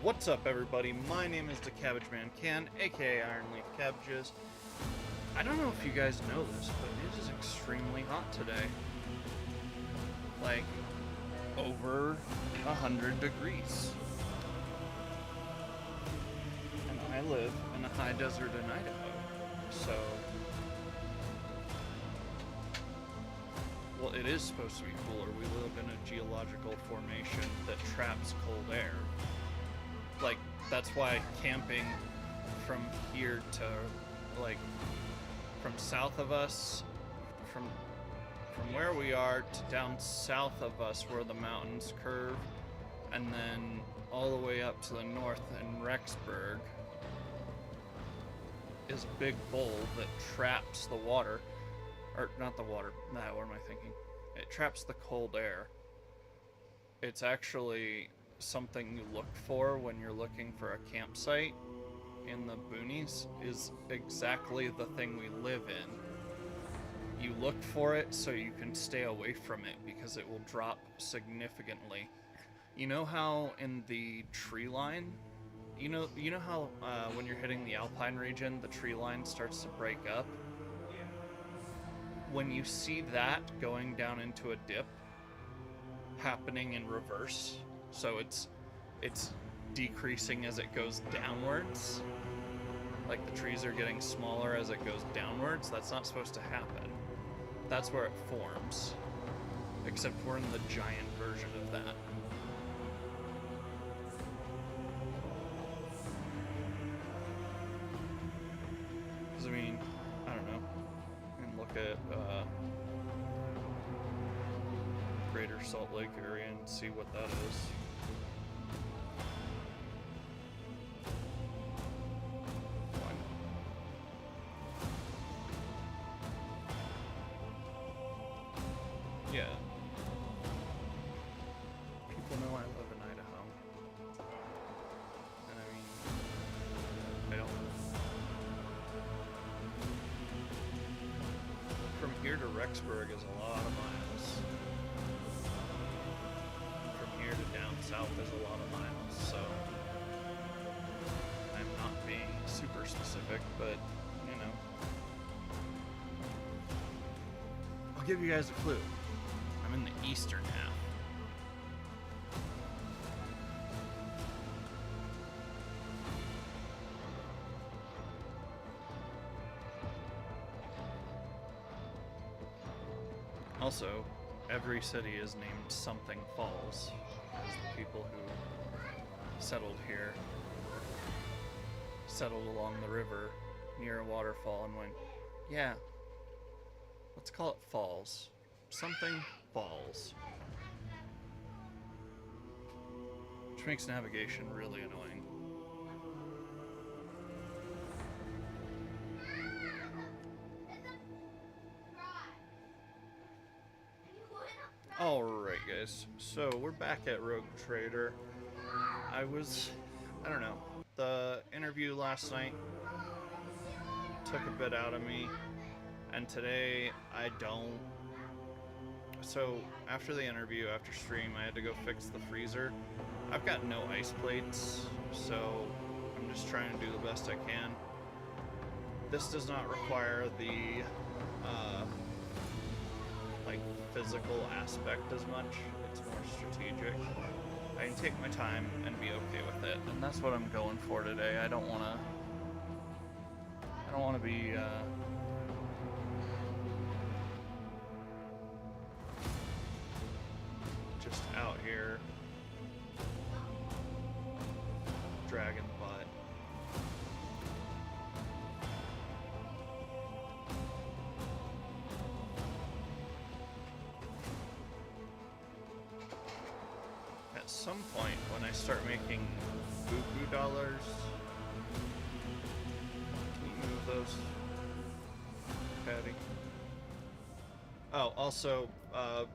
What's up, everybody? My name is the Cabbage Man Can, aka Iron Leaf Cabbages. I don't know if you guys know this, but it is extremely hot today. Like, over 100 degrees. And I live in a high desert in Idaho, so... Well, it is supposed to be cooler. We live in a geological formation that traps cold air. Like, that's why camping from here to, like, from south of us, from where we are to down south of us where the mountains curve, and then all the way up to the north in Rexburg is a big bowl that traps the water, or not the water, nah, what am I thinking? It traps the cold air. It's actually something you look for when you're looking for a campsite in the boonies, is exactly the thing we live in. You look for it so you can stay away from it because it will drop significantly. You know how in the tree line, you know how when you're hitting the alpine region, the tree line starts to break up? When you see that going down into a dip, happening in reverse, so it's decreasing as it goes downwards, like the trees are getting smaller as it goes downwards. That's not supposed to happen. That's where it forms, except we're in the giant version of that. Because I mean, I don't know, you can look at Greater Salt Lake area and see what that is. Yeah. People know I live in Idaho. And I mean, I don't... From here to Rexburg is a lot of miles. From here to down south is a lot of miles, so... I'm not being super specific, but, you know. I'll give you guys a clue. I'm in the eastern half. Also, every city is named something Falls, as the people who settled here settled along the river near a waterfall and went, yeah, let's call it Falls. Something Falls. Which makes navigation really annoying. Alright guys, so we're back at Rogue Trader. I don't know, the interview last night took a bit out of me, and today I don't. So after the interview, after stream, I had to go fix the freezer. I've got no ice plates, so I'm just trying to do the best I can. This does not require the like physical aspect as much. It's more strategic. I can take my time and be okay with it, and that's what I'm going for today. I don't want to be just out here dragging the butt. At some point, when I start making buku dollars, can you move those, Patty? Oh, also, I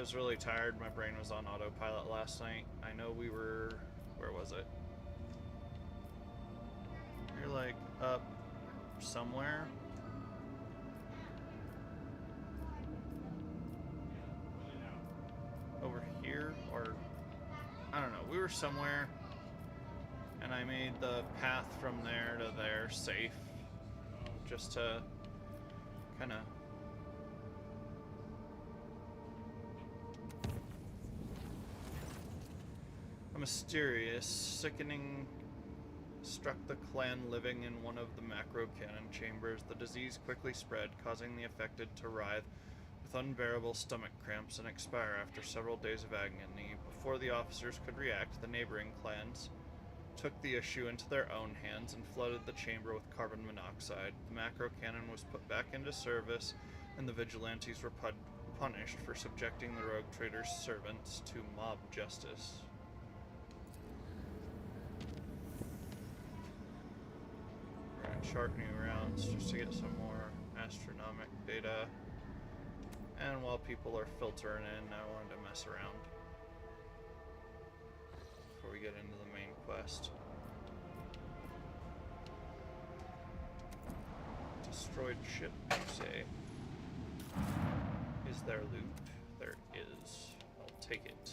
was really tired. My brain was on autopilot last night. I know we were... Where was it? You're like up somewhere. Over here, or I don't know. We were somewhere And I made the path from there to there safe, just to kind of a mysterious, sickening struck the clan living in one of the macro cannon chambers. The disease quickly spread, causing the affected to writhe with unbearable stomach cramps and expire after several days of agony. Before the officers could react, the neighboring clans took the issue into their own hands and flooded the chamber with carbon monoxide. The macro cannon was put back into service, and the vigilantes were punished for subjecting the rogue trader's servants to mob justice. We're gonna chart new rounds just to get some more astronomic data. And while people are filtering in, I wanted to mess around before we get into the main quest. Destroyed ship, you say? Is there loot? There is. I'll take it.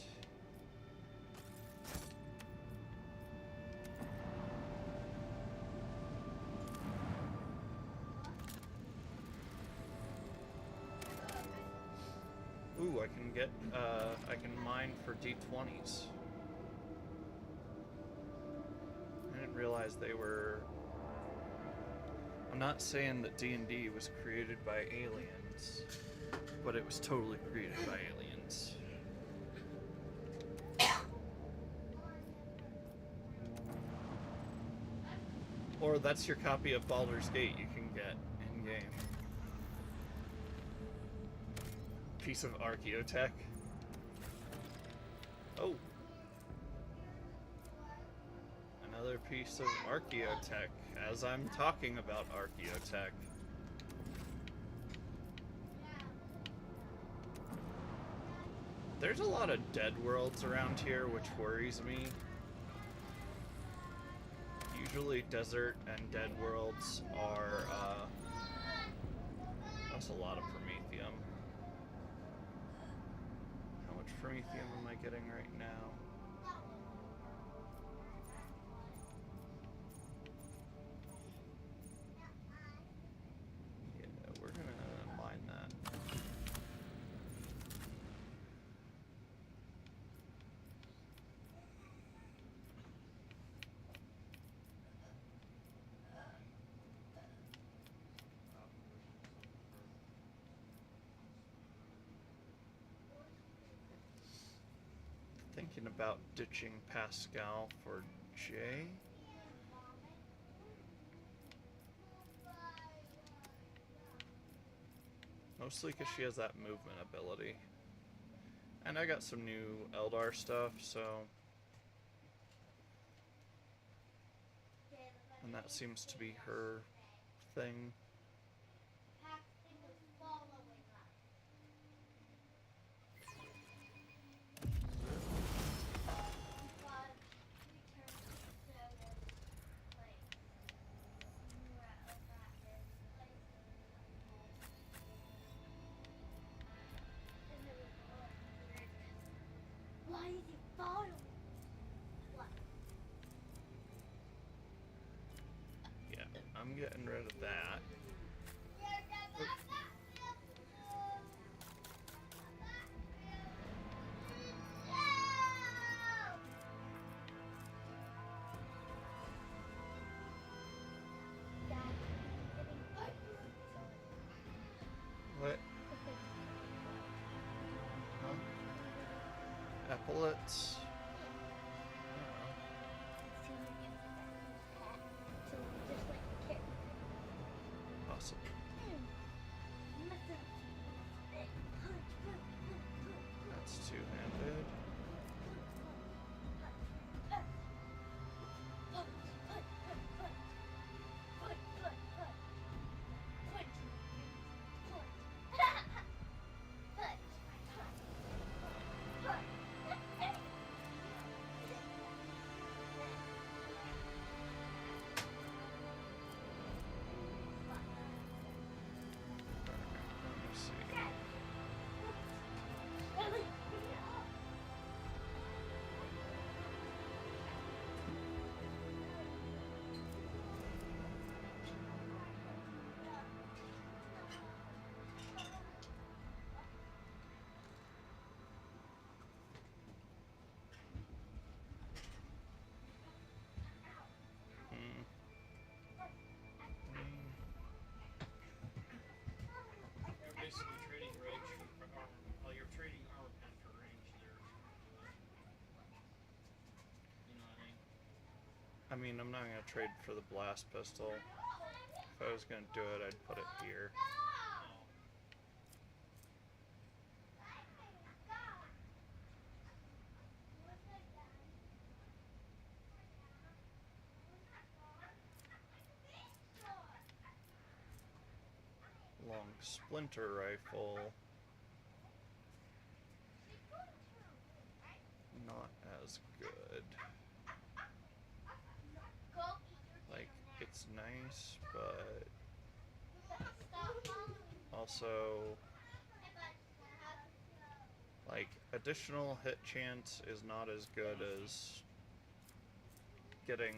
Ooh, I can get, I can mine for D20s. I didn't realize they were... I'm not saying that D&D was created by aliens, but it was totally created by aliens. Or that's your copy of Baldur's Gate you can get in-game. Piece of archaeotech. Oh. Another piece of archaeotech, as I'm talking about archaeotech. There's a lot of dead worlds around here, which worries me. Usually desert and dead worlds are, that's a lot of promethium. How much promethium am I getting right now? Yeah, we're gonna mine that. Thinking about ditching Pascal for Jay. Mostly because she has that movement ability. And I got some new Eldar stuff, so... And that seems to be her thing. Yeah, I'm getting rid of that. What? Huh? Epaulets? Awesome. That's two-handed. I mean, I'm not gonna trade for the blast pistol. If I was gonna do it, I'd put it here. Long splinter rifle. Not as good. Like, it's nice, but also, like, additional hit chance is not as good as getting,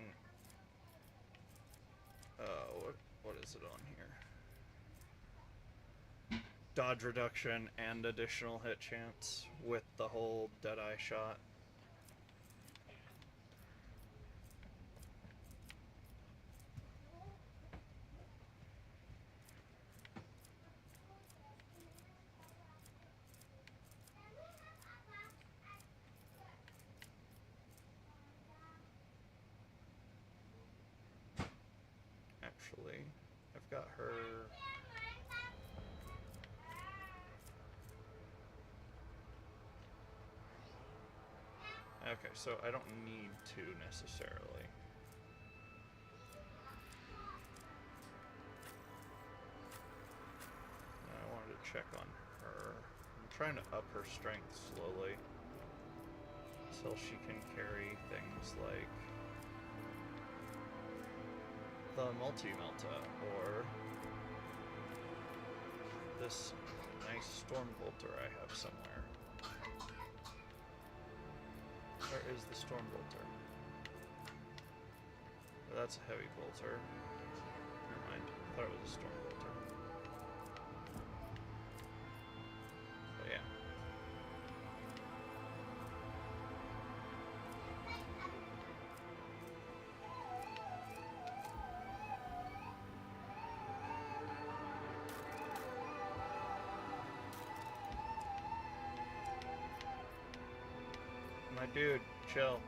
what is it on here? Dodge reduction and additional hit chance with the whole Deadeye shot. Actually, I've got her. Okay, so I don't need to necessarily. I wanted to check on her. I'm trying to up her strength slowly so she can carry things like the multi-melta or this nice storm bolter I have somewhere. Where is the storm bolter? Oh, that's a heavy bolter. Never mind. I thought it was a storm bolter. But yeah. My dude, chill.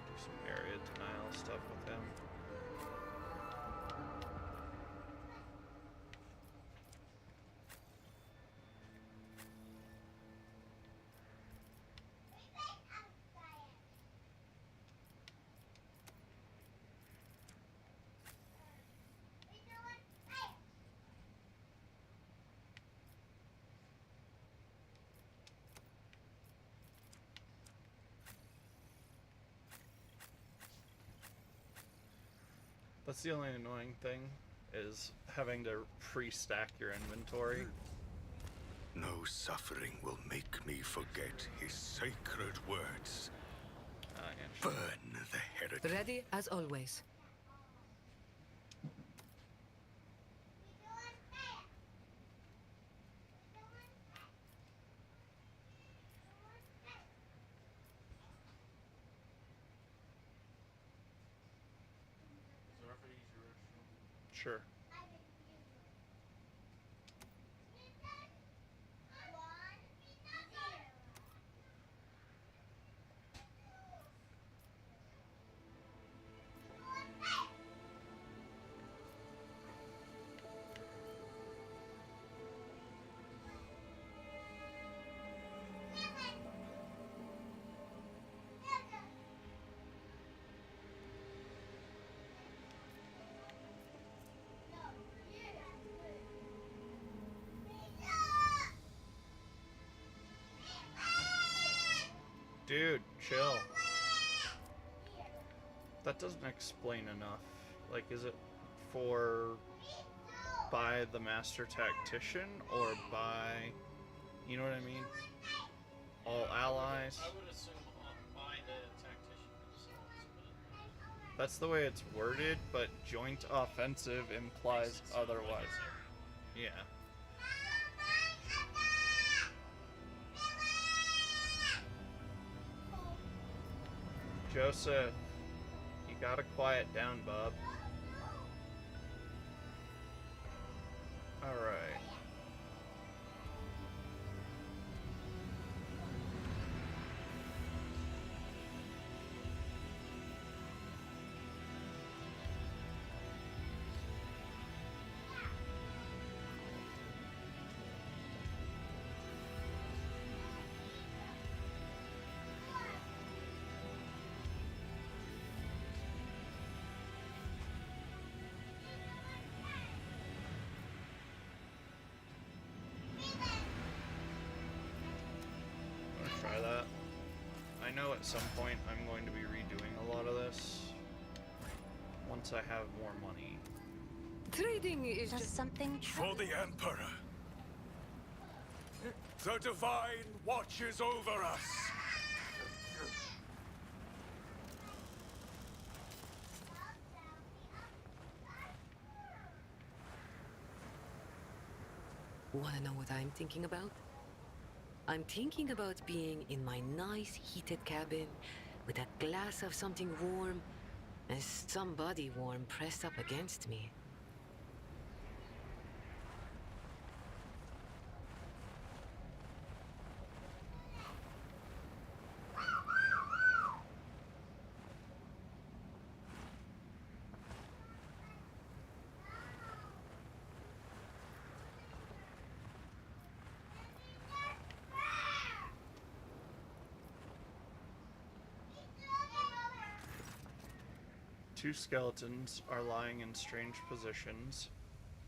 Do some area denial stuff with him. That's the only annoying thing, is having to pre-stack your inventory. No suffering will make me forget his sacred words. Yeah, Burn the heretic. Ready as always. sure. Dude, chill. That doesn't explain enough. Like, is it for by the master tactician or by, you know what I mean? All allies? I would assume by the tactician themselves, but That's the way it's worded, but joint offensive implies otherwise. Yeah. Joseph, you gotta quiet down, bub. Alright. Try that. I know at some point I'm going to be redoing a lot of this once I have more money. Trading is Does just something For the Emperor. The Divine watches over us. Wanna know what I'm thinking about? I'm thinking about being in my nice heated cabin with a glass of something warm and somebody warm pressed up against me. Two skeletons are lying in strange positions,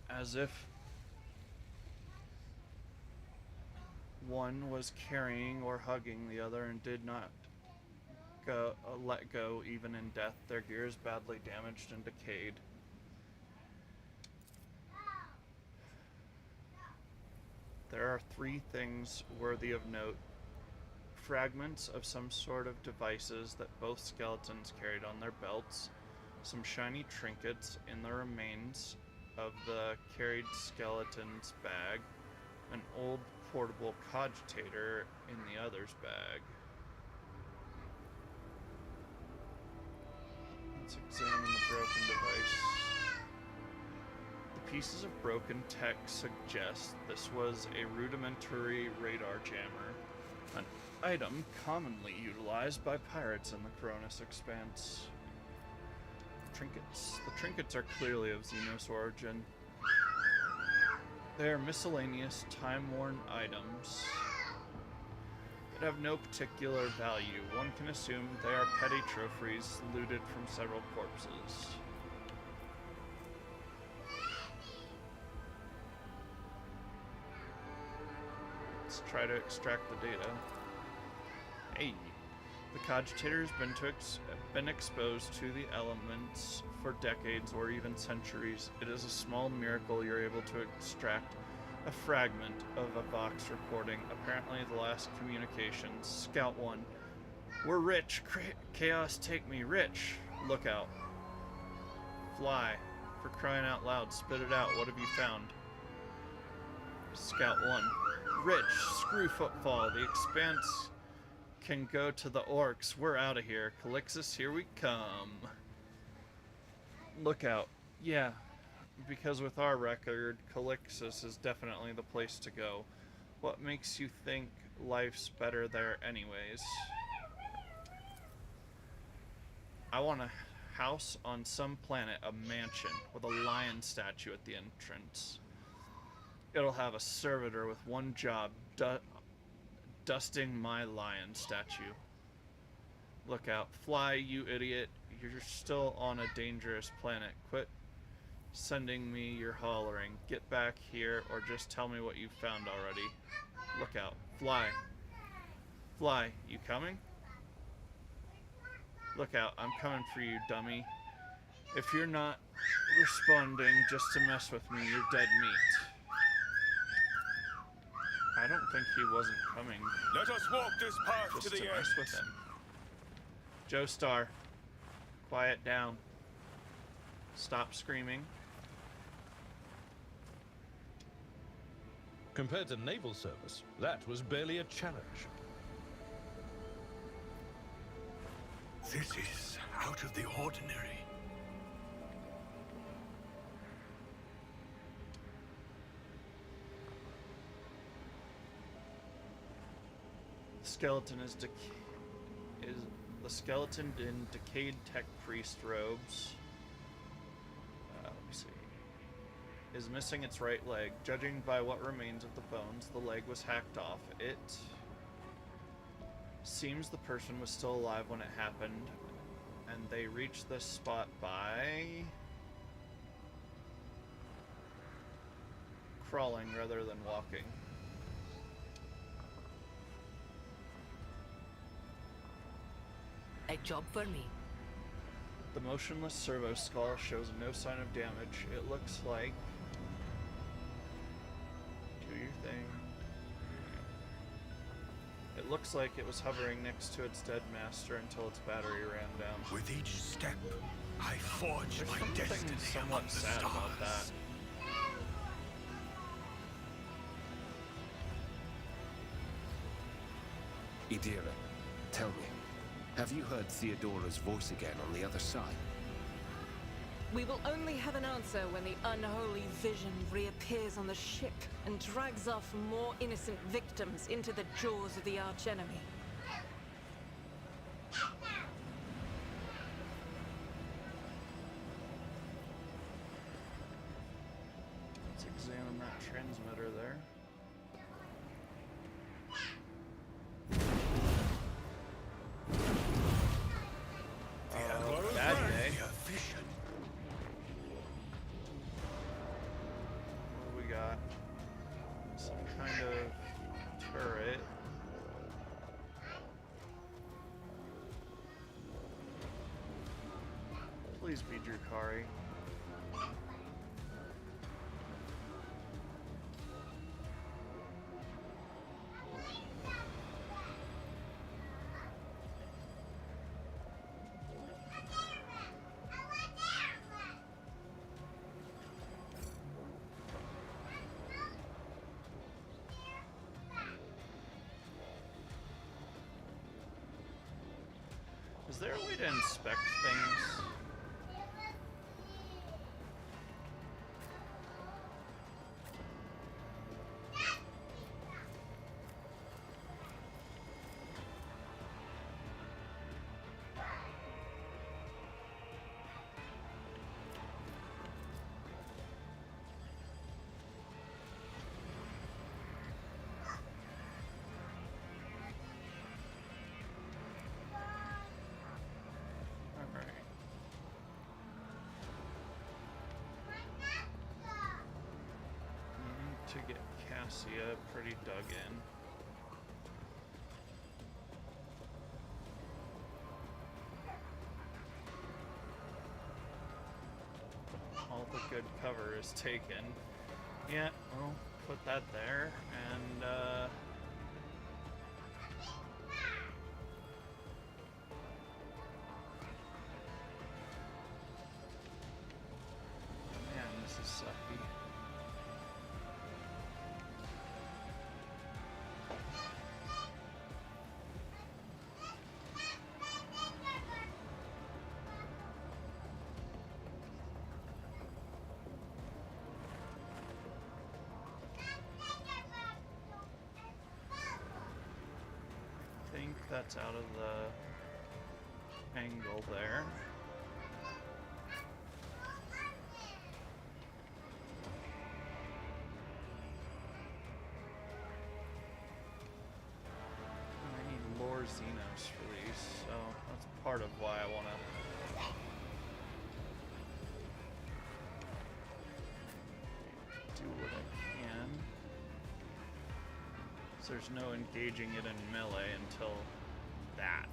as if one was carrying or hugging the other and did not let go even in death. Their gear is badly damaged and decayed. There are three things worthy of note. Fragments of some sort of devices that both skeletons carried on their belts, some shiny trinkets in the remains of the carried skeleton's bag, an old portable cogitator in the other's bag. Let's examine the broken device. The pieces of broken tech suggest this was a rudimentary radar jammer, an item commonly utilized by pirates in the Cronus Expanse. Trinkets. The trinkets are clearly of Xenos origin. They are miscellaneous, time-worn items that have no particular value. One can assume they are petty trophies looted from several corpses. Let's try to extract the data. Hey. The cogitator has been exposed to the elements for decades or even centuries. It is a small miracle you're able to extract a fragment of a Vox recording. Apparently the last communications. Scout 1. We're rich. Chaos take me. Rich. Look out. Fly. For crying out loud. Spit it out. What have you found? Scout 1. Rich. Screw footfall. The Expanse can go to the orcs. We're out of here. Calixus, here we come. Look out. Yeah, because with our record, Calixus is definitely the place to go. What makes you think life's better there anyways? I want a house on some planet, a mansion, with a lion statue at the entrance. It'll have a servitor with one job, dusting my lion statue. Look out. Fly, you idiot. You're still on a dangerous planet. Quit sending me your hollering. Get back here or just tell me what you've found already. Look out. Fly. Fly, you coming? Look out. I'm coming for you, dummy. If you're not responding just to mess with me, you're dead meat. I don't think he wasn't coming Let us walk this path just to the to end. mess with him. Joestar, quiet down. Stop screaming. Compared to naval service, that was barely a challenge. This is out of the ordinary. Skeleton is the skeleton in decayed tech priest robes. Let me see. Is missing its right leg. Judging by what remains of the bones, the leg was hacked off. It seems the person was still alive when it happened, and they reached this spot by crawling rather than walking. A job for me. The motionless servo skull shows no sign of damage. It looks like... Do your thing. It looks like it was hovering next to its dead master until its battery ran down. With each step, I forge There's my something destiny somewhat among the sad stars. about that. Idira, tell me, have you heard Theodora's voice again on the other side? We will only have an answer when the unholy vision reappears on the ship and drags off more innocent victims into the jaws of the archenemy. Let's examine that transmitter there. Bad day. Vision. What do we got? Some kind of turret. Please be Drukari. Is there a way to inspect things? To get Cassia pretty dug in. All the good cover is taken. Yeah, we'll put that there, and man, this is sucky. I think that's out of the angle there. I need lore Xenos for these, so that's part of why I want to do what I can. So there's no engaging it in melee until that.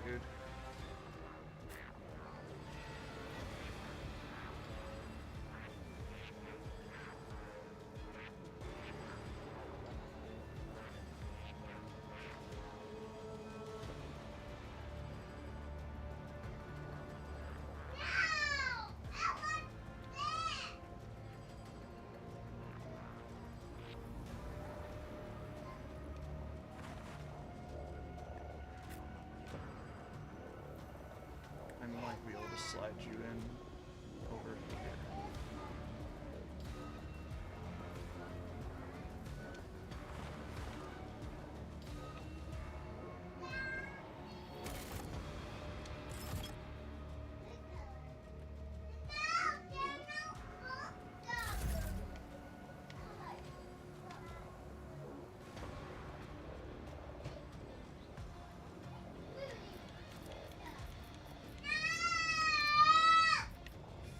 Dude. just slide you in over here.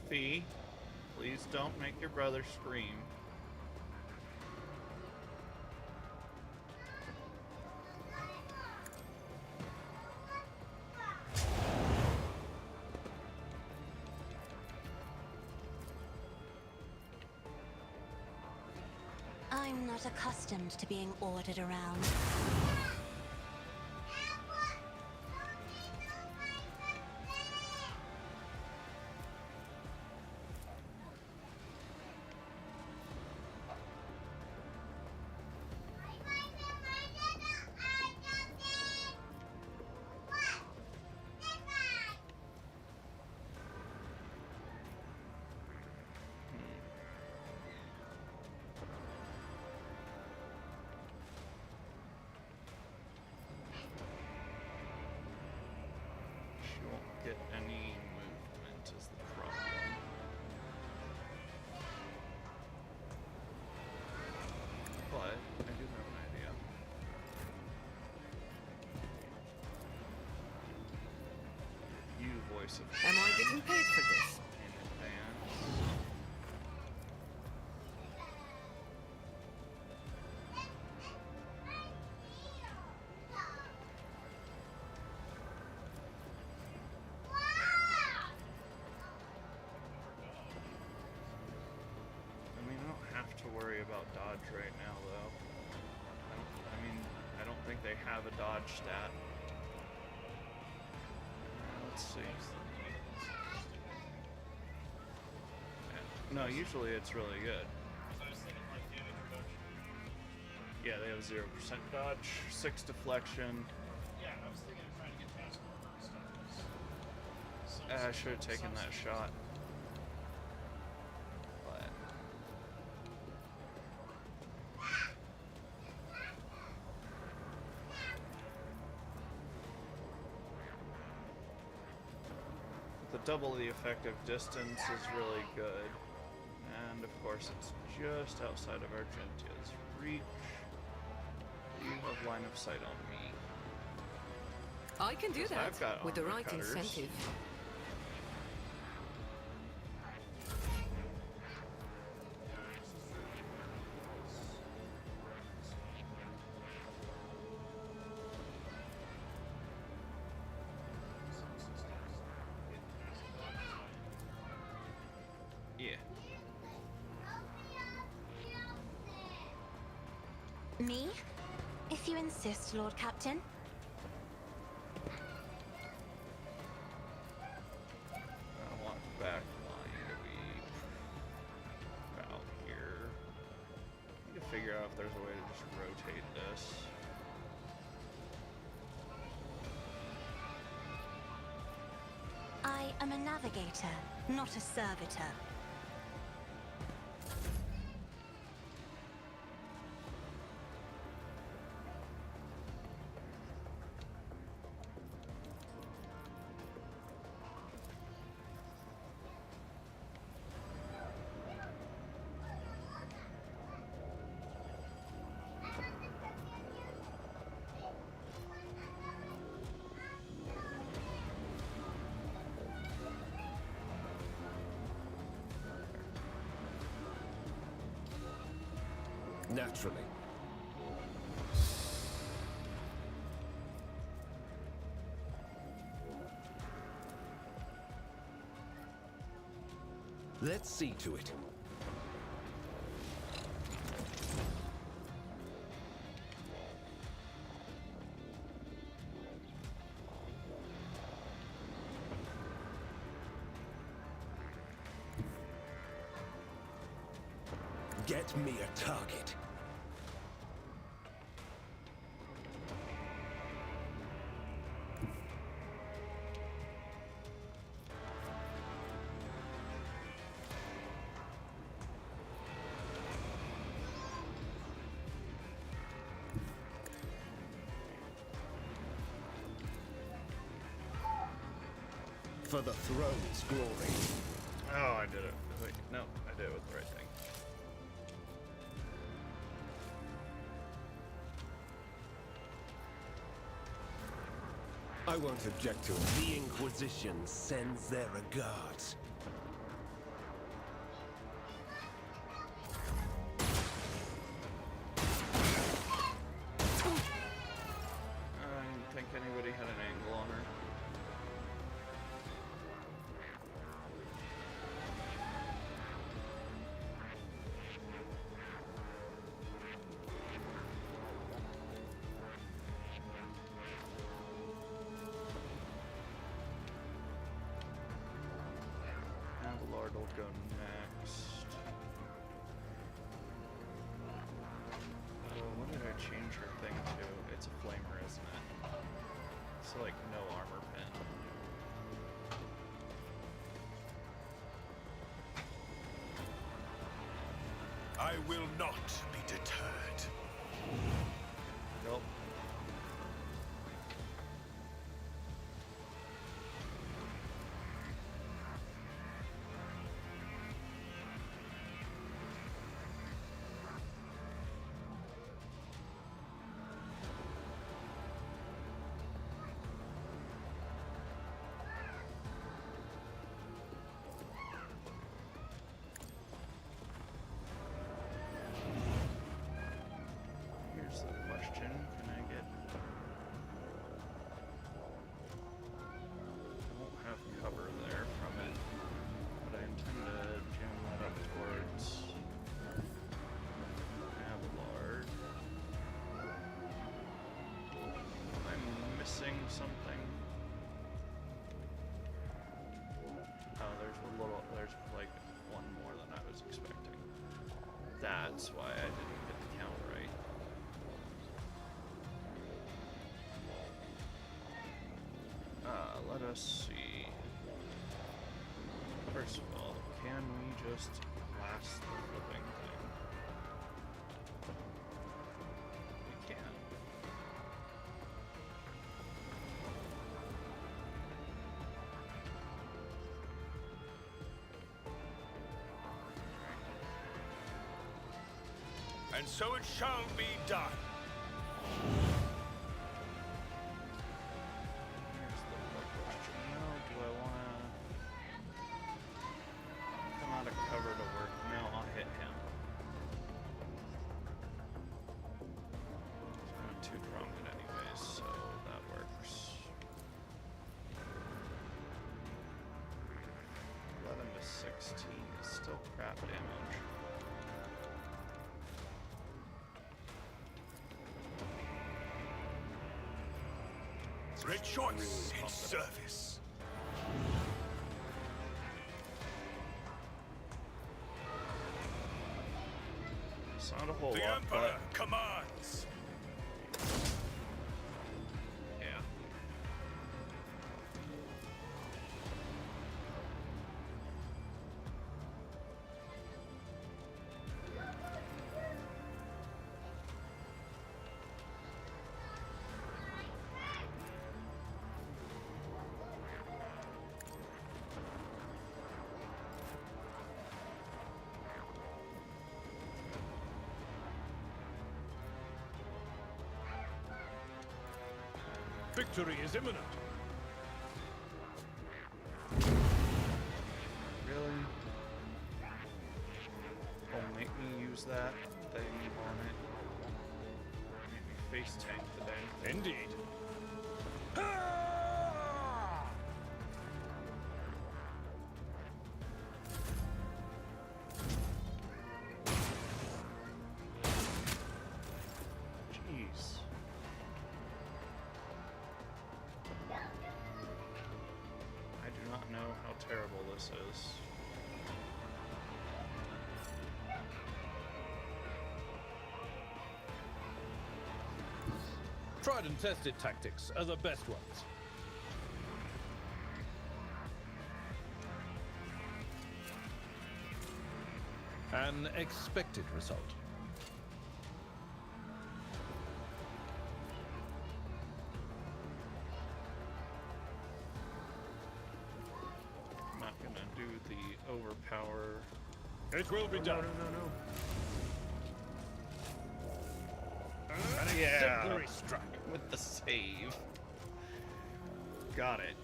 Fee, please don't make your brother scream. I'm not accustomed to being ordered around. She won't get any movement is the problem. But I do have an idea. You voice of Am I getting paid for this? in advance. I mean, I don't have to worry about dodge right now, though. I don't think they have a dodge stat. Let's see. No, usually it's really good. So I was thinking like damage reduction. Yeah, they have 0% dodge, 6 deflection. Yeah, I was thinking of trying to get past corner and stuff. 'cause I should have taken that shot. But the double the effective distance is really good. And of course it's just outside of Argentia's reach. You have line of sight on me. I can do that I've got with the armor right cutters. incentive. Yeah. Me? If you insist, Lord Captain. I want back line to be about here. I need to figure out if there's a way to just rotate this. I am a navigator, not a servitor. Naturally. Let's see to it. Get me a target. for the throne's glory. Oh, I did it. Wait, no, I did it with the right thing. I won't object to it. The Inquisition sends their regards. I didn't think anybody had an angle on her. Lord will go next. Oh, what did I change her thing to? It's a flamer, isn't it? It's like no armor pen. I will not be deterred. Nope. Here's the question, can I get... I won't have cover there from it, but I intend to jam that up towards Abelard. Am I missing something? Oh, there's like one more than I was expecting. That's why I didn't get the count right. Let us see. First of all, can we just blast the flipping thing? We can. And so it shall be done. Here's the real question. Now, do I want to come out of cover to work? No, I'll hit him. It's not two-pronged anyways, so that works. 11 to 16 is still crap damage. Rejoice in service. It's not a whole The lot, Emperor but commands. yeah. Victory is imminent. Really? Oh, make me use that thing on it. Make me face tank the dang thing. Indeed. Jeez. I do not know how terrible this is. Tried and tested tactics are the best ones. An expected result. overpower. It will be Oh, done. no. An Yeah. exemplary strike. With the save. Got it.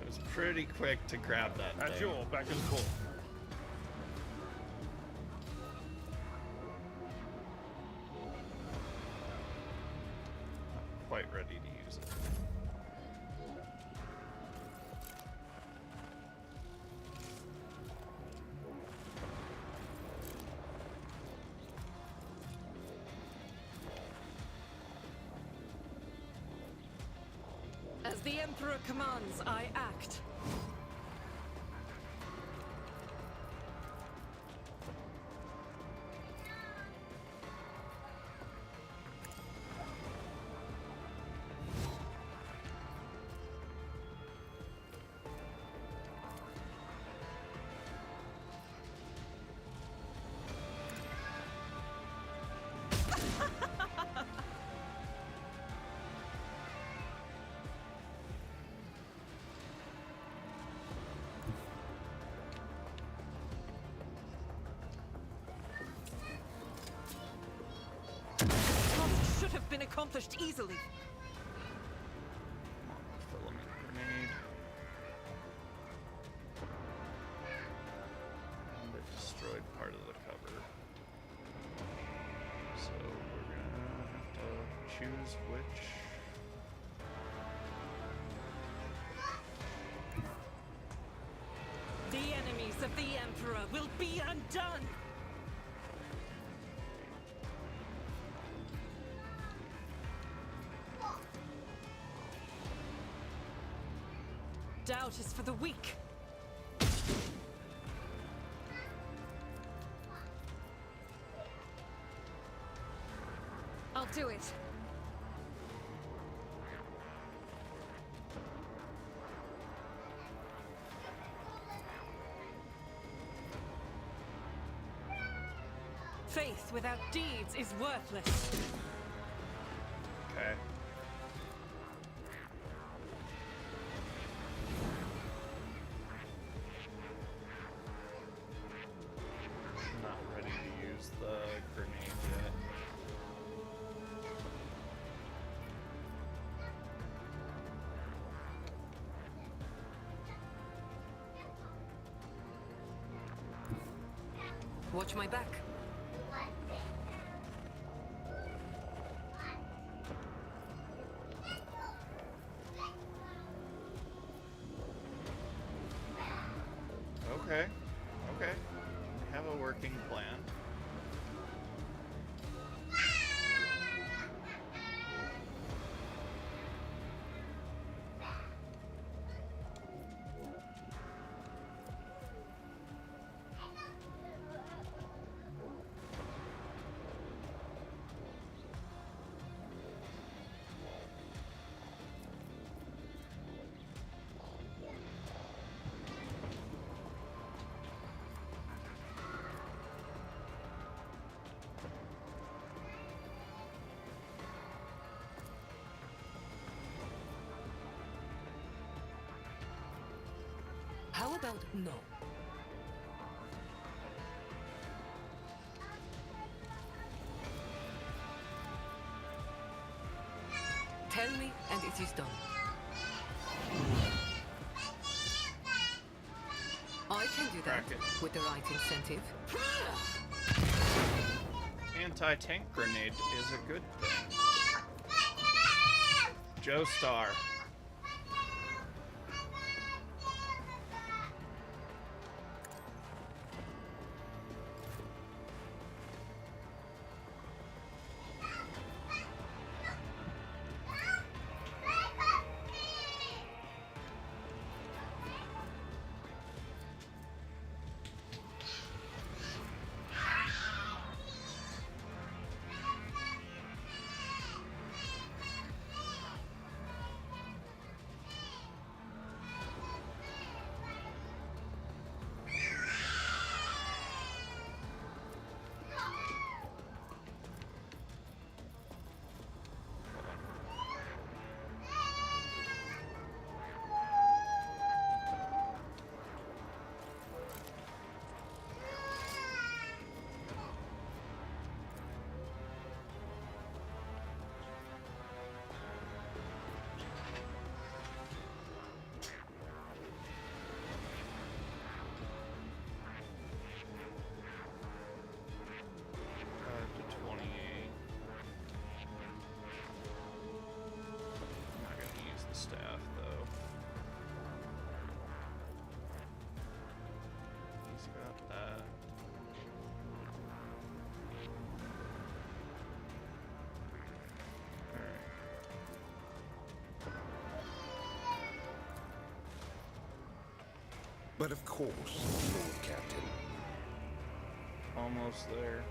It was pretty quick to grab that At thing. your beck and call. Not quite ready to use it. As the Emperor commands, I act. Task should have been accomplished easily. Filament grenade. And it destroyed part of the cover. So we're gonna have to choose which. The enemies of the Emperor will be undone! Doubt is for the weak. I'll do it. Faith without deeds is worthless. Okay. Not ready to use the grenade yet. Watch my back. Okay. Okay. Have a working plan. How about no? Tell me, and it is done. I can do that Crack it. with the right incentive. Anti-tank grenade is a good thing. Joestar. But of course, Lord Captain. Almost there.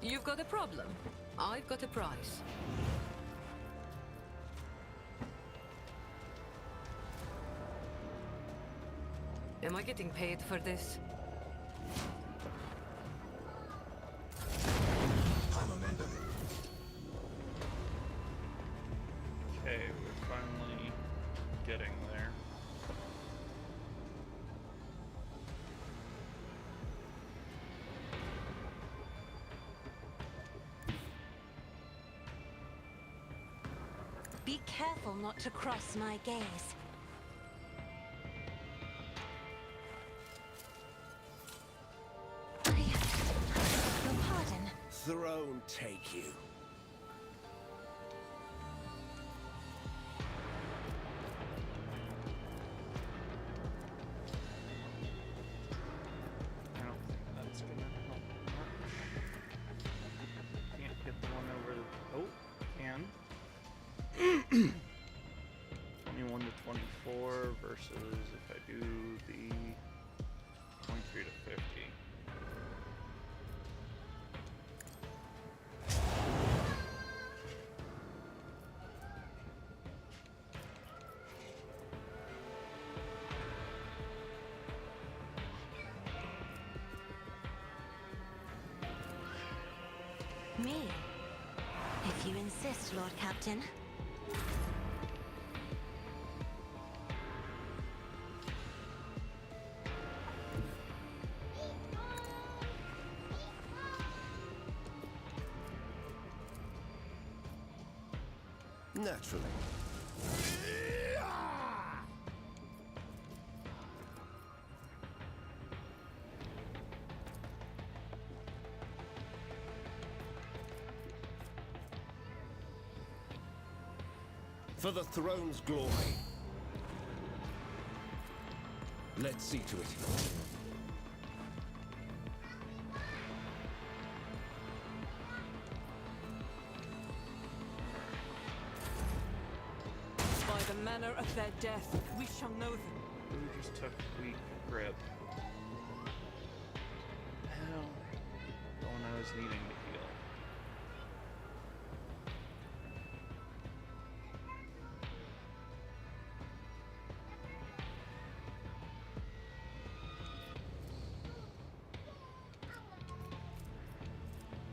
You've got a problem. I've got a prize. Am I getting paid for this? Okay, we're finally getting there. Be careful not to cross my gaze. Your pardon. Throne take you. I don't think that's gonna help much. Can't get the one over. Oh, can. 21 to 24 versus if I do the 23 to 50. Me? If you insist, Lord Captain. Naturally. For the throne's glory. Let's see to it. By the manner of their death, we shall know them. Who just took weak grip? Hell, the one I was needing to heal.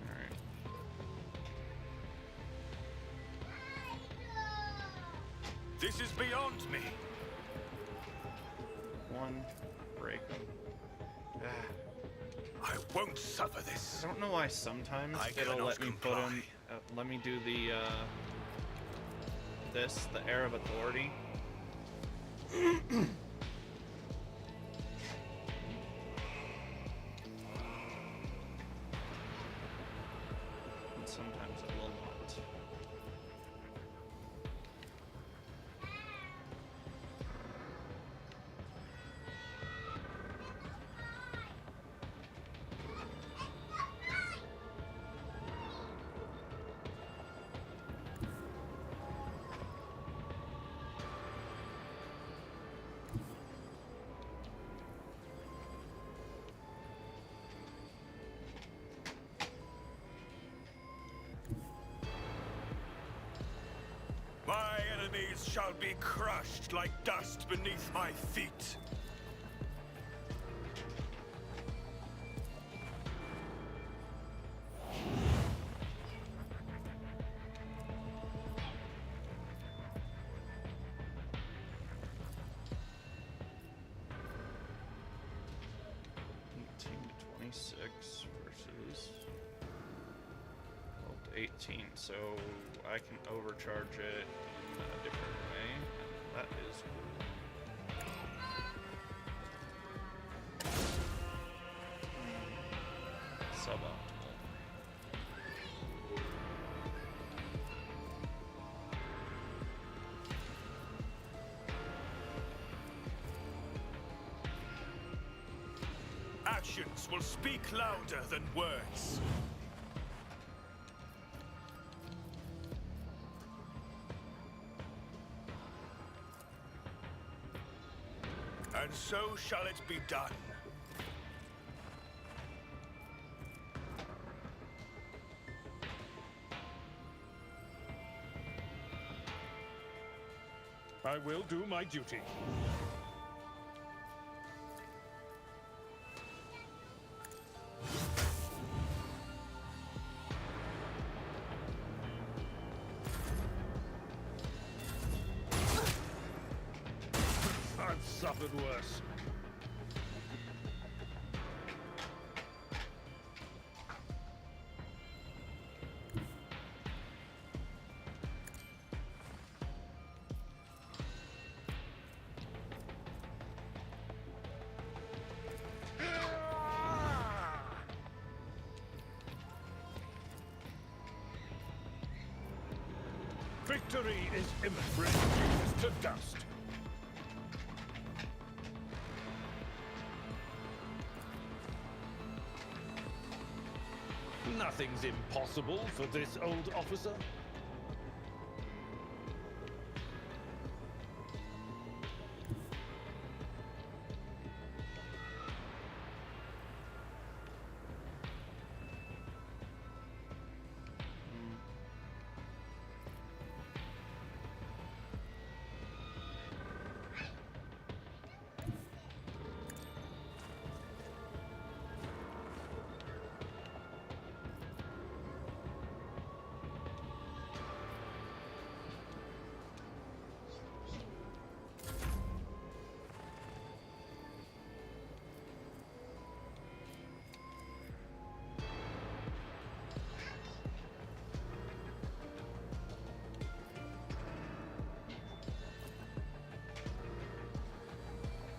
Alright. This is beyond me. One, break them. I won't suffer this. I don't know why sometimes I it'll cannot let me put comply. in. Let me do the the Air of Authority. And sometimes it will not. My enemies shall be crushed like dust beneath my feet. Versus 12 to 18, so I can overcharge it in a different way, and that is cool. Suboptimal. Actions will speak louder than words. And so shall it be done. I will do my duty. I've suffered worse. Victory is imminent. Reduced to dust. Nothing's impossible for this old officer.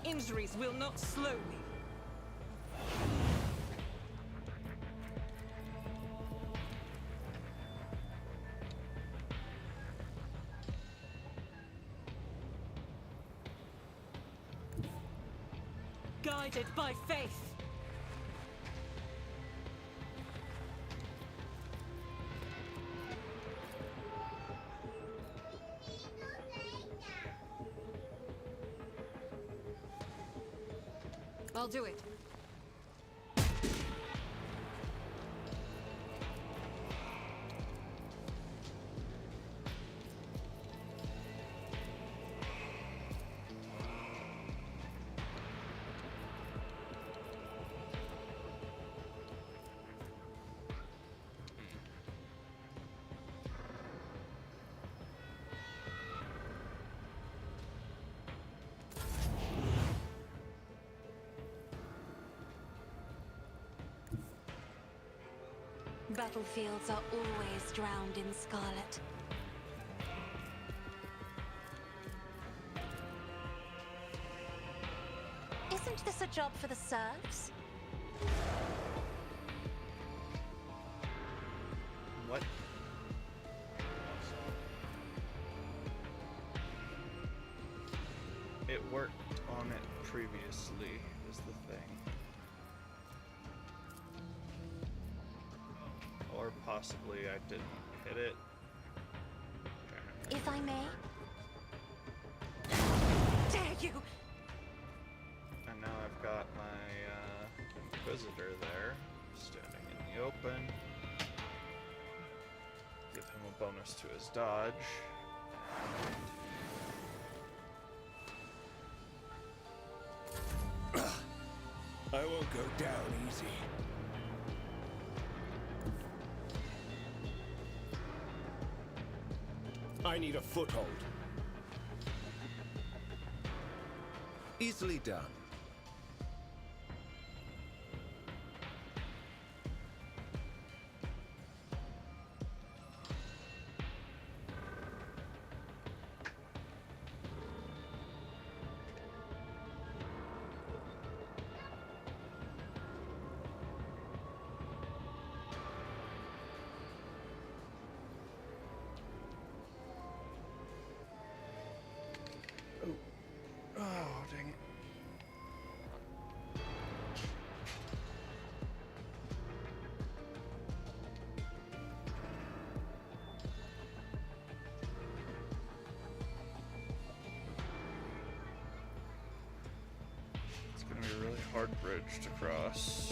Injuries will not slow me. Guided by faith. I'll do it. Battlefields are always drowned in scarlet. Isn't this a job for the serfs? What? It worked on it previously, is the thing. Or possibly I didn't hit it. If I may? Dare you! And now I've got my Inquisitor there, standing in the open. Give him a bonus to his dodge. I won't go down easy. I need a foothold. Easily done. Oh, dang it. gonna be a really hard bridge to cross.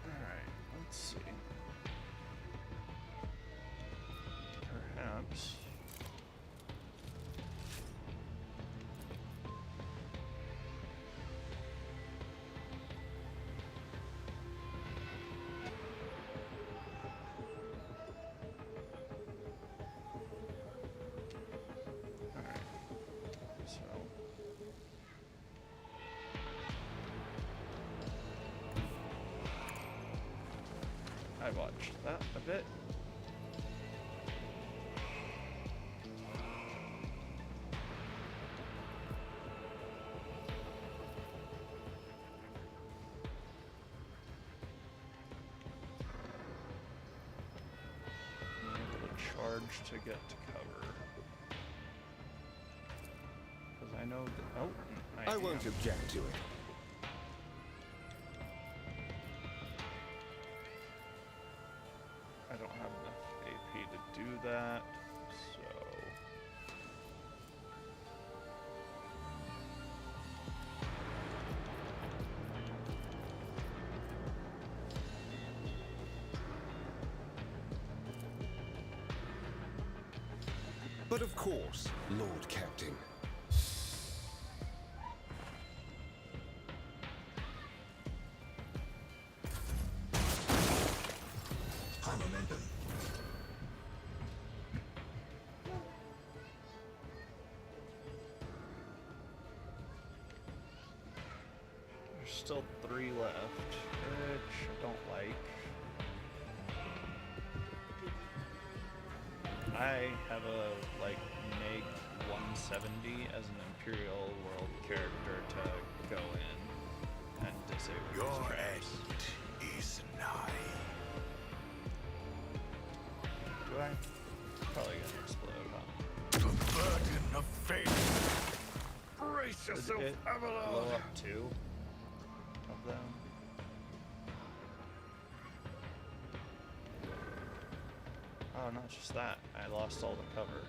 Alright, let's see. Perhaps. Alright. So. I watched that a bit. I'm able to charge to get to cover. Because I know that. Oh, I won't object to it. I don't have enough AP to do that, so... But of course, Lord Captain. High momentum. There's still 3 left, which I don't like. I have a, like, Meg 170 as an Imperial World character to go in and disable Your these traps. end is nigh. Do I? Probably gonna explode, huh? The burden of fate. Brace Did yourself, it Avalon! blow up 2 of them? Oh, not just that. I lost all the cover.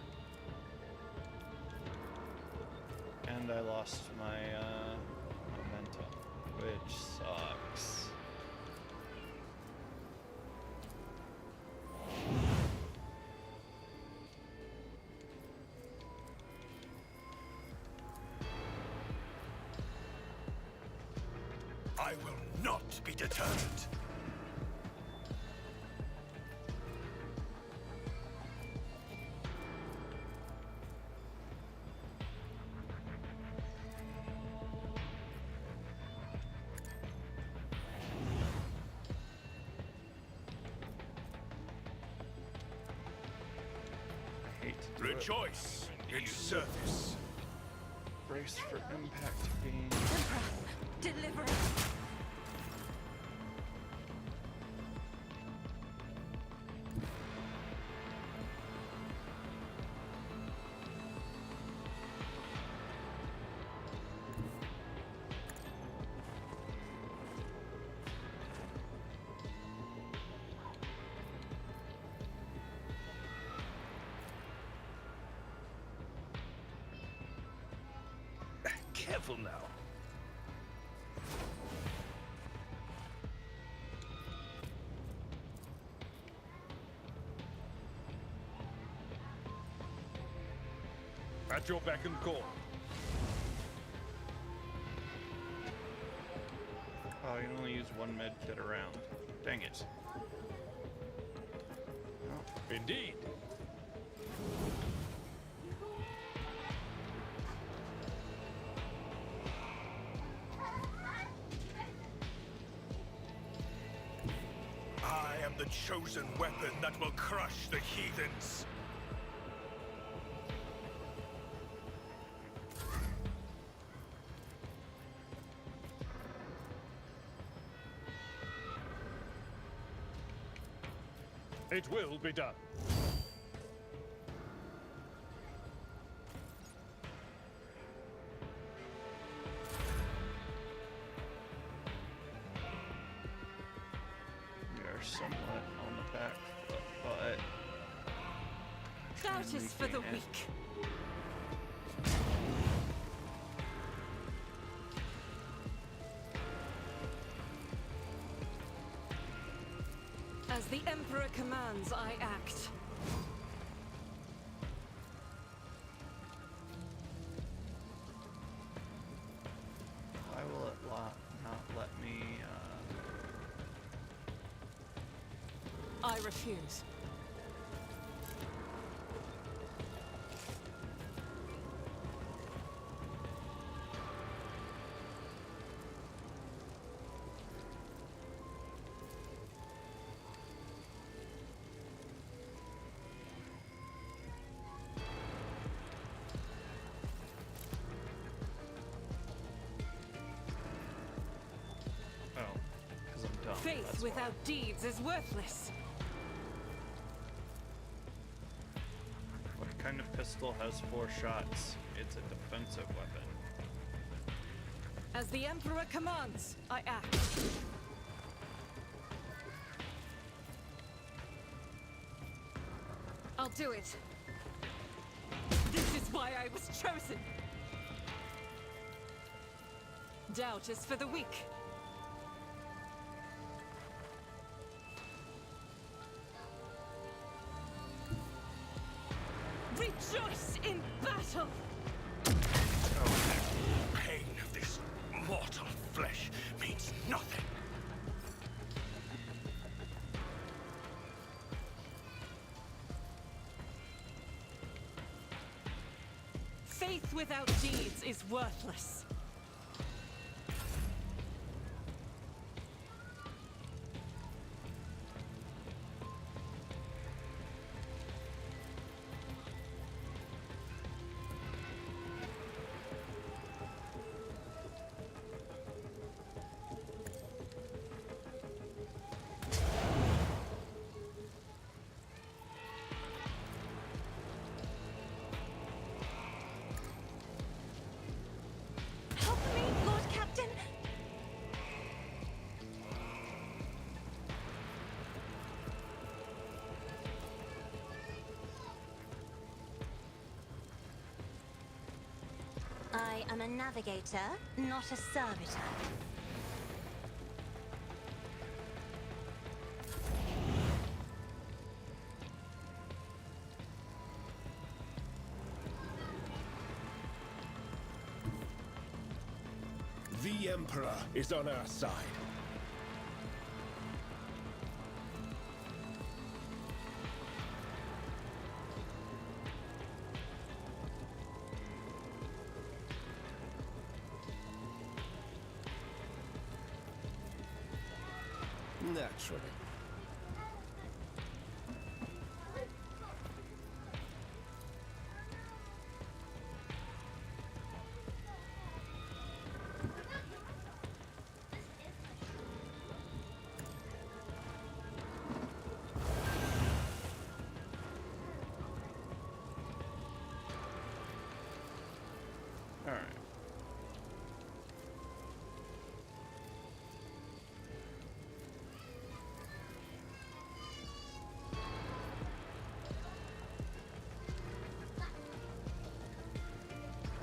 And I lost my momentum, which sucks. I will not be deterred. I hate to do it. Rejoice in service. Brace for impact gain. Emperor, deliver us! Careful now. At your beck and call. Oh, you can only use 1 med kit around. Dang it. Oh, Indeed. am the chosen weapon that will crush the heathens. It will be done. We are somewhat on the back foot, but Doubt is for the regain it. weak. As the Emperor commands, I act. Why will it not let me? I refuse. Oh, because I'm dumb. Faith that's without deeds is worthless. why. What kind of pistol has 4 shots? It's a defensive weapon. As the Emperor commands, I act. I'll do it. This is why I was chosen. Doubt is for the weak. Rejoice in battle! The pain of this mortal flesh means nothing. Faith without deeds is worthless. Help me, Lord Captain! I am a navigator, not a servitor. The Emperor is on our side. Naturally. All right.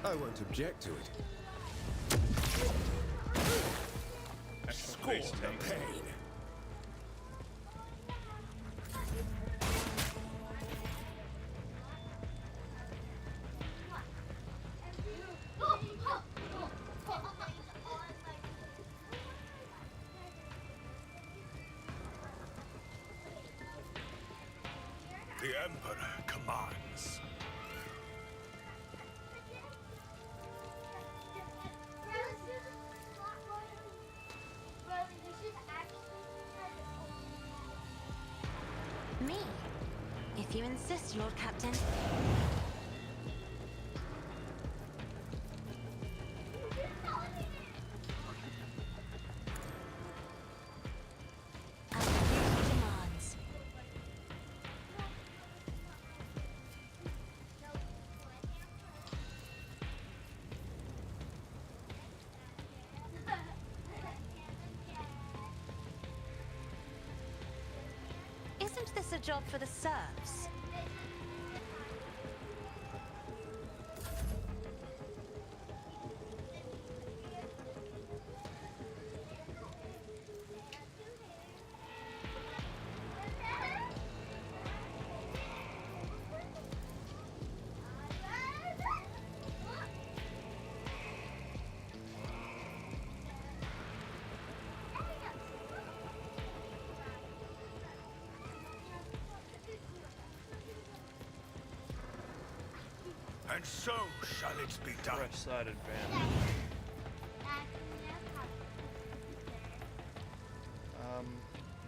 I won't object to it. Actual Scorn face the tank. pain. The Emperor commands. me. If you insist, Lord Captain. I'll do your demands. Isn't this a job for the serfs? And so shall it be done. Fresh side advantage.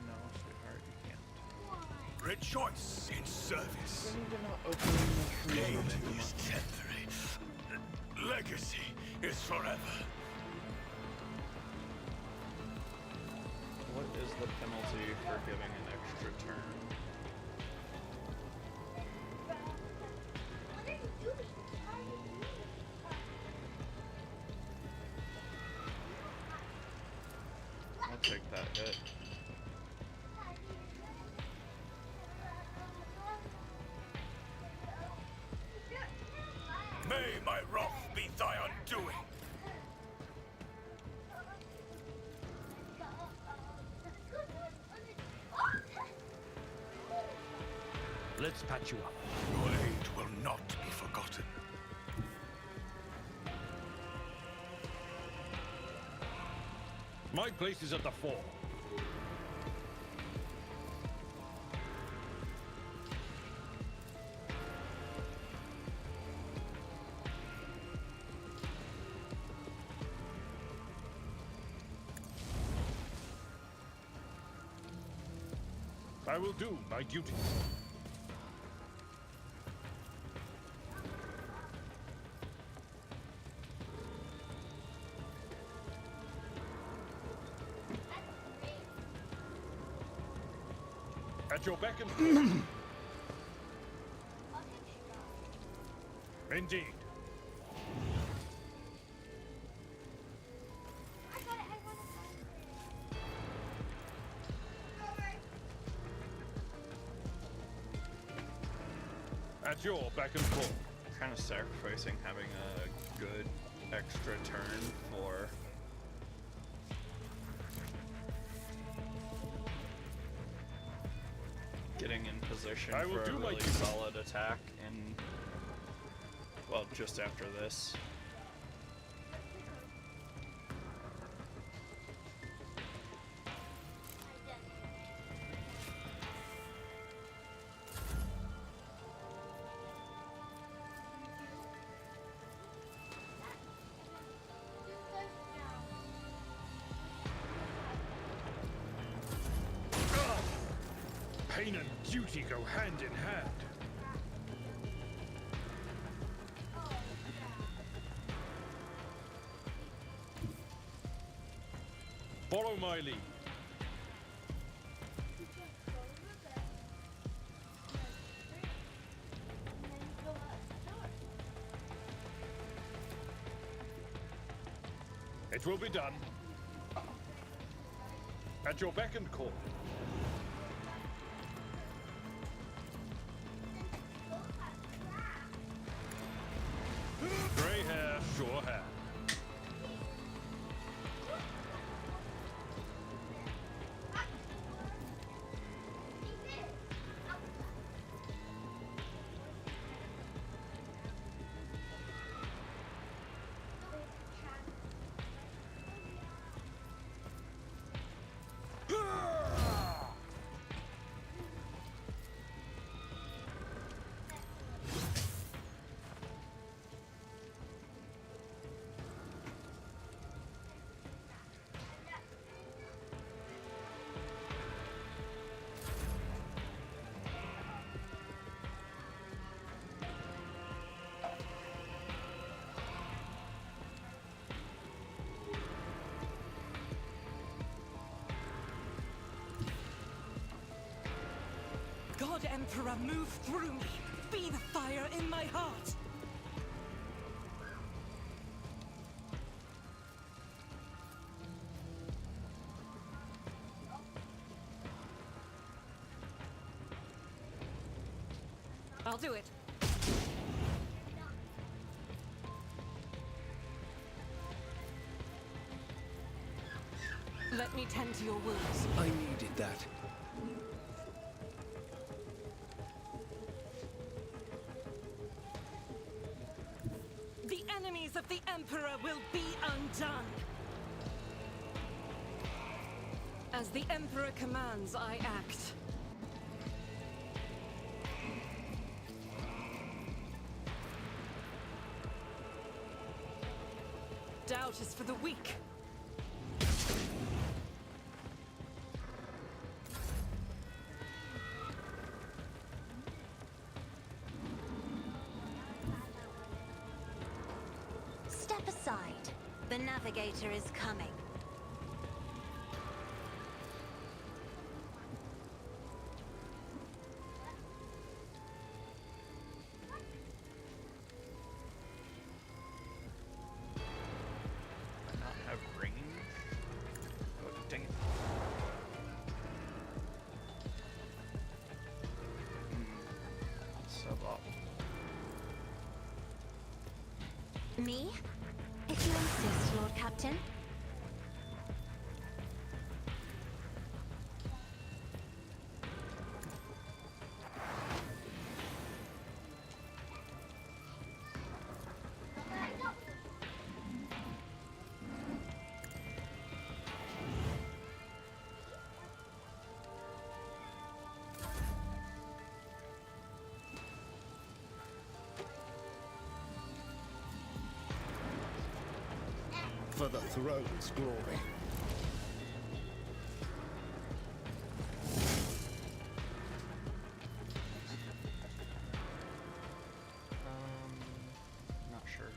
No, sweetheart, you can't. Rejoice in service. Maybe we're not opening the Date anymore. is temporary. Legacy is forever. What is the penalty for giving an extra turn? I'll take that hit. May my wrath be thy undoing. Let's patch you up. Your aid will not be forgotten. My place is at the fore. I will do my duty. At your beck and call. Indeed. At your beck and call. Kind of sacrificing having a good extra turn for getting in position I will for a do my really duty. solid attack in, well, just after this. Pain and duty go hand in hand. Follow my lead. It will be done. At your beck and call. Grey hair, sure hair. Lord Emperor, move through me. Be the fire in my heart. I'll do it. Let me tend to your wounds. I needed that. The enemies of the Emperor will be undone. As the Emperor commands, I act. Doubt is for the weak. Step aside. The navigator is coming. I not have range? Oh, dang it. Suboptimal. Me? If you insist, Lord Captain. For the throne's glory. Not sure.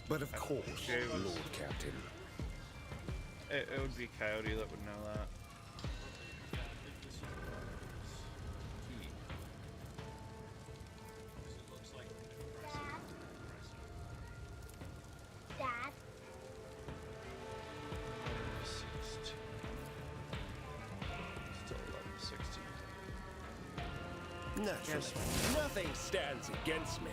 But of course, James. Lord Captain. It would be Coyote that would know that. Yeah, I think this one is key. 'Cause it looks like we're gonna press it. Dad. 16. Still 11, 16. Naturally, nothing stands against me.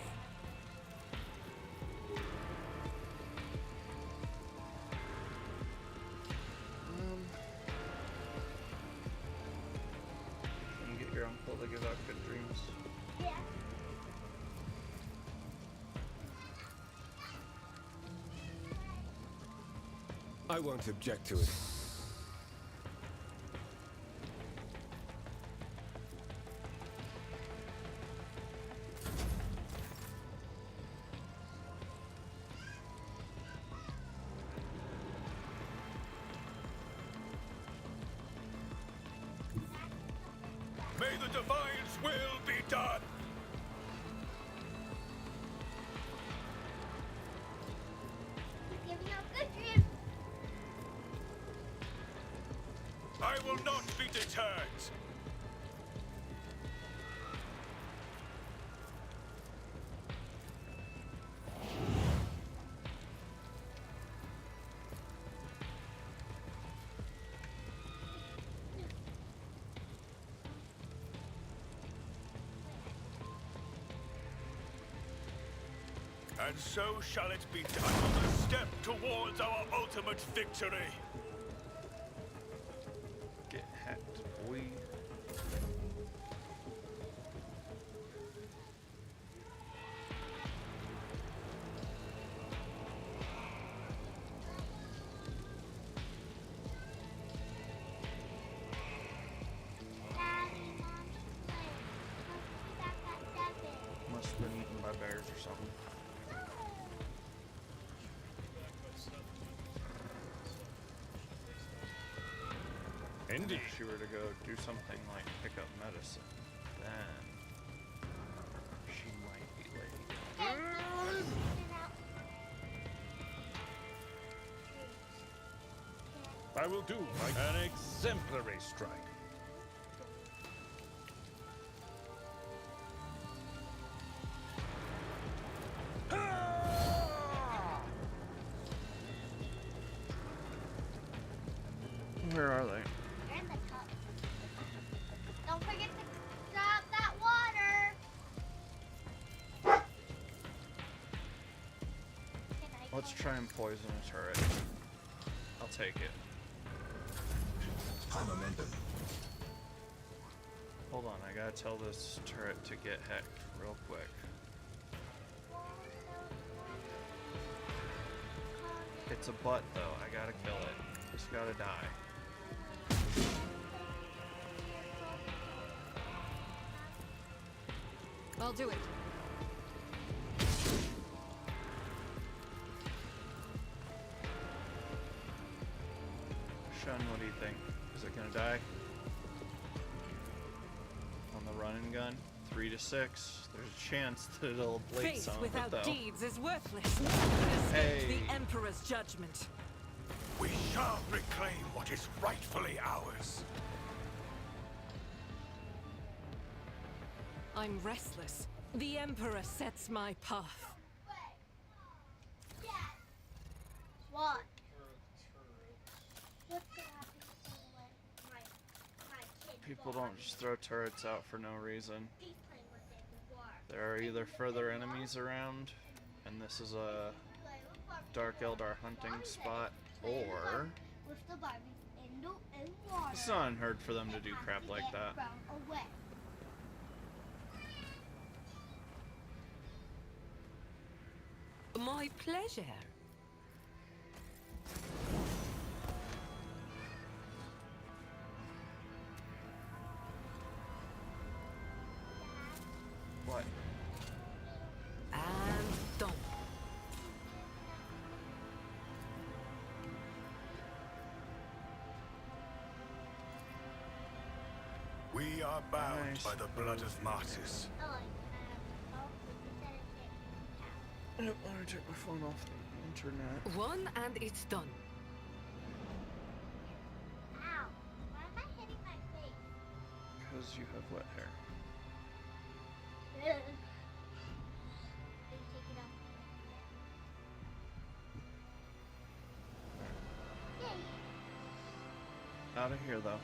Can you get your uncle to give out good dreams? Yeah. I won't object to it. May the Divine's will be done! He's giving out good dreams. I will not be deterred! And so shall it be done. Another step towards our ultimate victory. Get hacked, boy. Daddy, Mommy's playing. Must be back at 7. Must have been eaten by bears or something. Indeed. If she were to go do something like pick up medicine, then she might be late. I will do an exemplary strike. Let's try and poison a turret. I'll take it. High momentum. Hold on, I gotta tell this turret to get hecked real quick. It's a butt though, I gotta kill it. It's gotta die. I'll do it. Shun, what do you think? Is it gonna die? On the run and gun? 3 to 6. There's a chance that it'll ablate Faith some of it without though. deeds is worthless. Escape Hey. the Emperor's judgment. We shall reclaim what is rightfully ours. I'm restless. The Emperor sets my path. What? Turret. What's gonna happen when my kid People don't just throw turrets out for no reason. He's playing with it in the war. There are either further enemies around, and this is a Play with Barbie. Dark Eldar hunting spot, or With the Barbie in water. it's not unheard for them to do crap like that. Away. My pleasure. What? And done. We are bound Nice. by the blood of martyrs. I don't want to take my phone off the internet. One and it's done. Ow. Why am I hitting my face? Because you have wet hair. Can you take it off? Yay. Out of here, though. I am.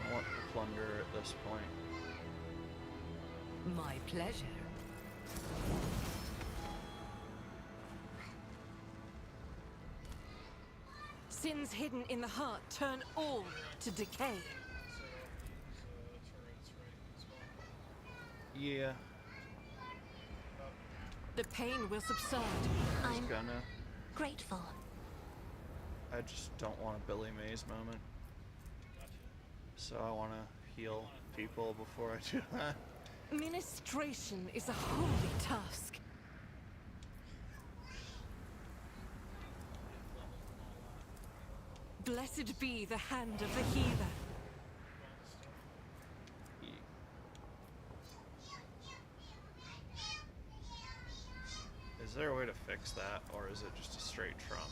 I want the plunder at this point. My pleasure. Sins hidden in the heart turn all to decay. So turrets right as well. Yeah, The pain will subside. I was I'm gonna. grateful. I just don't want a Billy Mays moment. Gotcha. So I want to heal people before I do that. Ministration is a holy task. Blessed be the hand of the healer. Is there a way to fix that, or is it just a straight trauma?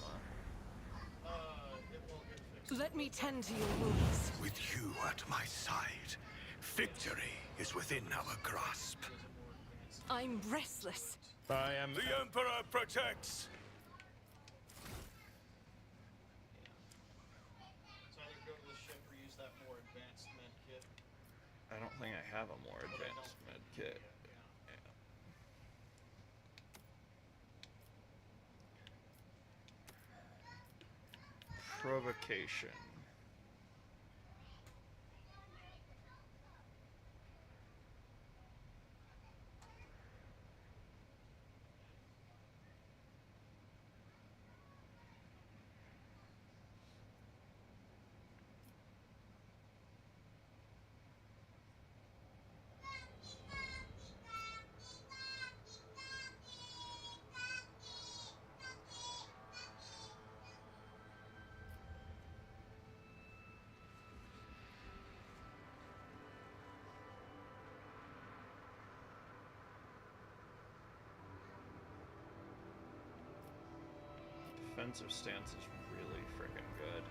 It will get fixed. Let me tend to your wounds. With you at my side, victory is within our grasp. There's a more advanced. I'm restless. I am. The Emperor protects! It's either go to the ship or use that more advanced med kit. I don't think I have a more But I don't advanced med think- kit. Yeah. Provocation. Defensive stance is really freaking good.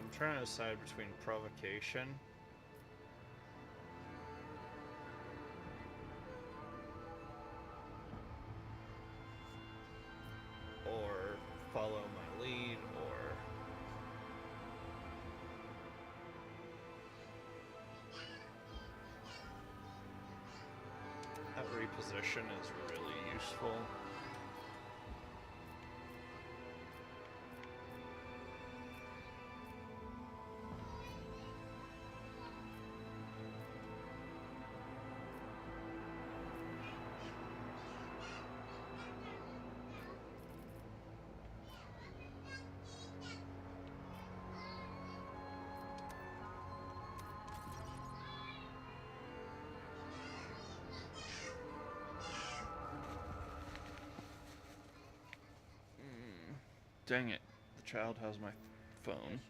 I'm trying to decide between provocation or follow my lead or that reposition is really useful. Dang it. The child has my phone.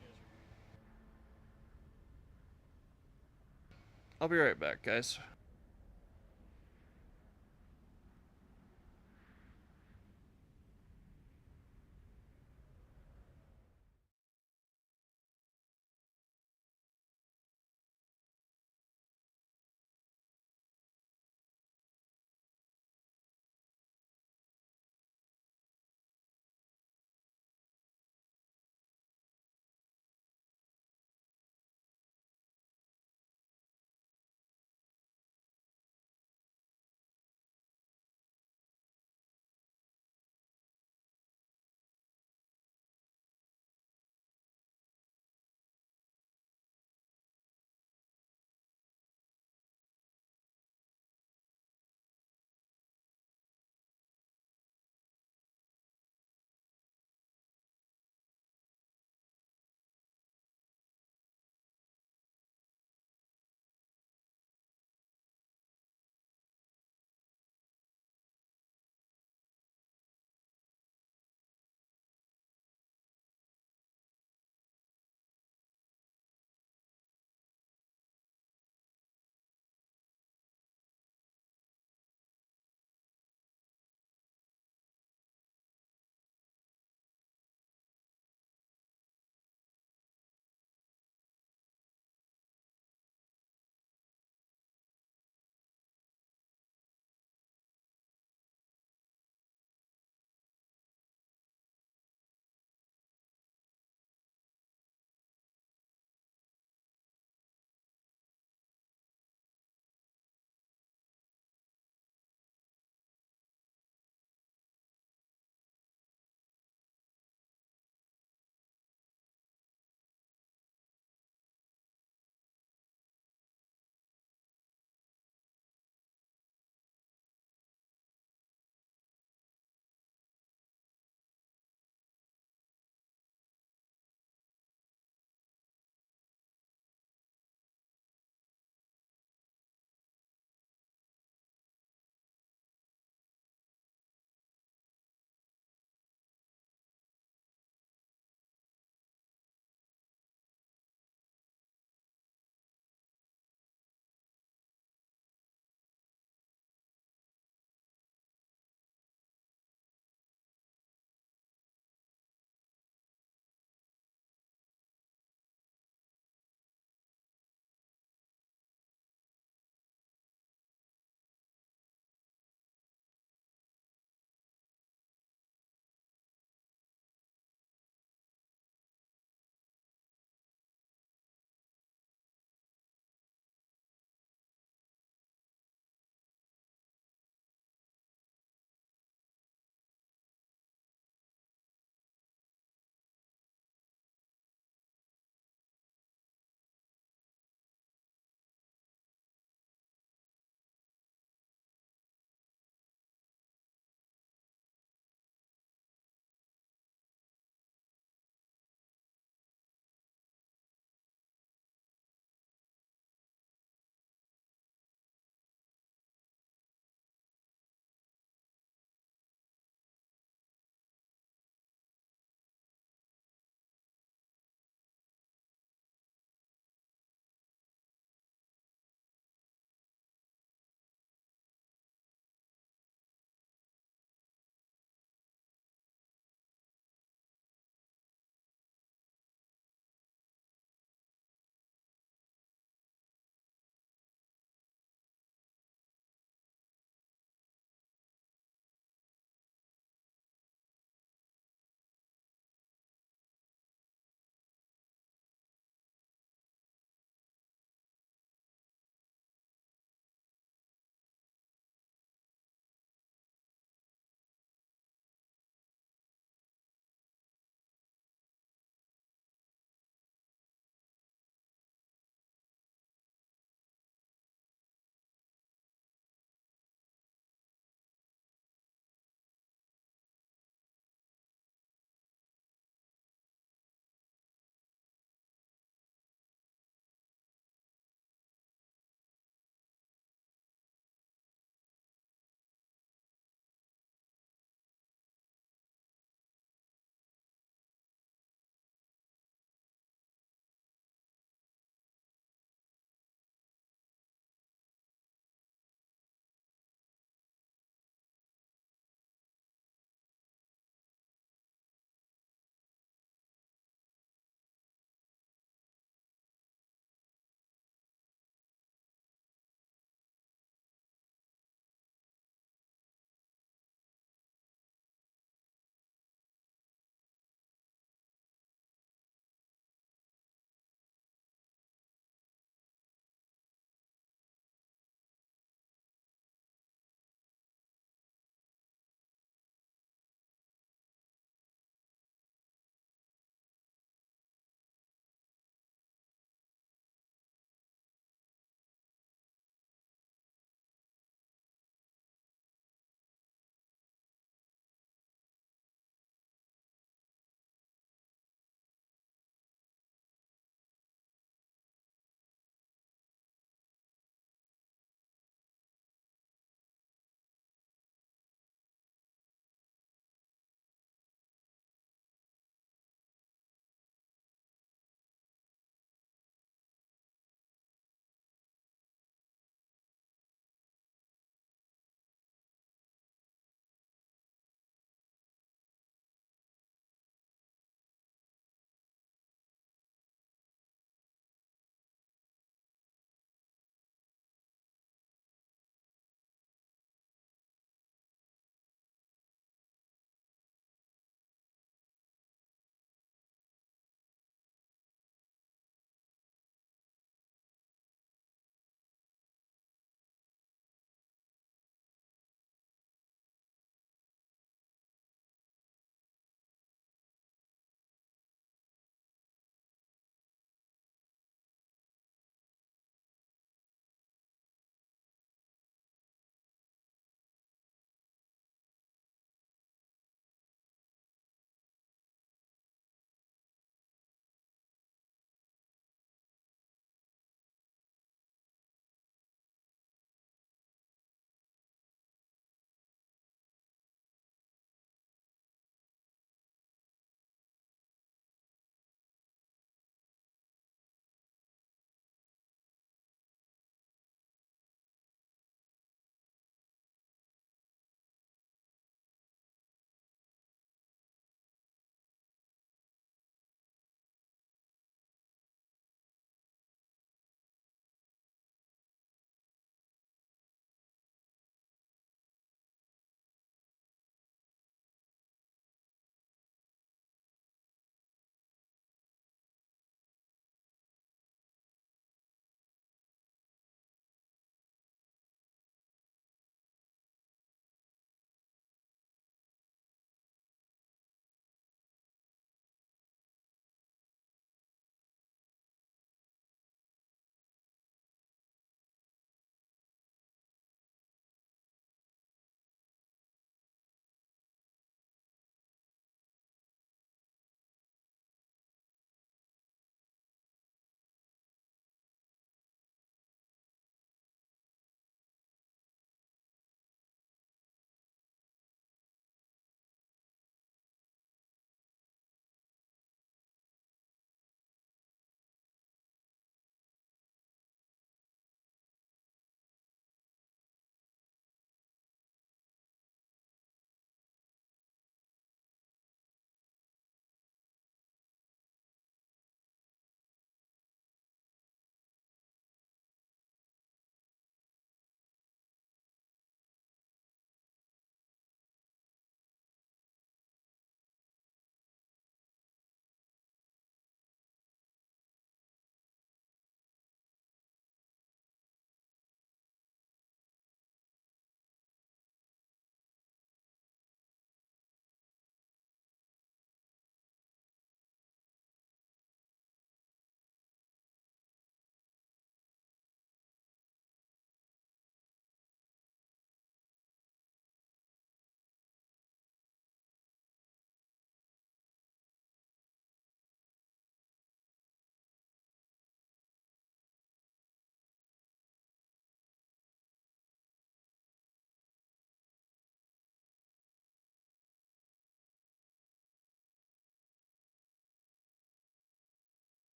I'll be right back, guys.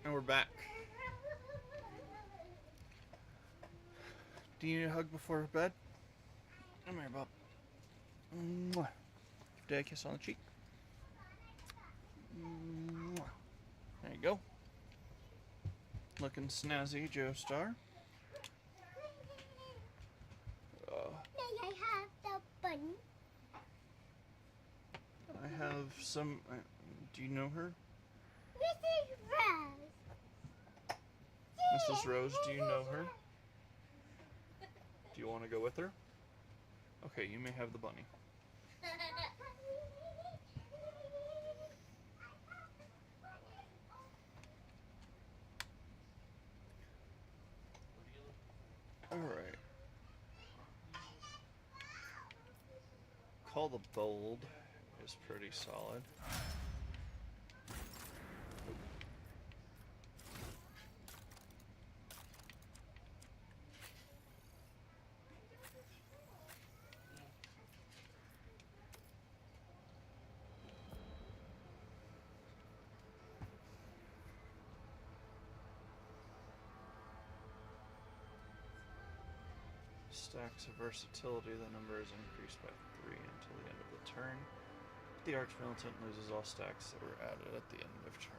And we're back. Do you need a hug before bed? Come here, Bob. Mwah. Give Dad a kiss on the cheek. Mwah. There you go. Looking snazzy, Joestar. May I have the bunny? I have some. Do you know her? Mrs. Rose. Mrs. Rose, do you know her? Do you want to go with her? Okay, you may have the bunny. Alright. Call the Bold is pretty solid. Stacks of versatility, the number is increased by 3 until the end of the turn. The Archmilitant loses all stacks that were added at the end of turn.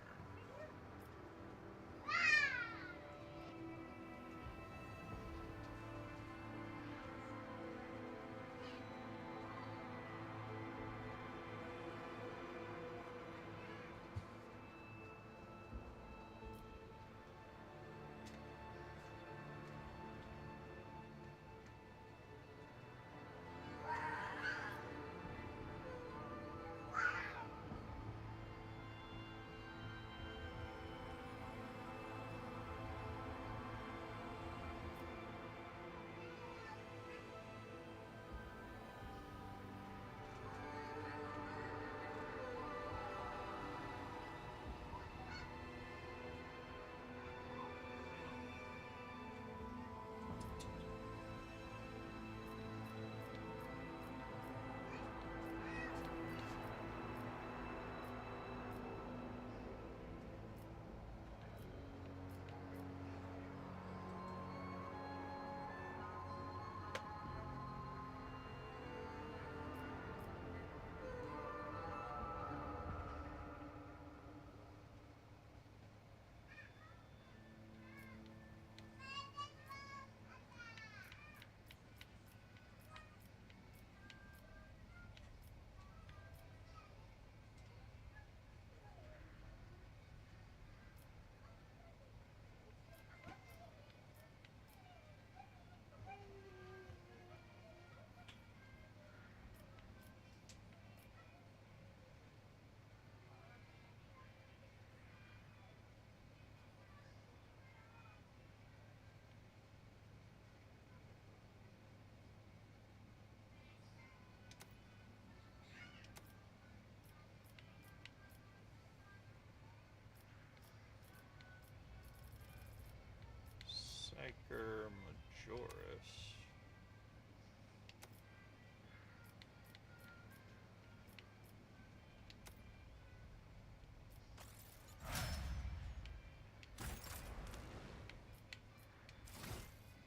Psyker Majoris.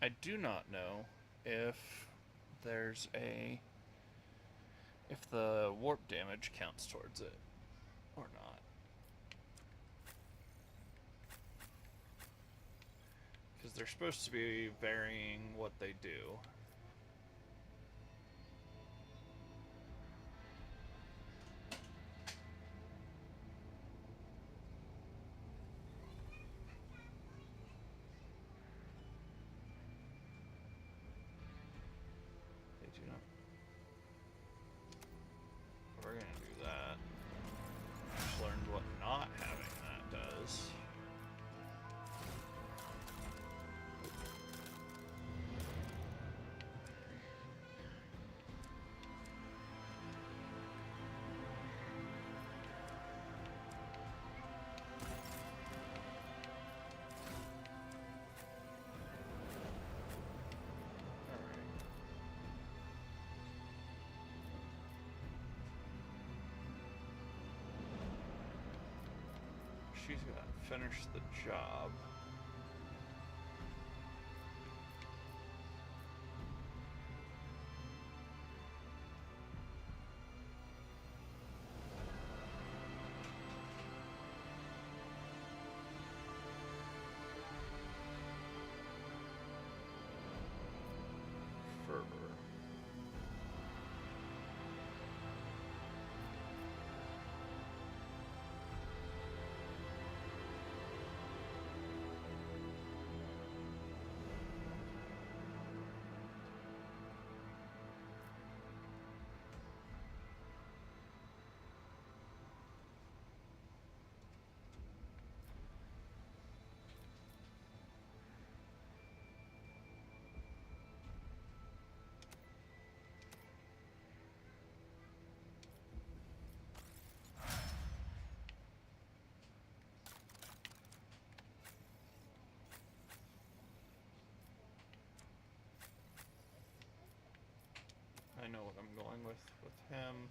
I do not know if there's if the warp damage counts towards it or not. Because they're supposed to be varying what they do. They do not. We're gonna do that. Just learned what not having that does. She's got finish the job. Fervor. I know what I'm going with him.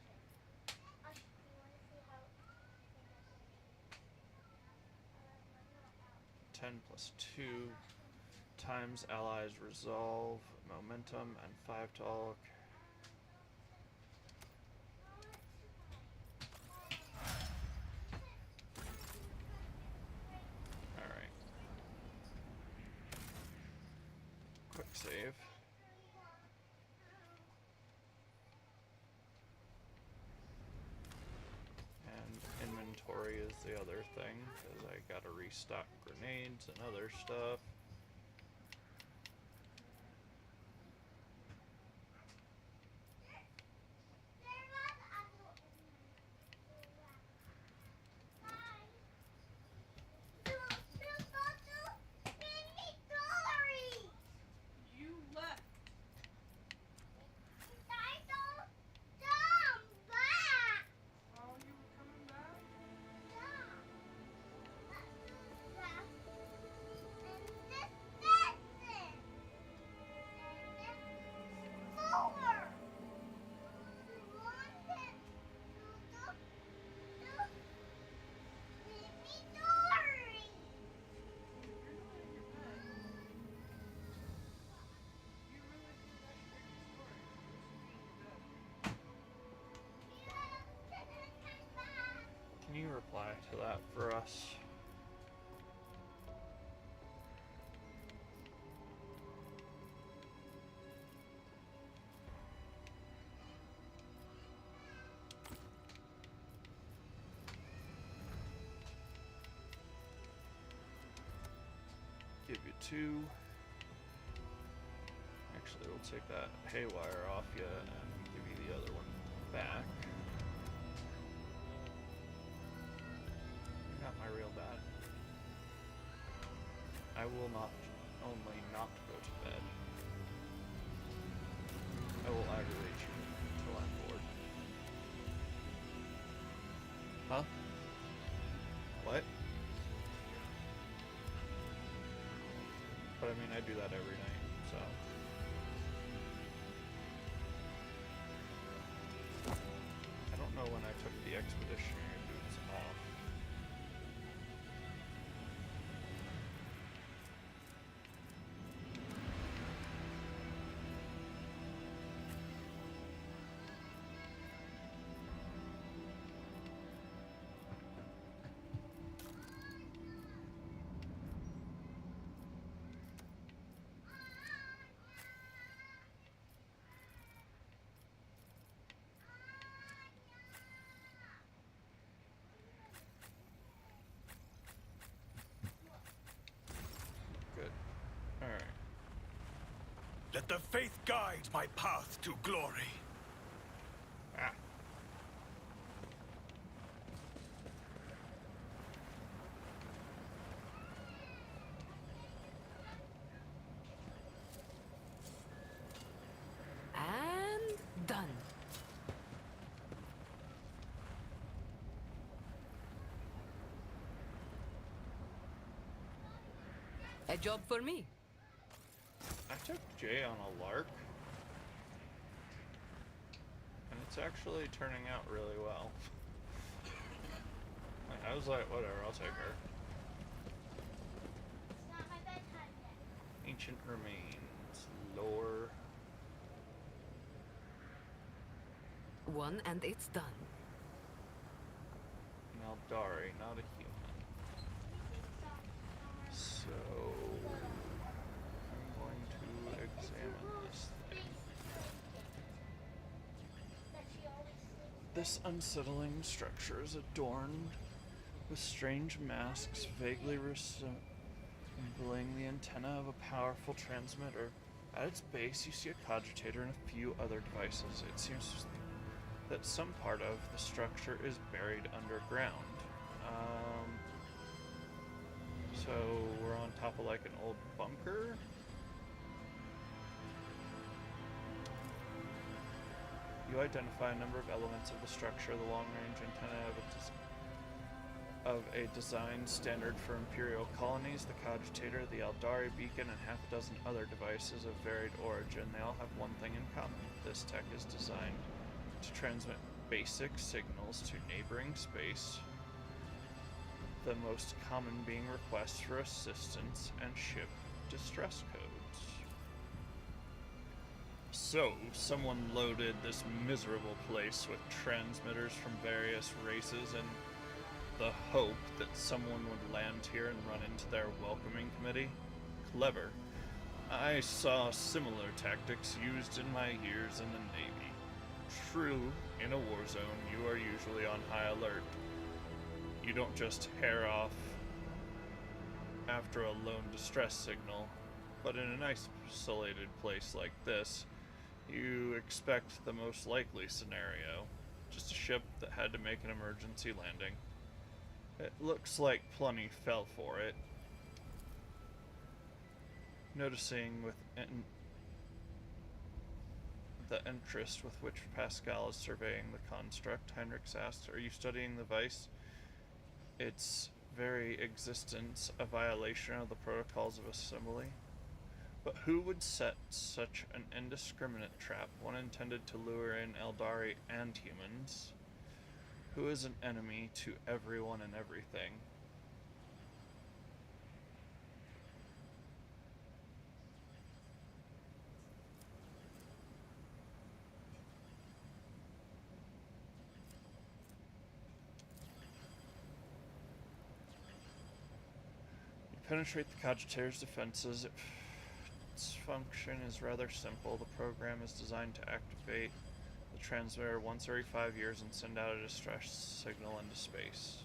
10+2 times allies resolve momentum and 5 to all. Alright. Quick save. And inventory is the other thing, because I gotta restock grenades and other stuff. You left. Oh, you were coming back? Can you reply to that for us? Give you 2. Actually, we'll take that haywire off you and give you the other one back. You got my real bad. I will not only not go to bed. I will aggravate you until I'm bored. Huh? What? But I mean, I do that every night, so. I don't know when I took the expeditionary boots off. Good. Alright. Let the faith guide my path to glory. Ah. And done. A job for me. I took Jay on a lark. And it's actually turning out really well. Like, I was like, whatever, I'll take her. Ancient remains. Lore. One and it's done. An Eldari, not a human. So I'm going to examine this thing. This unsettling structure is adorned with strange masks vaguely resembling the antenna of a powerful transmitter. At its base, you see a cogitator and a few other devices. It seems that some part of the structure is buried underground. So we're on top of like an old bunker? You identify a number of elements of the structure, the long-range antenna of a design standard for Imperial colonies, the cogitator, the Eldari beacon, and half a dozen other devices of varied origin. They all have one thing in common. This tech is designed to transmit basic signals to neighboring space, the most common being requests for assistance and ship distress codes. So, someone loaded this miserable place with transmitters from various races in the hope that someone would land here and run into their welcoming committee? Clever. I saw similar tactics used in my years in the Navy. True, in a war zone, you are usually on high alert. You don't just hair off after a lone distress signal, but in an isolated place like this, you expect the most likely scenario. Just a ship that had to make an emergency landing. It looks like plenty fell for it. Noticing with the interest with which Pascal is surveying the construct, Heinrichs asks, "Are you studying the Vice? Its very existence a violation of the protocols of assembly? But who would set such an indiscriminate trap, one intended to lure in Eldari and humans? Who is an enemy to everyone and everything?" Penetrate the cogitator's defenses. Its function is rather simple. The program is designed to activate the transmitter once every 5 years and send out a distress signal into space.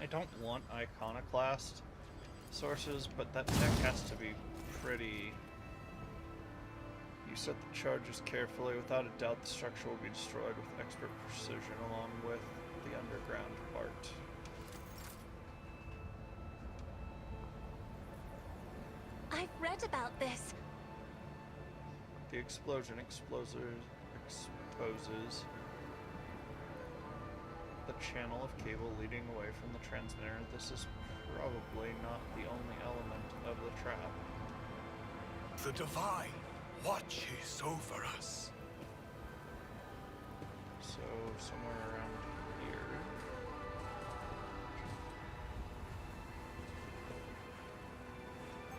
I don't want iconoclast sources, but that tech has to be pretty... You set the charges carefully. Without a doubt, the structure will be destroyed with expert precision along with the underground part. I've read about this. The explosion exposes the channel of cable leading away from the transmitter. This is probably not the only element of the trap. The Divine watches over us. So, somewhere around here.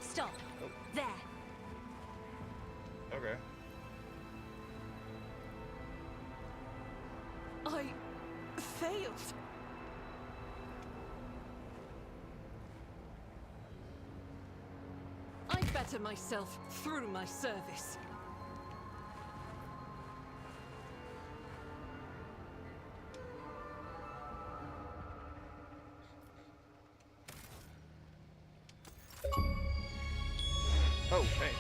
Stop. Oh. There. Okay. I failed. I better myself through my service. Oh, hey.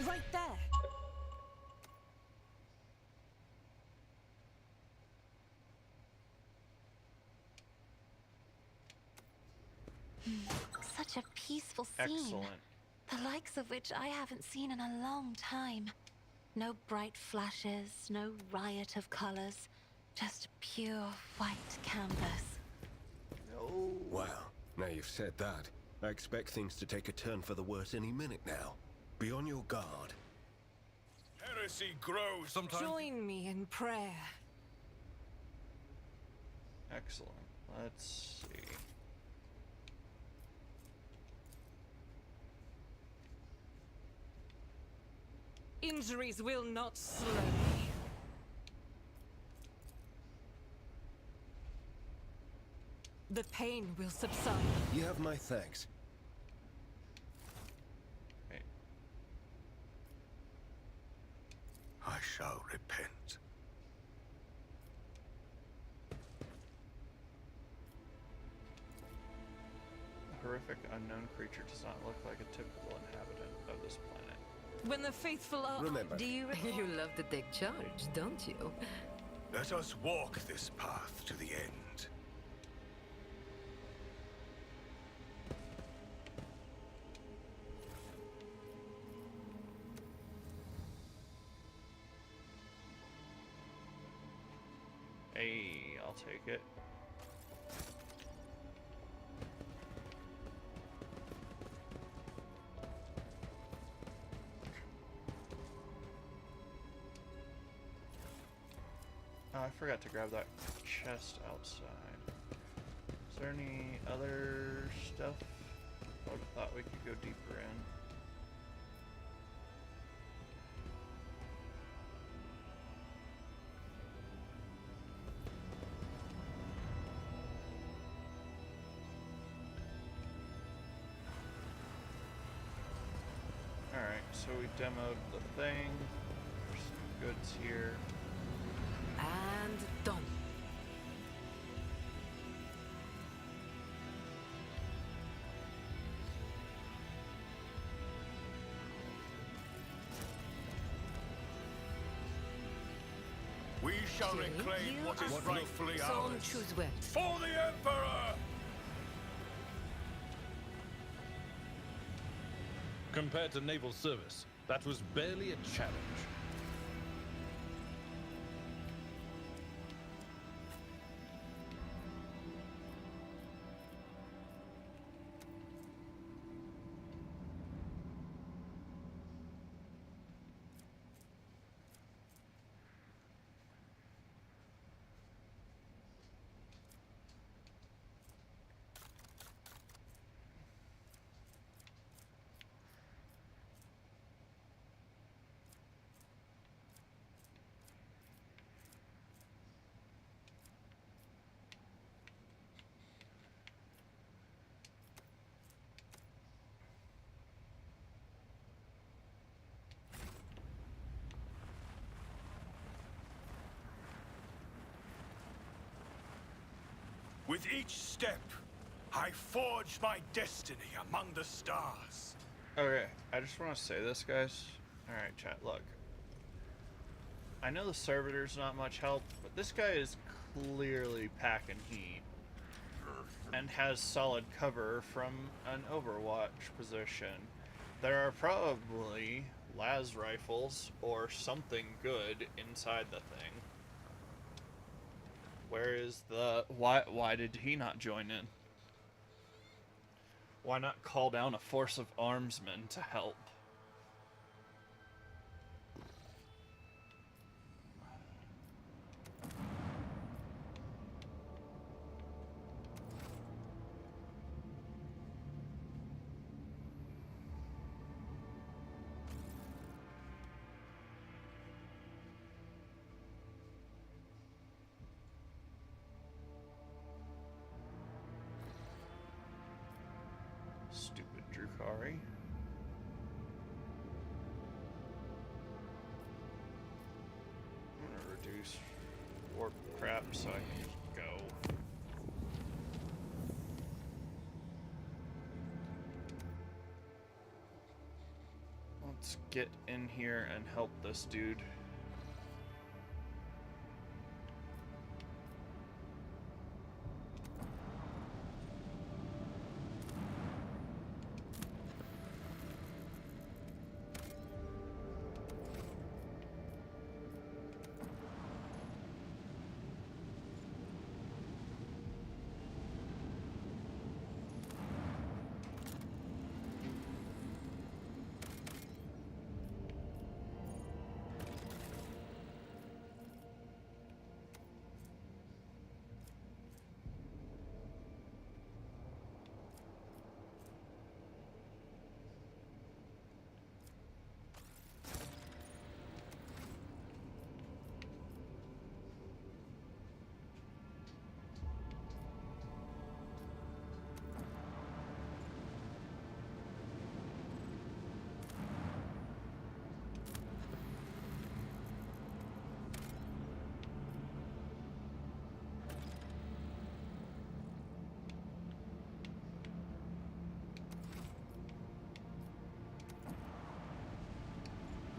right there. Such a peaceful scene. Excellent. The likes of which I haven't seen in a long time. No bright flashes, no riot of colors. Just pure white canvas. No. Well, now you've said that, I expect things to take a turn for the worse any minute now. Be on your guard. Heresy grows sometimes. Join me in prayer. Excellent. Let's see. Injuries will not slow me. The pain will subside. You have my thanks. Wait. I shall repent. A horrific unknown creature does not look like a typical inhabitant of this planet. When the faithful are... Remember, Do you love to take charge, don't you? Let us walk this path to the end. Hey, I'll take it. Oh, I forgot to grab that chest outside. Is there any other stuff? I thought we could go deeper in. Alright, so we demoed the thing. There's some goods here. And done. We shall Jenny, reclaim you what is are- rightfully So ours. choose well. For the Emperor! Compared to naval service, that was barely a challenge. With each step, I forge my destiny among the stars. Okay, I just want to say this, guys. Alright, chat, look. I know the servitor's not much help, but this guy is clearly packing heat. And has solid cover from an Overwatch position. There are probably las rifles or something good inside the thing. Where is the... Why did he not join in? Why not call down a force of armsmen to help? Stupid Drukari. I'm gonna reduce warp crap so I can just go. Let's get in here and help this dude.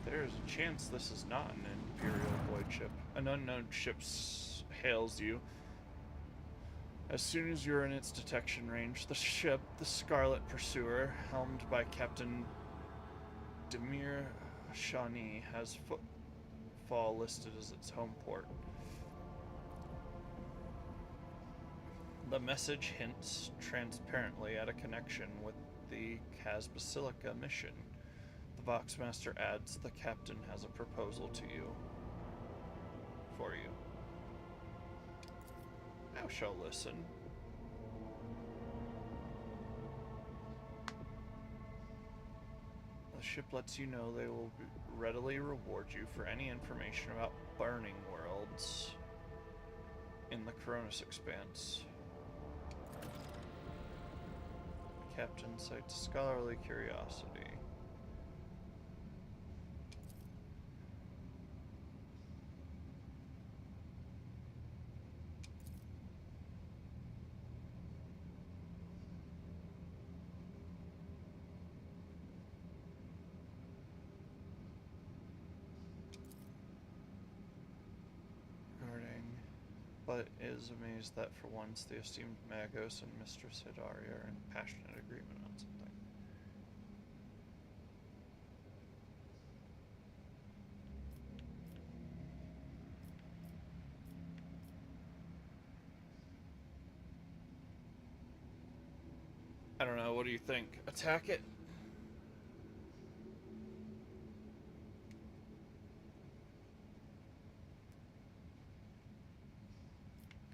There's a chance this is not an Imperial void ship. An unknown ship hails you. As soon as you're in its detection range, the ship, the Scarlet Pursuer, helmed by Captain Demir Shawnee, has footfall listed as its home port. The message hints transparently at a connection with the Kaz Basilica mission. The Voxmaster adds the captain has a proposal to you. For you. Thou shalt listen. The ship lets you know they will readily reward you for any information about burning worlds in the Cronus Expanse. Captain cites scholarly curiosity. But is amazed that for once the esteemed Magos and Mistress Hidaria are in passionate agreement on something. I don't know, what do you think? Attack it?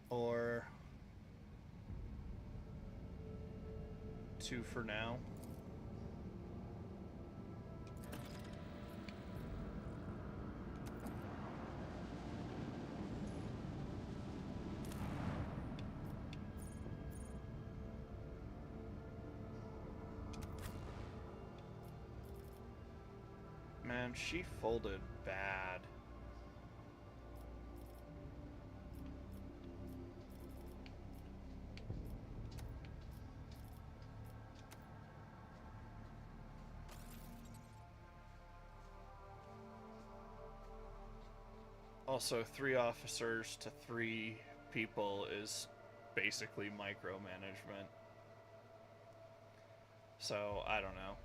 Or 2 for now. Man, she folded bad. Also, 3 officers to 3 people is basically micromanagement. So, I don't know.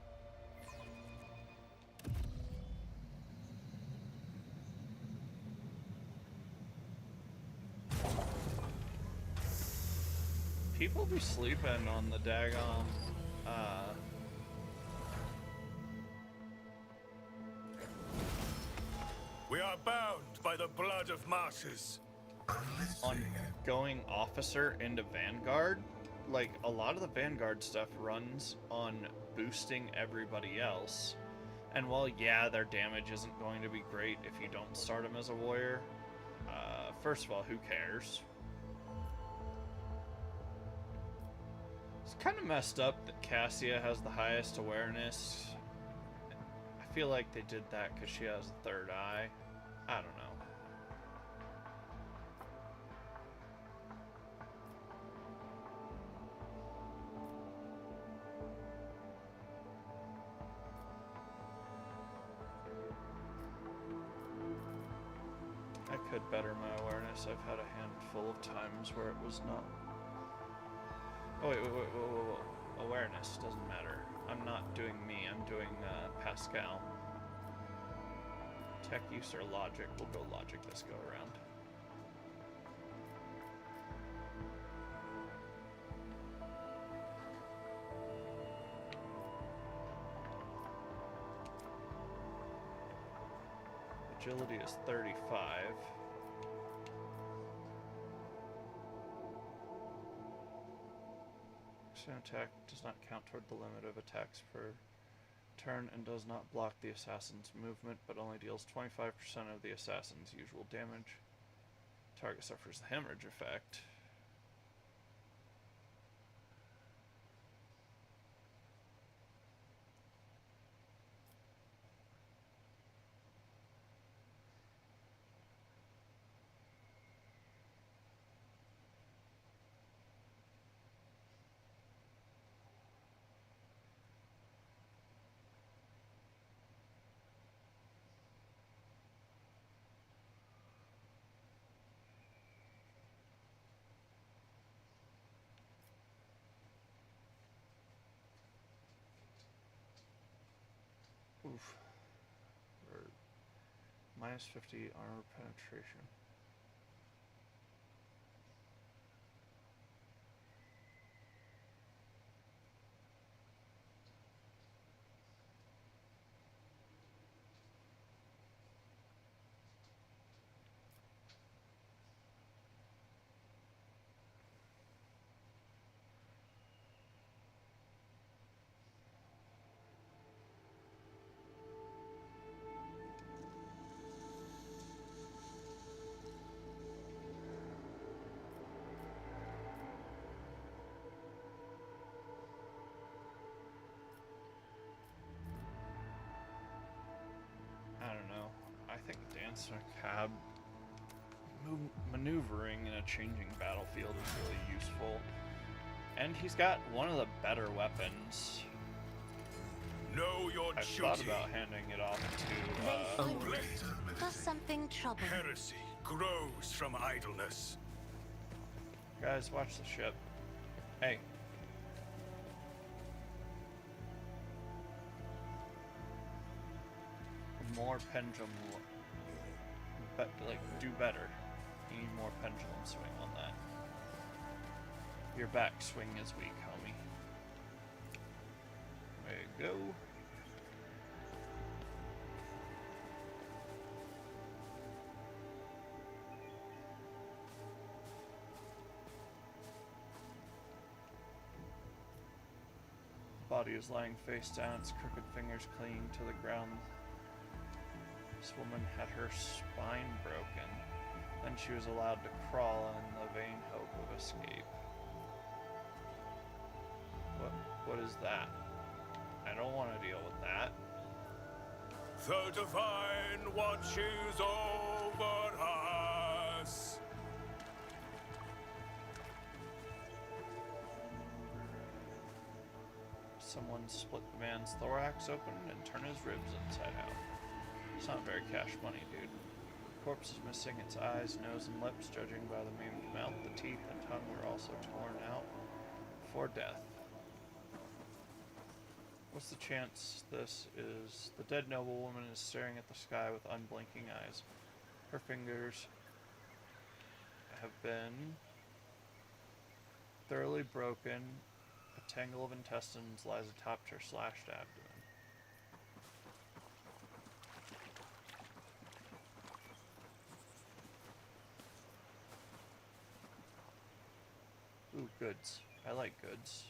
People be sleeping on the daggone, We are bound by the blood of masses. on going officer into Vanguard. Like, a lot of the Vanguard stuff runs on boosting everybody else. And while, yeah, their damage isn't going to be great if you don't start them as a warrior, first of all, who cares? It's kind of messed up that Cassia has the highest awareness. I feel like they did that because she has a third eye. I don't know. could better my awareness. I've had a handful of times where it was not. Oh, wait, whoa. Awareness doesn't matter. I'm not doing me, I'm doing Pascal. Tech use or logic? We'll go logic this go around. Agility is 35. An attack does not count toward the limit of attacks per turn and does not block the assassin's movement, but only deals 25% of the assassin's usual damage. Target suffers the hemorrhage effect. Oof. Or minus 50 armor penetration. I don't know. I think Dance Macabre maneuvering in a changing battlefield is really useful. And he's got one of the better weapons. Know your I duty. thought about handing it off to Does something trouble? Heresy grows from idleness. guys, watch the ship. Hey. More pendulum, but like do better. You need more pendulum swing on that. Your back swing is weak, homie. There you go. Body is lying face down, its crooked fingers clinging to the ground. This woman had her spine broken. Then she was allowed to crawl in the vain hope of escape. What is that? I don't want to deal with that. The divine watches over us. Someone split the man's thorax open and turned his ribs inside out. It's not very cash money, dude. The corpse is missing its eyes, nose, and lips, judging by the maimed mouth. The teeth and tongue were also torn out for death. What's the chance this is? The dead noblewoman is staring at the sky with unblinking eyes. Her fingers have been thoroughly broken. A tangle of intestines lies atop her slashed abdomen. Ooh, goods. I like goods.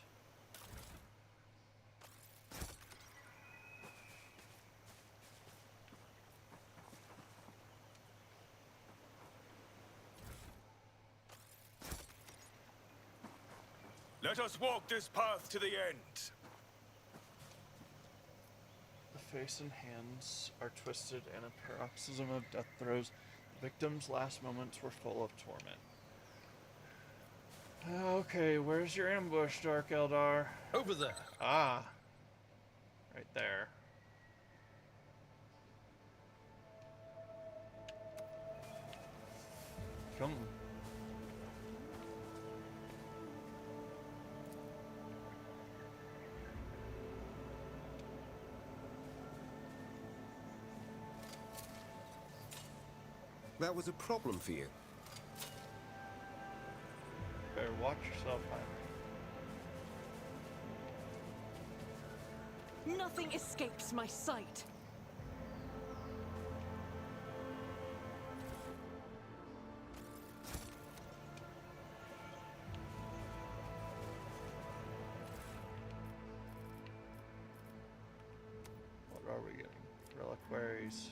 Let us walk this path to the end. The face and hands are twisted in a paroxysm of death throes. The victim's last moments were full of torment. Okay, where's your ambush, Dark Eldar? Over there. Ah. Right there. Come. That was a problem for you. Better watch yourself, Heinrich. Nothing escapes my sight. What are we getting? Reliquaries.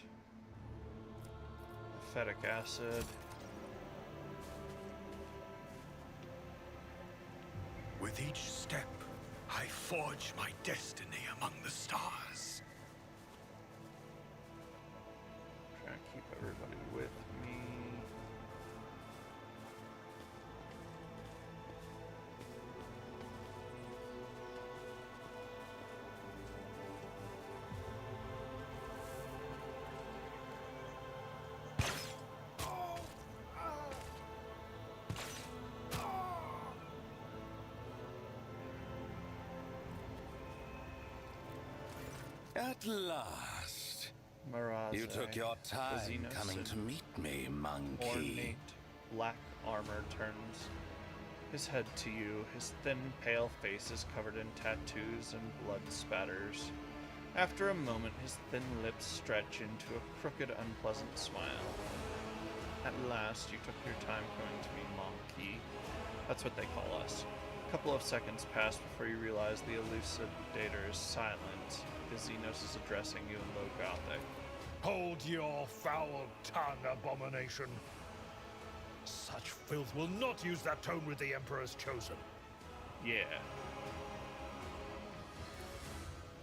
Acetic acid. With each step, I forge my destiny among the stars. Trying to keep everybody with me. At last. Mirage. You took your time Xenos coming to meet me, monkey. Ornate black armor turns his head to you. His thin, pale face is covered in tattoos and blood spatters. After a moment, his thin lips stretch into a crooked, unpleasant smile. At last, you took your time coming to me, monkey. That's what they call us. A couple of seconds pass before you realize the elucidator is silent. The Xenos is addressing you in low Gothic. Hold your foul tongue, abomination. Such filth will not use that tone with the Emperor's chosen. Yeah.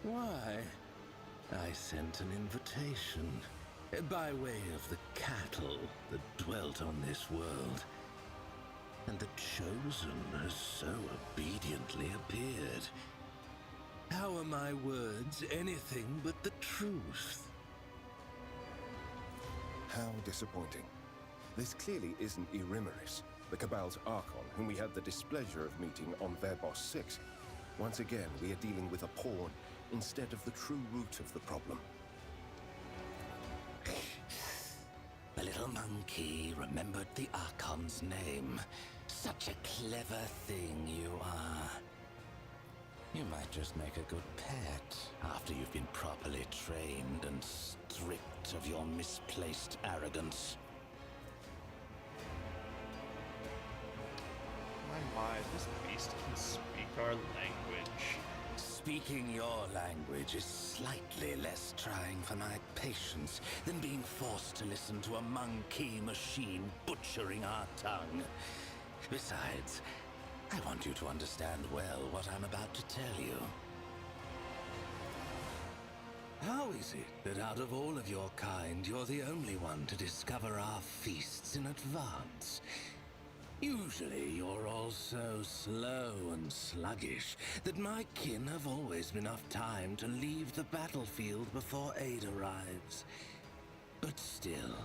Why? I sent an invitation by way of the cattle that dwelt on this world. And the chosen has so obediently appeared. How are my words anything but the truth? How disappointing. This clearly isn't Erimeris, the Cabal's Archon, whom we had the displeasure of meeting on Verbos 6. Once again, we are dealing with a pawn instead of the true root of the problem. The little monkey remembered the Archon's name. Such a clever thing you are. You might just make a good pet after you've been properly trained and stripped of your misplaced arrogance. My, this beast can speak our language. Speaking your language is slightly less trying for my patience than being forced to listen to a monkey machine butchering our tongue. Besides, I want you to understand well what I'm about to tell you. How is it that out of all of your kind, you're the only one to discover our feasts in advance? Usually you're all so slow and sluggish that my kin have always enough time to leave the battlefield before aid arrives. But still,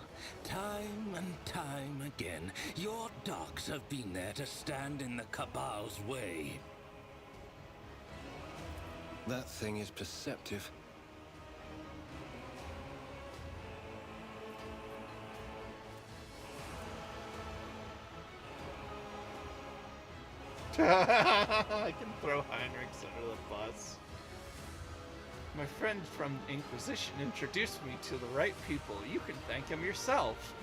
time and time again, your dogs have been there to stand in the Cabal's way. That thing is perceptive. I can throw Heinrichs under the bus. My friend from Inquisition introduced me to the right people. You can thank him yourself.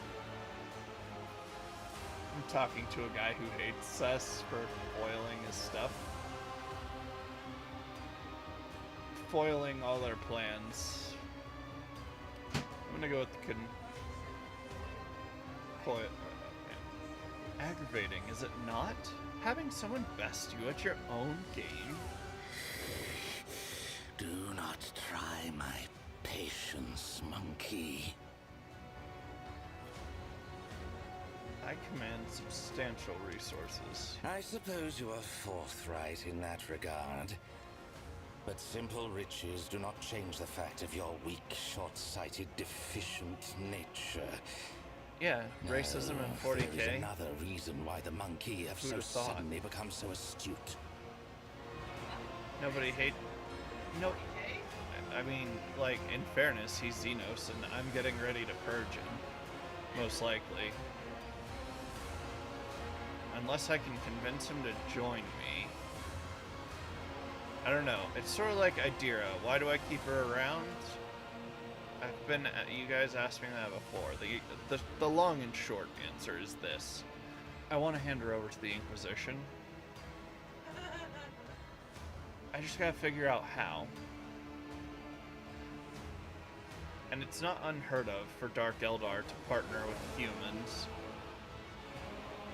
I'm talking to a guy who hates us for foiling his stuff. Foiling all their plans. I'm gonna go with the foil. Aggravating, is it not? Having someone best you at your own game? Do not try my patience, monkey. I command substantial resources. I suppose you are forthright in that regard. But simple riches do not change the fact of your weak, short-sighted, deficient nature. Yeah, racism No, and there is 40k. another reason why the monkey have Who'd so have thought? suddenly become so astute. Nobody hate. No. I mean, like, in fairness, he's Xenos, and I'm getting ready to purge him. Most likely. Unless I can convince him to join me. I don't know. It's sort of like Idira. Why do I keep her around? You guys asked me that before. The long and short answer is this. I want to hand her over to the Inquisition. I just gotta figure out how. And it's not unheard of for Dark Eldar to partner with humans.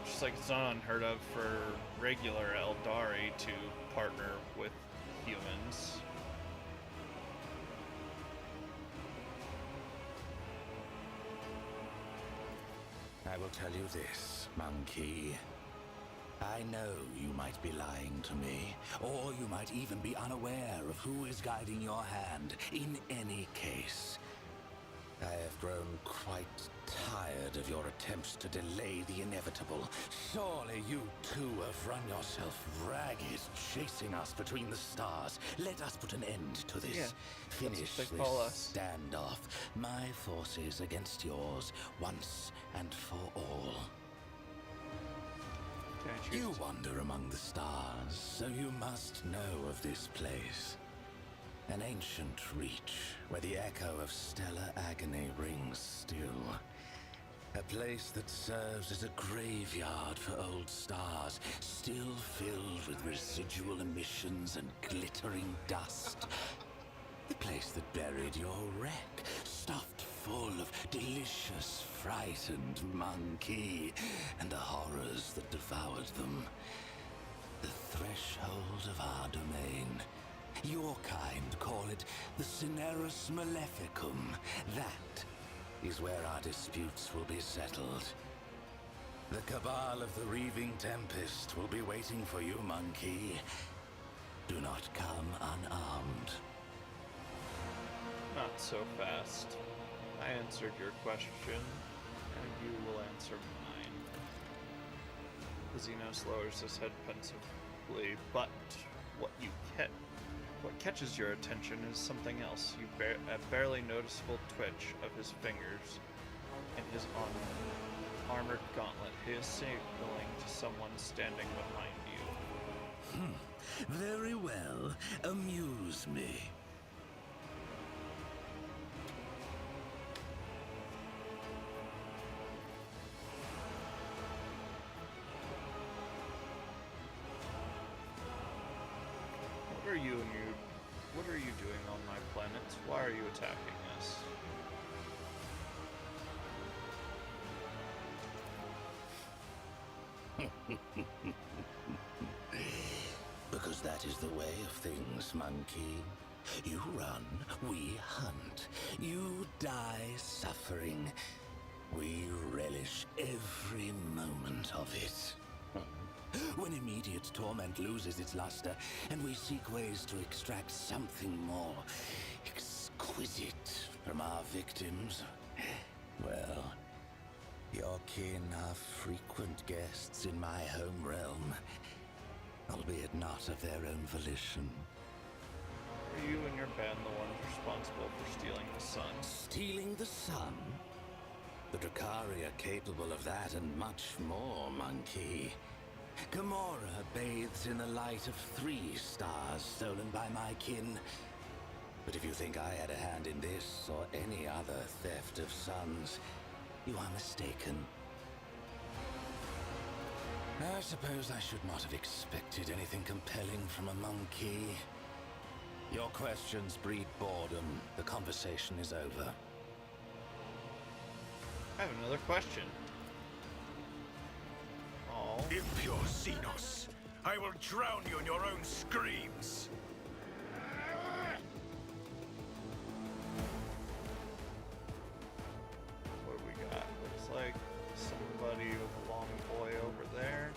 Just like it's not unheard of for regular Eldari to partner with humans. I will tell you this, monkey. I know you might be lying to me, or you might even be unaware of who is guiding your hand. In any case, I have grown quite tired of your attempts to delay the inevitable. Surely you too have run yourself ragged, chasing us between the stars. Let us put an end to this. Yeah, Finish that's what they call this us. standoff. My forces against yours, once and for all. Can I choose You to- wander among the stars, so you must know of this place. An ancient reach, where the echo of stellar agony rings still. A place that serves as a graveyard for old stars, still filled with residual emissions and glittering dust. The place that buried your wreck, stuffed full of delicious, frightened monkey, and the horrors that devoured them. The threshold of our domain. Your kind call it the Cinerus Maleficum. That is where our disputes will be settled. The cabal of the Reaving Tempest will be waiting for you, monkey. Do not come unarmed. Not so fast. I answered your question, and you will answer mine. The Xenos lowers his head pensively, but what catches your attention is something else. A barely noticeable twitch of his fingers in his armored gauntlet. He is signaling to someone standing behind you. Very well. Amuse me. What are you doing on my planet? Why are you attacking us? Because that is the way of things, monkey. You run, we hunt. You die suffering. We relish every moment of it. When immediate torment loses its luster, and we seek ways to extract something more exquisite from our victims, well, your kin are frequent guests in my home realm, albeit not of their own volition. Are you and your band the ones responsible for stealing the sun? Stealing the sun? The Drakkari are capable of that and much more, monkey. Gamora bathes in the light of 3 stars stolen by my kin. But if you think I had a hand in this or any other theft of suns, you are mistaken. I suppose I should not have expected anything compelling from a monkey. Your questions breed boredom. The conversation is over. I have another question. Oh. Impure Xenos, I will drown you in your own screams. What do we got? Looks like somebody with a long boy over there.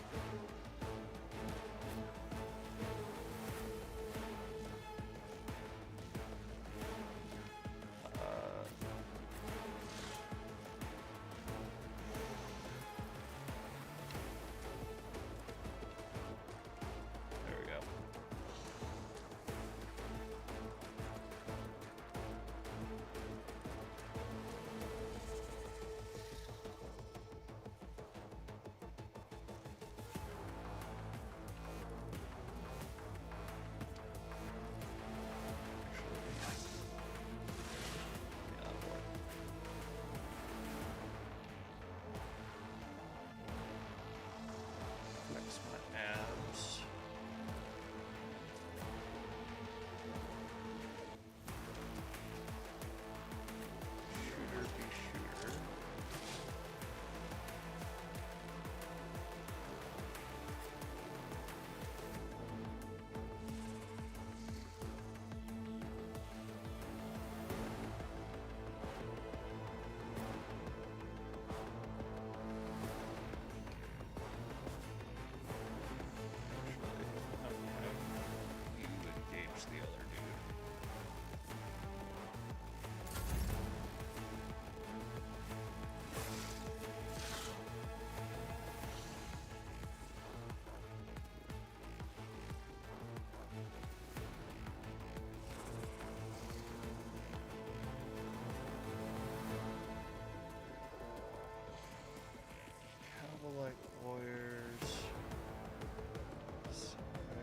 Select warriors.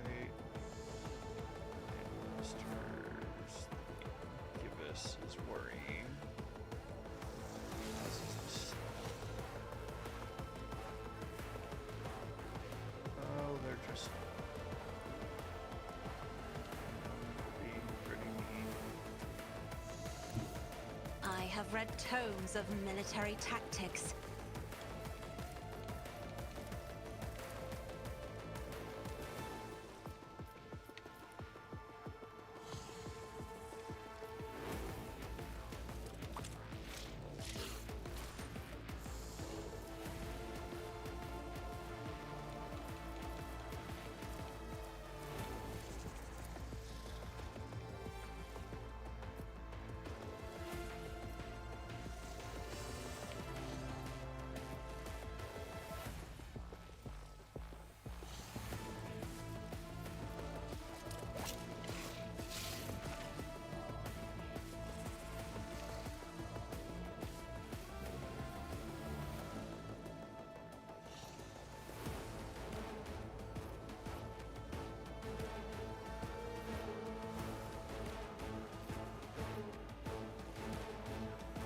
Right. Masters. Gibbous is worrying. As is this. Oh, they're just being pretty mean. I have read tomes of military tactics.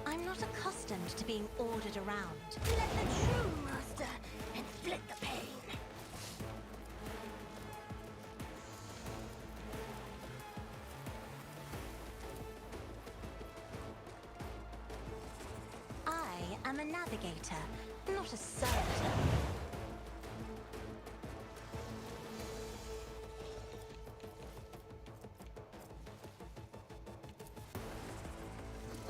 I'm not accustomed to being ordered around. Let the true master inflict the pain. I am a navigator, not a servitor.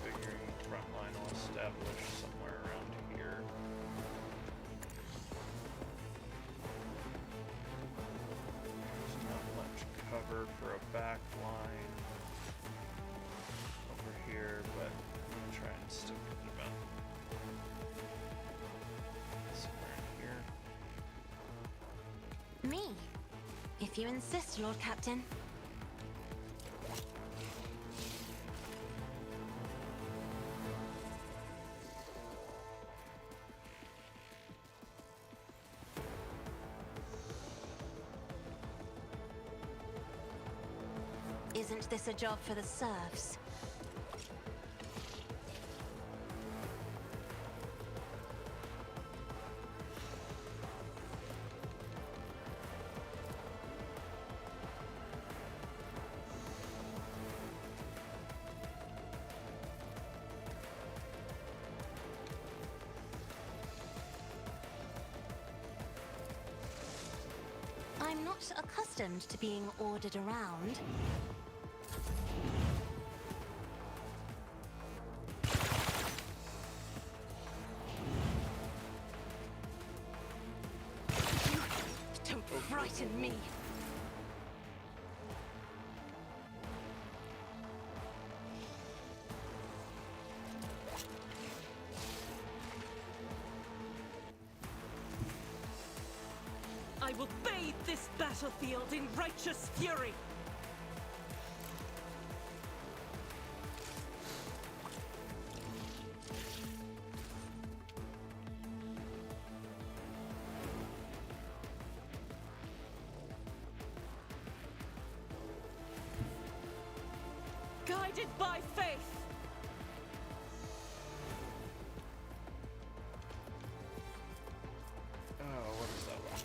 Figuring front line will establish somewhere around here. There's not much cover for a back line over here, but I'm gonna try and stick it about somewhere in here. Me, if you insist, Lord Captain. Isn't this a job for the serfs? I'm not accustomed to being ordered around. Don't frighten me. I will bathe this battlefield in righteous fury. Guided by faith. Oh, what is that one?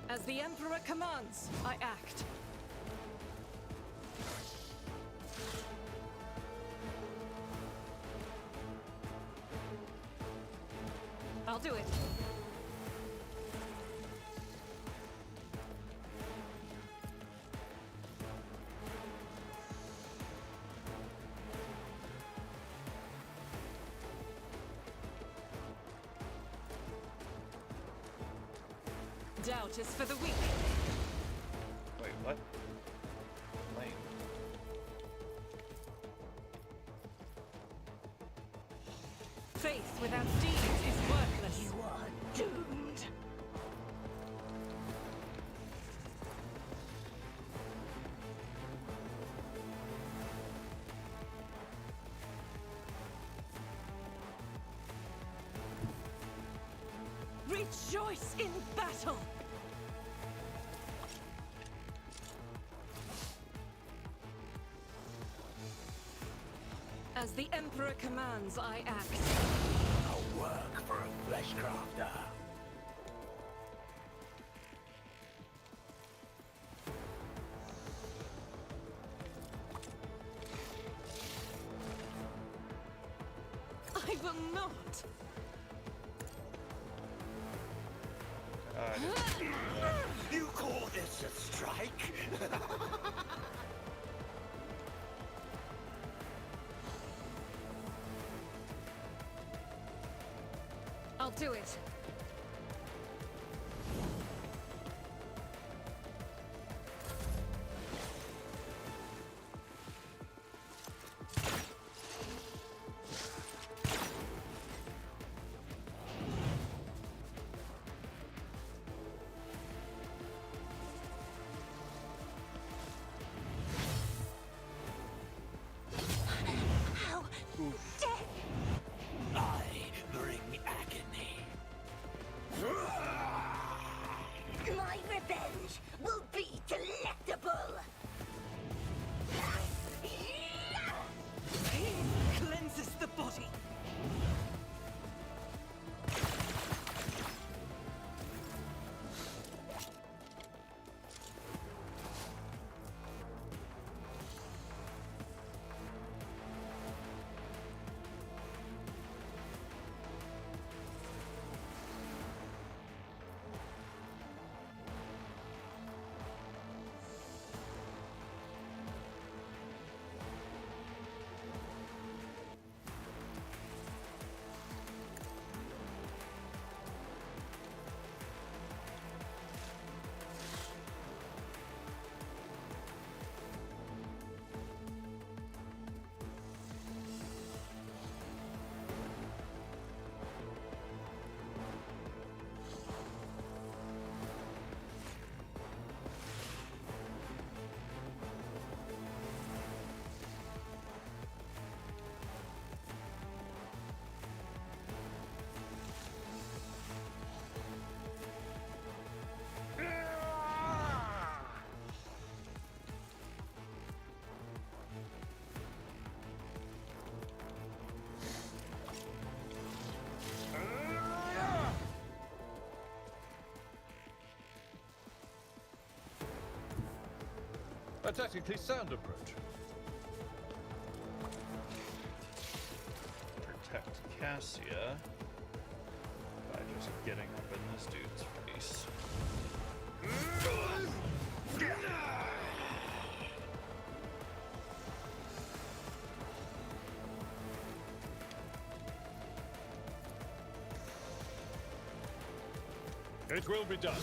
As the Emperor commands, I act. I'll do it. Doubt is for the weak. Wait, what? Lane. Faith without deeds is worthless. You are doomed. Rejoice in battle! As the Emperor commands, I act. A work for a fleshcrafter. I will not! You call this a strike? I'll do it. How dare I bring agony. my revenge will be delectable! Pain cleanses the body. A tactically sound approach. Protect Cassia by just getting up in this dude's face. It will be done.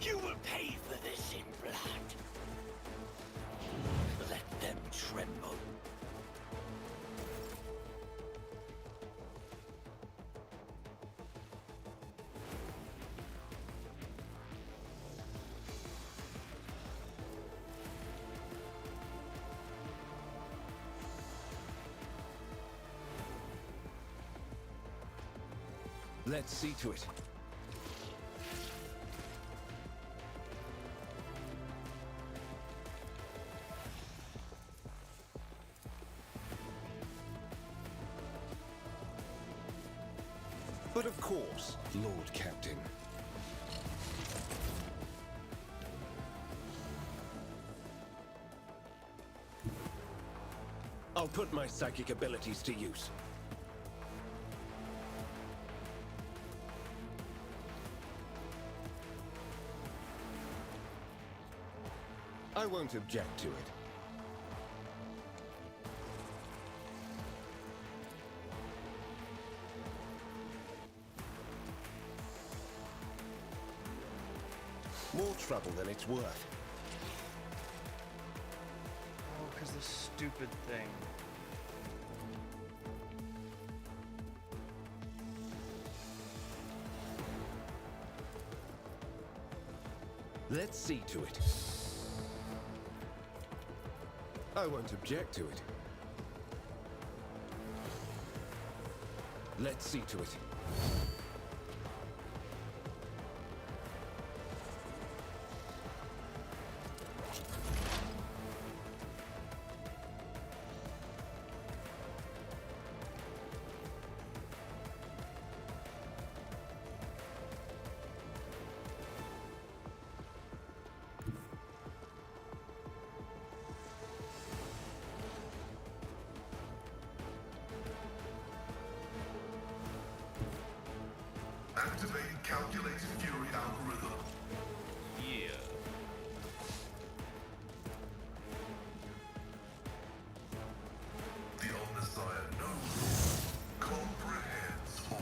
You will pay for this in blood. Let them tremble. Let's see to it. But of course, Lord Captain. I'll put my psychic abilities to use. I won't object to it. More trouble than it's worth. Oh, because this stupid thing. Let's see to it. I won't object to it. Let's see to it. Activating calculated fury algorithm. Yeah. The Omnissiah knows, comprehends all.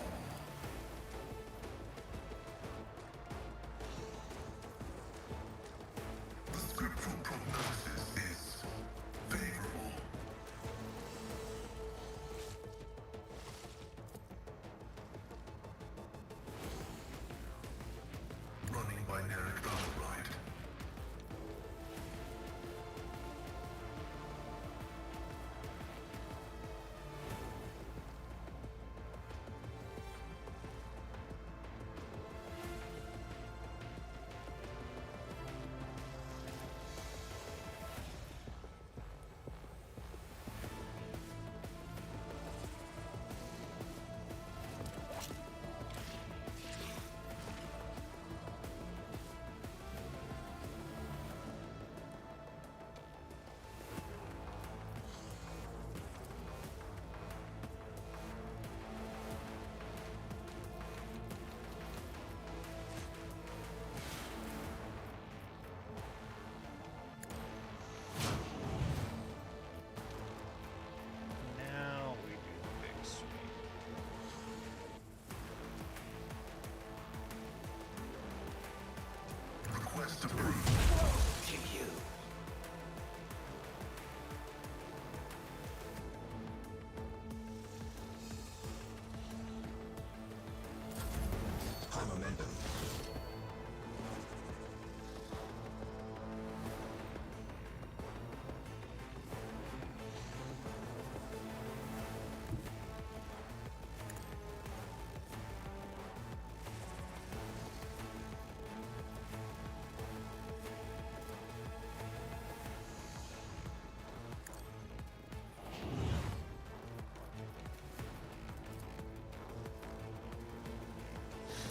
The scriptural prognosis is favorable. Running binaric override. Now we do the big sweep. Request approved. To you. High momentum.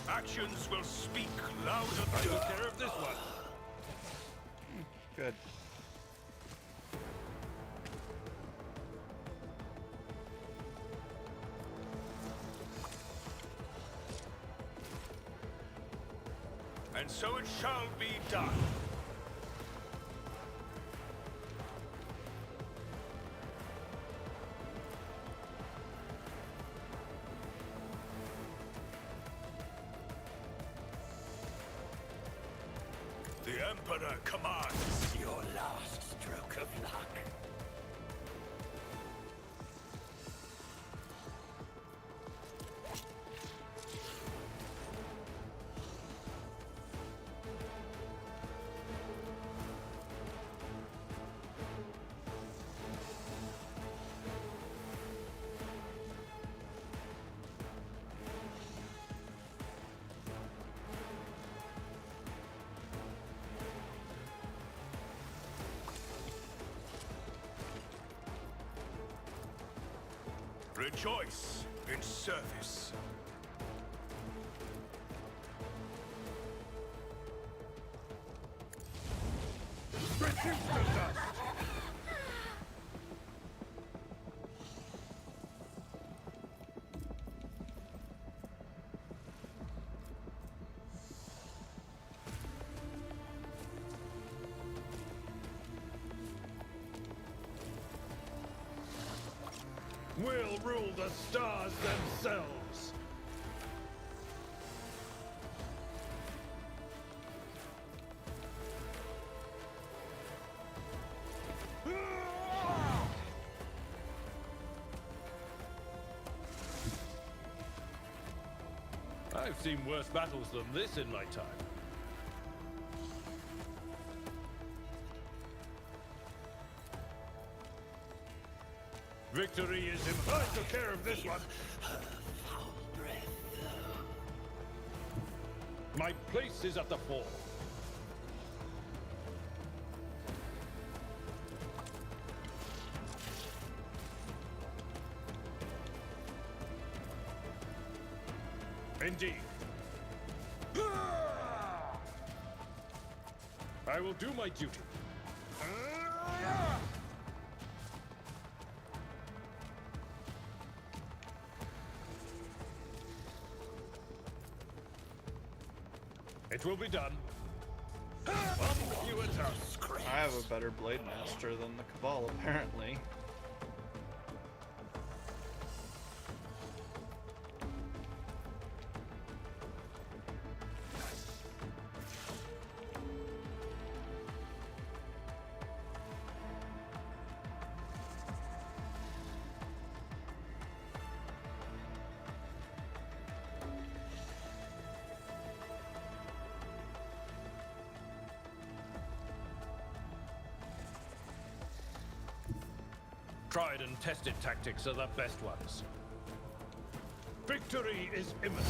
Actions will speak louder I than took care of this one. Good. And so it shall be done. The Emperor commands. Your last stroke of luck. Rejoice in service. Reduce to dust. We'll rule the stars themselves. I've seen worse battles than this in my time. Victory is in. I took care of this one. Foul breath, though. My place is at the fore. Indeed. I will do my duty. It will be done. You I have a better blade master than the Cabal, apparently. Tried and tested tactics are the best ones. Victory is imminent.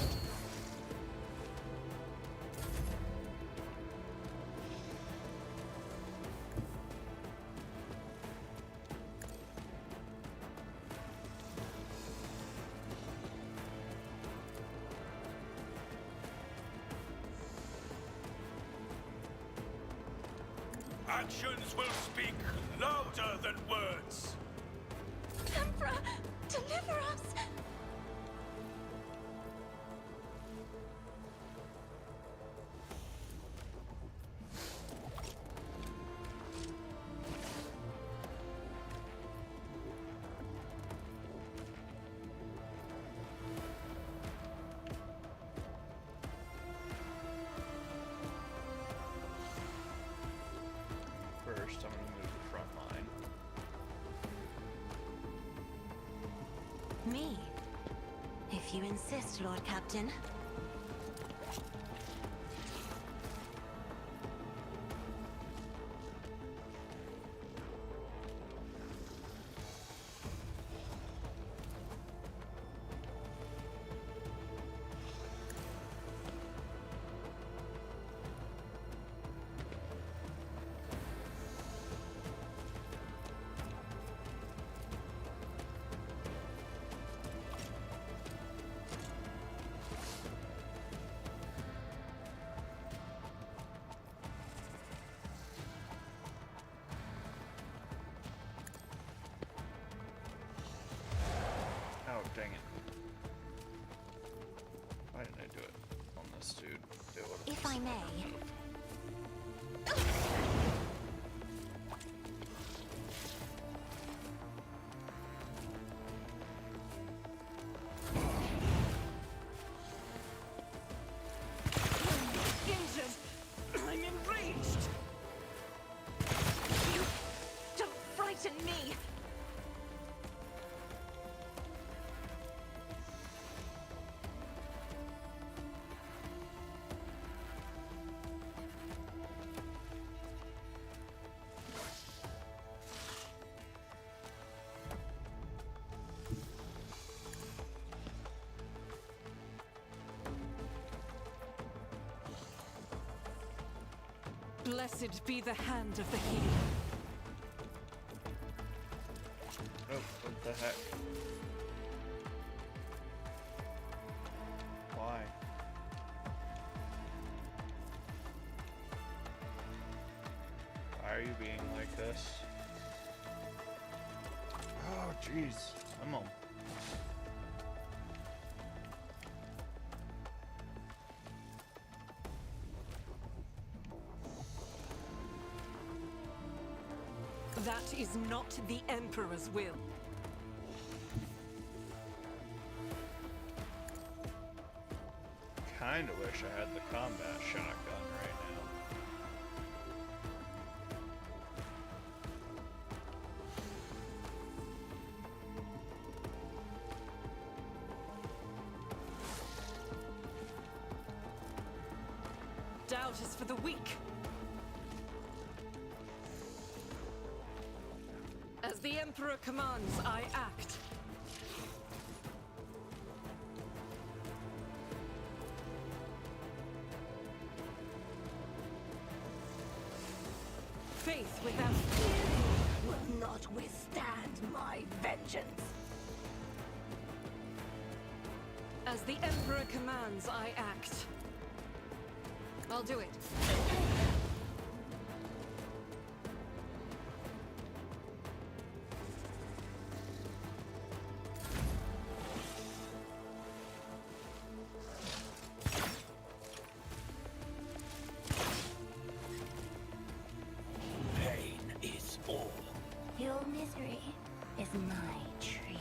Actions will speak louder than words. Emperor, deliver us! First, I'm gonna move the front line. Me? If you insist, Lord Captain. Oh, dang it. Why didn't I do it on this dude? It would've If I been may. a move. Injured! I'm enraged! You don't frighten me! Blessed be the hand of the healer. Oh, what the heck? Why? Why are you being like this? Oh, jeez. I'm on. That is not the Emperor's will. kind of wish I had the combat shotgun right now. Doubt is for the weak. As the Emperor commands, I act. Faith without fear Will not withstand my vengeance. As the Emperor commands, I act. I'll do it. Pain is all. Your misery is my treat.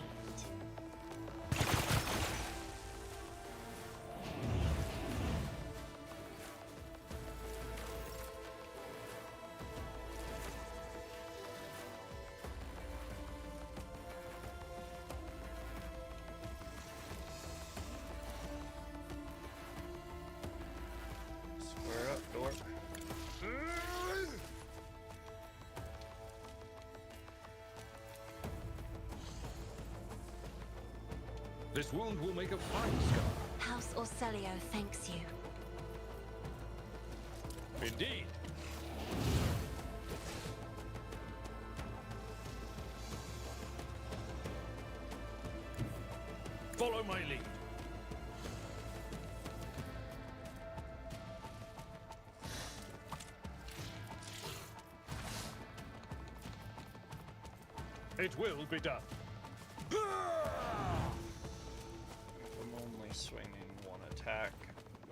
Square up, dork. This wound will make a fine scar. House Orcelio thanks you. Indeed. Follow my lead. It will be done. If I'm only swinging one attack,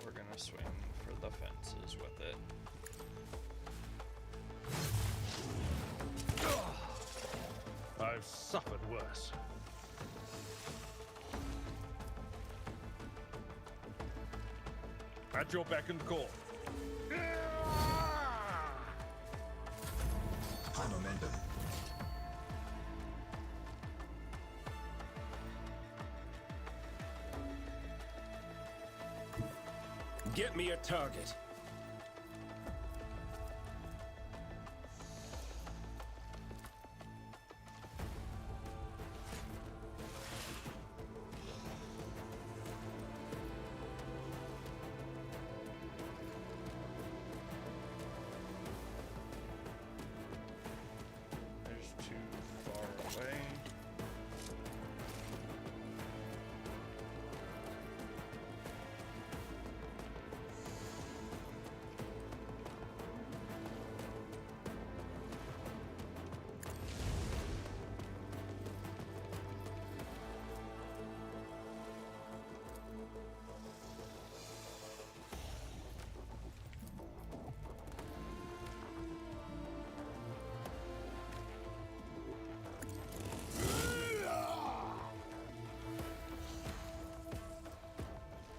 we're gonna swing for the fences with it. I've suffered worse. At your beck and call. High momentum. Get me a target. There's too far away.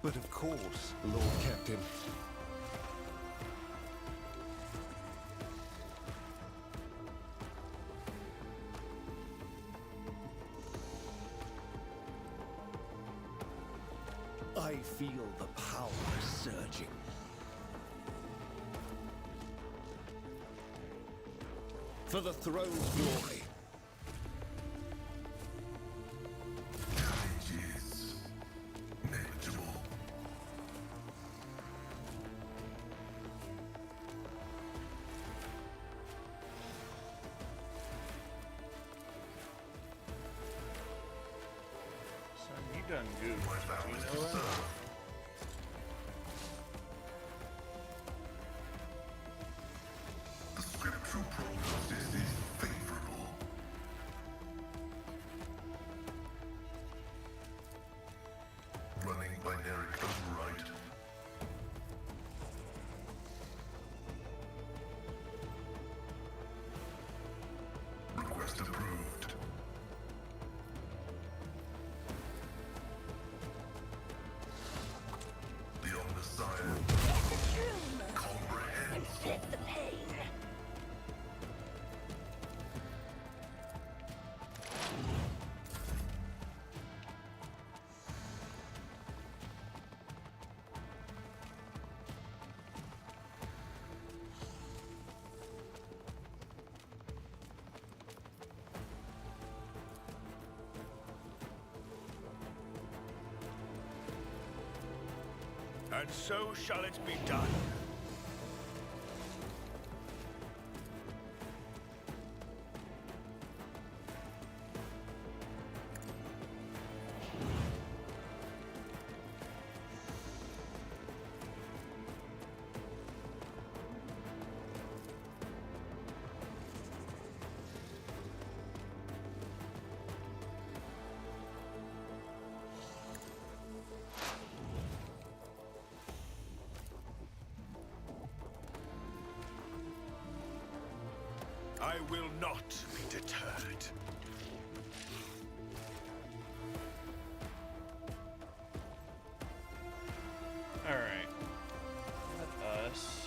But of course, Lord Captain. I feel the power surging. For the throne's glory. Son, you done goofed. Do you know that? The scriptural prognosis is favorable. Running binary override. Request approved. The ominous And so shall it be done. I will not be deterred. Alright. Let us...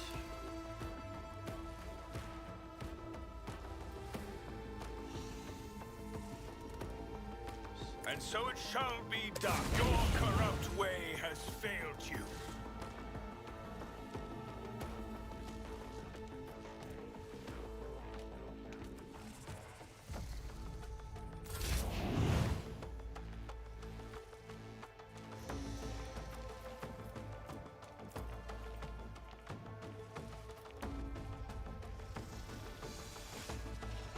And so it shall be done. Your corrupt way has failed you.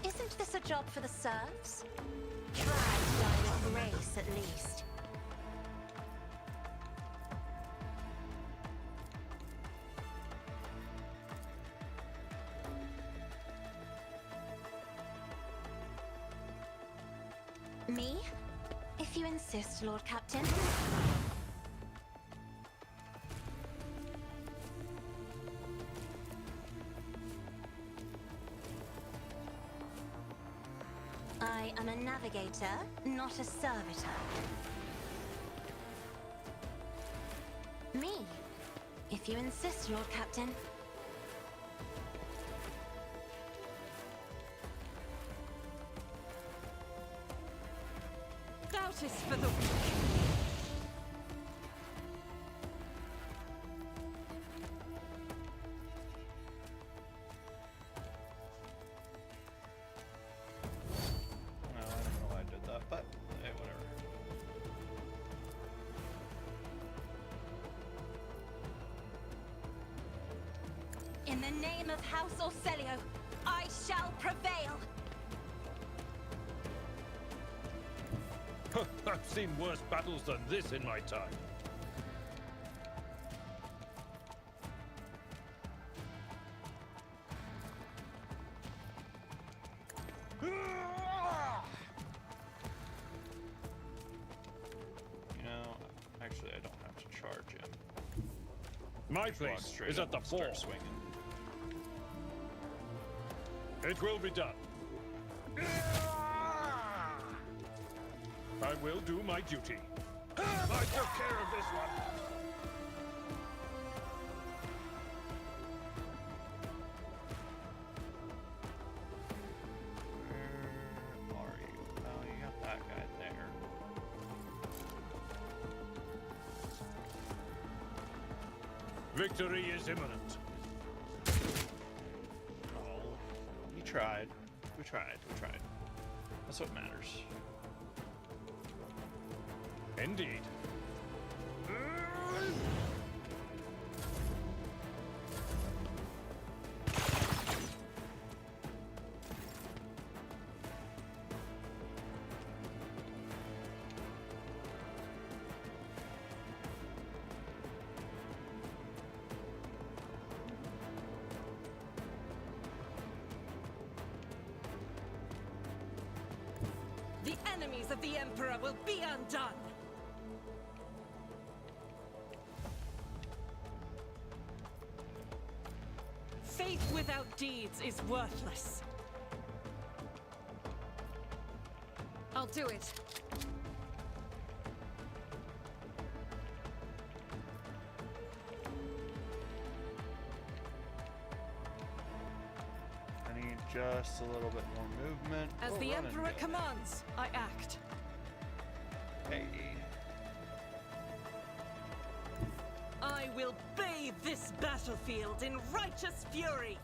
Isn't this a job for the serfs? Try to die with grace, at least. Me? If you insist, Lord Captain. I am a navigator, not a servitor. Me? If you insist, Lord Captain. Doubt is for the weak. No, I don't know why I did that, but hey, whatever. In the name of House Orselio, I shall prevail! I've seen worse battles than this in my time. You know, actually, I don't have to charge him. My Just walk place straight is up at the and start fore. swinging. It will be done. I will do my duty. I took care of this one. Where are you? Oh, you got that guy there. Victory is imminent. Oh, we tried. We tried. We tried. That's what matters. Indeed. The enemies of the Emperor will be undone! Faith without deeds is worthless. I'll do it. I need just a little bit more movement. As We're the running Emperor good. commands, I act. Hey. I will bathe this battlefield in righteous fury!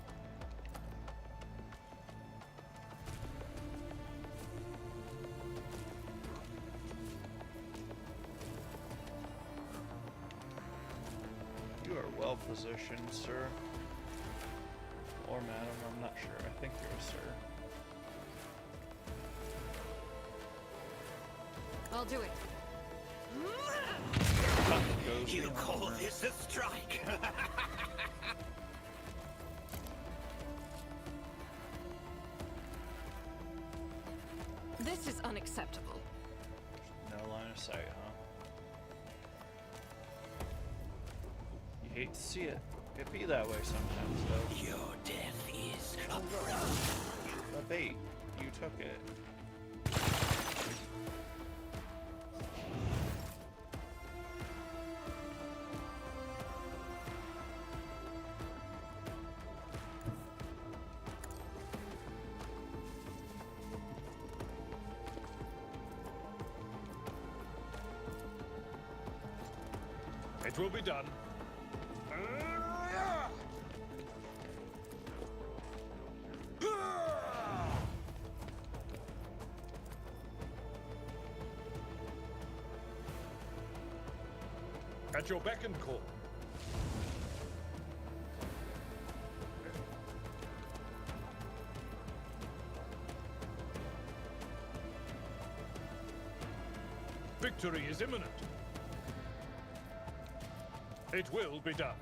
well positioned, sir. Or madam, I'm not sure. I think you're a sir. I'll do it. You call this a strike? This is unacceptable. No line of sight, huh? You hate to see it. It be that way sometimes, though. Your death is approaching. The bait. You took it. It will be done. At your beck and call. Victory is imminent. It will be done.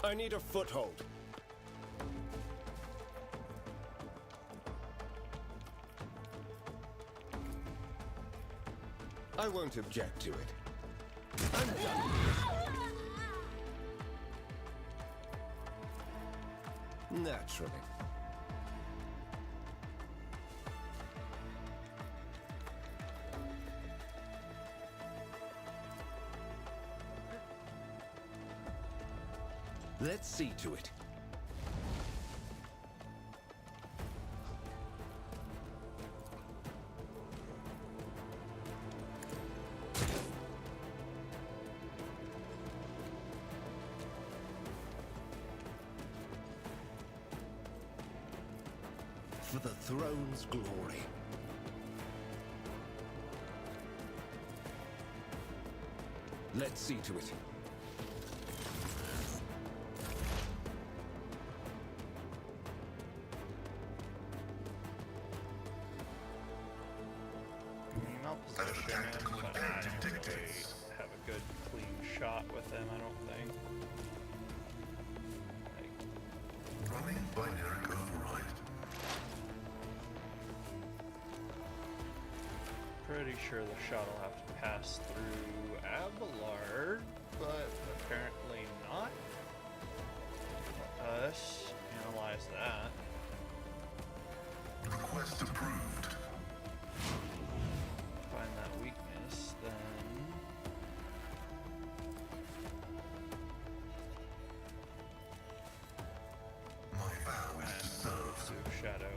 I need a foothold. I won't object to it. I'm done with this. Naturally. Let's see to it. For the throne's glory. Let's see to it. Position him, but I don't really have a good clean shot with him, I don't think. Running binary override. Pretty sure the shot will have to pass through Abelard, but apparently not. Let us analyze that. Request approved. Find that weakness, then. My vow is to serve. Do shadow.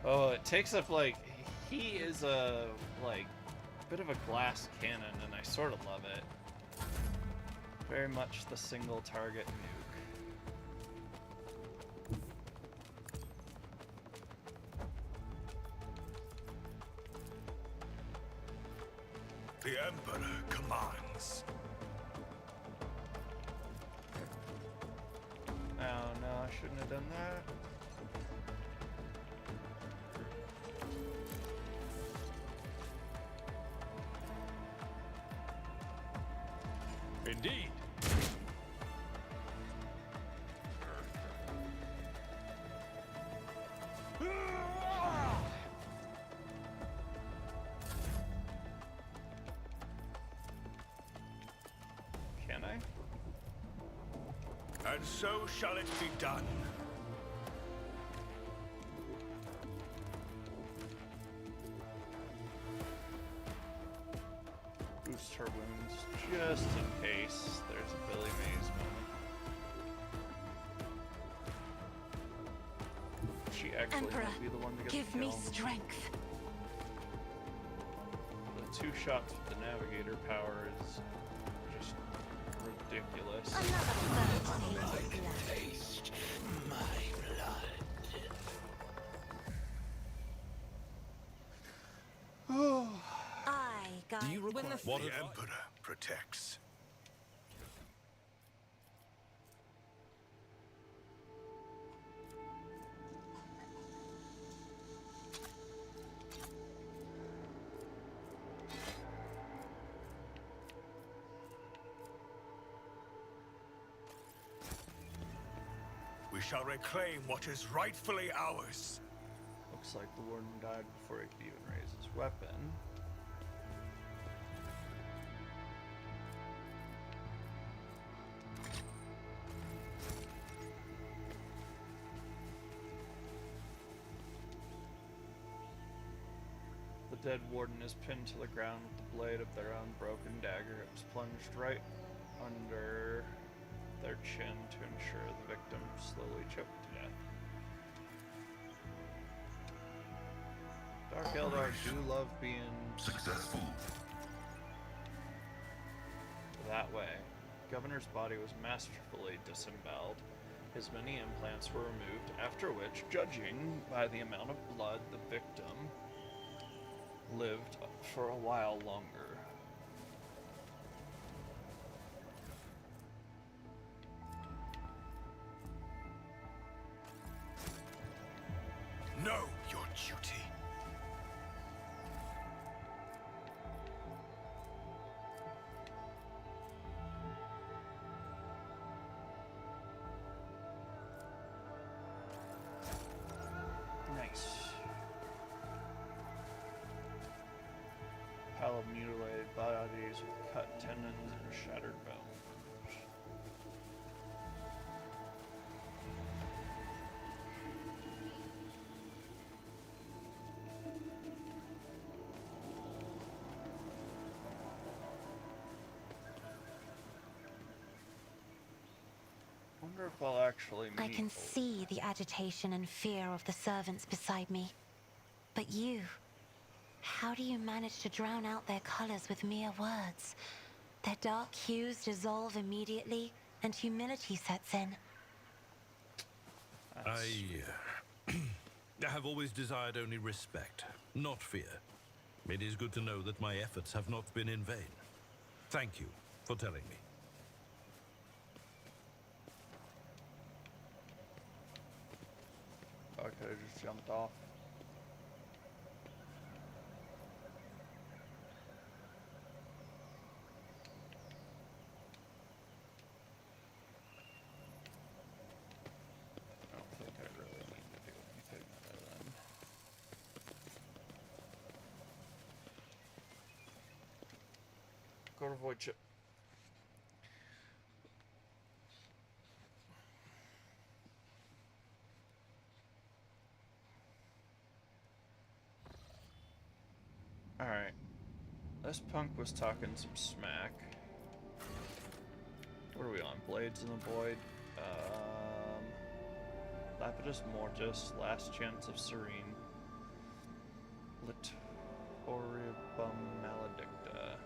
Oh, it takes up, like, he is a, like, bit of a glass cannon, and I sort of love it. Very much the single target nuke. The Emperor commands. Oh no, I shouldn't have done that. Indeed. Can I? And so shall it be done. her wounds just in case there's a Billy Mays moment. She actually Emperor, might be the one to get give the me kill. strength. The 2 shots with the Navigator power is just ridiculous. Another third taste of blood. Taste my blood. I got Do you require What the Emperor protects. We shall reclaim what is rightfully ours. Looks like the warden died before he could even raise his weapon. The dead warden is pinned to the ground with the blade of their own broken dagger. It was plunged right under their chin to ensure the victim slowly choked to death. Dark Eldar do love being Successful. that way. Governor's body was masterfully disemboweled. His many implants were removed, after which, judging by the amount of blood the victim lived for a while longer. Know your duty. Nice. Pile of mutilated bodies with cut tendons and shattered bones. Wonder if I'll actually meet. I can see the agitation and fear of the servants beside me. But you, how do you manage to drown out their colors with mere words? Their dark hues dissolve immediately, and humility sets in. I have always desired only respect, not fear. It is good to know that my efforts have not been in vain. Thank you for telling me. I could have just jumped off. I don't think I really need to do anything other than go to Void Chip. Alright. This punk was talking some smack. What are we on? Blades in the Void? Lapidus Mortis, Last Chance of Serene. Litoribum Maledicta.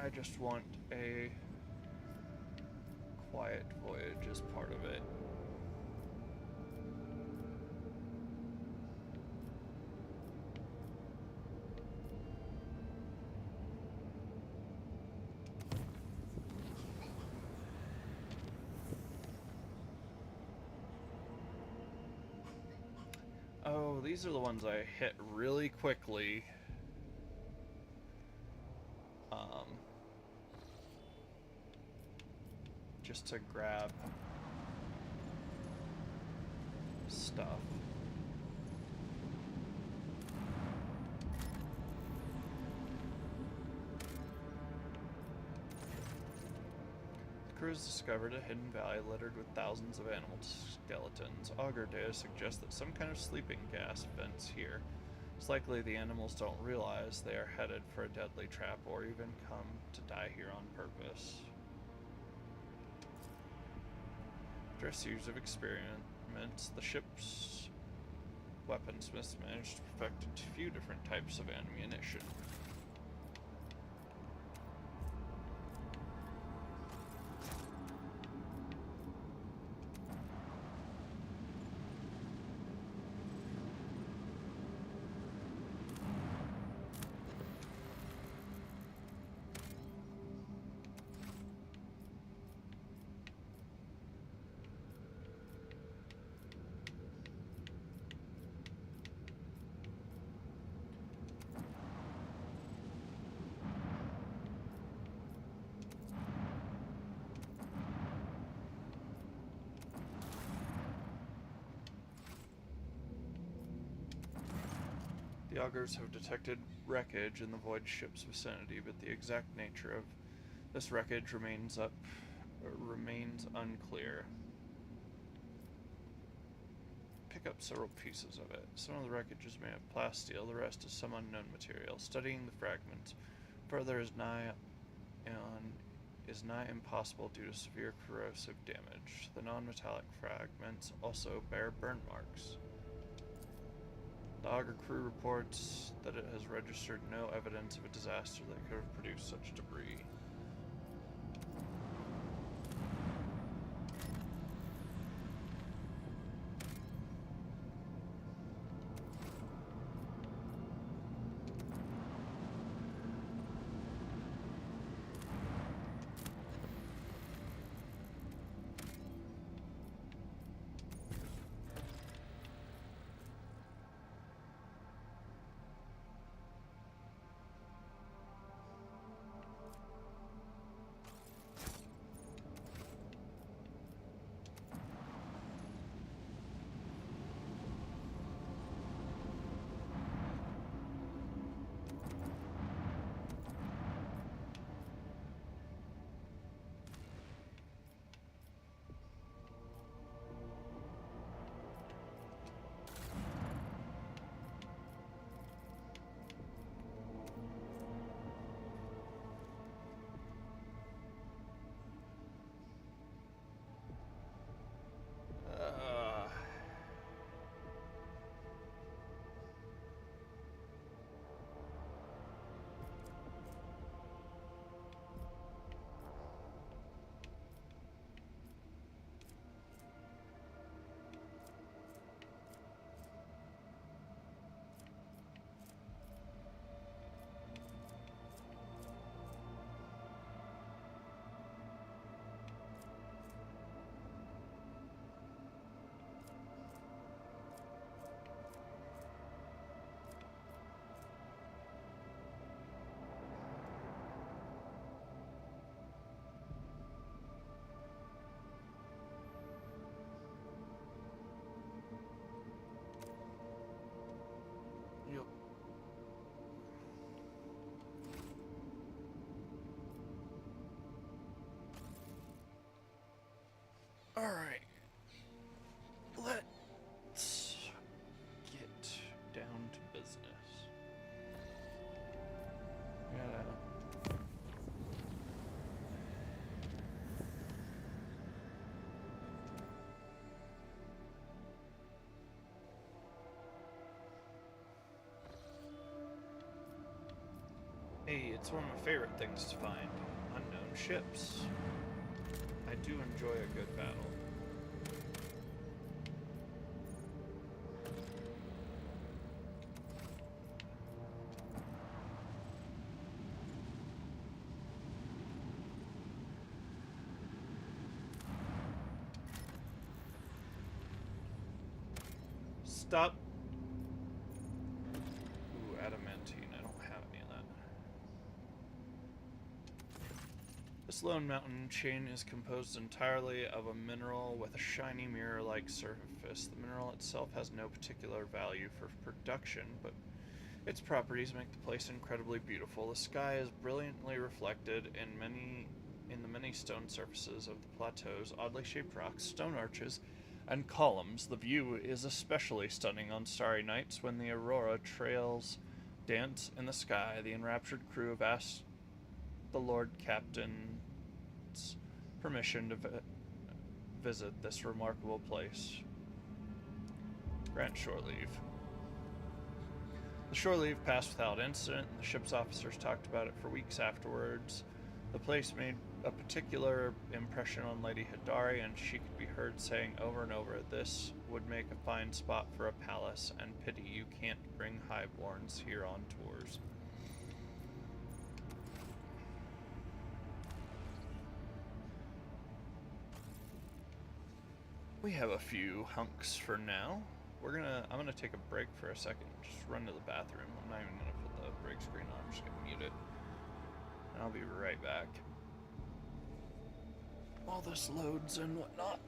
I just want a quiet voyage as part of it. Oh, these are the ones I hit really quickly. Just to grab stuff. The crews discovered a hidden valley littered with thousands of animal skeletons. Augur data suggests that some kind of sleeping gas vents here. It's likely the animals don't realize they are headed for a deadly trap or even come to die here on purpose. After a series of experiments, the ship's weaponsmiths managed to perfect a few different types of ammunition. The augurs have detected wreckage in the void ship's vicinity, but the exact nature of this wreckage remains unclear. Pick up several pieces of it. Some of the wreckage is made of plasteel, the rest is some unknown material. Studying the fragments further is nigh impossible due to severe corrosive damage. The non-metallic fragments also bear burn marks. The auger crew reports that it has registered no evidence of a disaster that could have produced such debris. Yep. All right. Let's get down to business. Gotta Hey, it's one of my favorite things to find. Unknown ships. I do enjoy a good battle. Stop. Ooh, adamantine. I don't have any of that. This lone mountain chain is composed entirely of a mineral with a shiny mirror-like surface. The mineral itself has no particular value for production, but its properties make the place incredibly beautiful. The sky is brilliantly reflected in the many stone surfaces of the plateaus, oddly shaped rocks, stone arches, and columns. The view is especially stunning on starry nights when the aurora trails dance in the sky. The enraptured crew have asked the Lord Captain's permission to visit this remarkable place. Grant shore leave. The shore leave passed without incident, and the ship's officers talked about it for weeks afterwards. The place made a particular impression on Lady Hidari, and she could be heard saying over and over, "This would make a fine spot for a palace, and pity you can't bring highborns here on tours." We have a few hunks for now. I'm gonna take a break for a second, just run to the bathroom. I'm not even gonna put the break screen on, I'm just gonna mute it. And I'll be right back. While this loads and whatnot.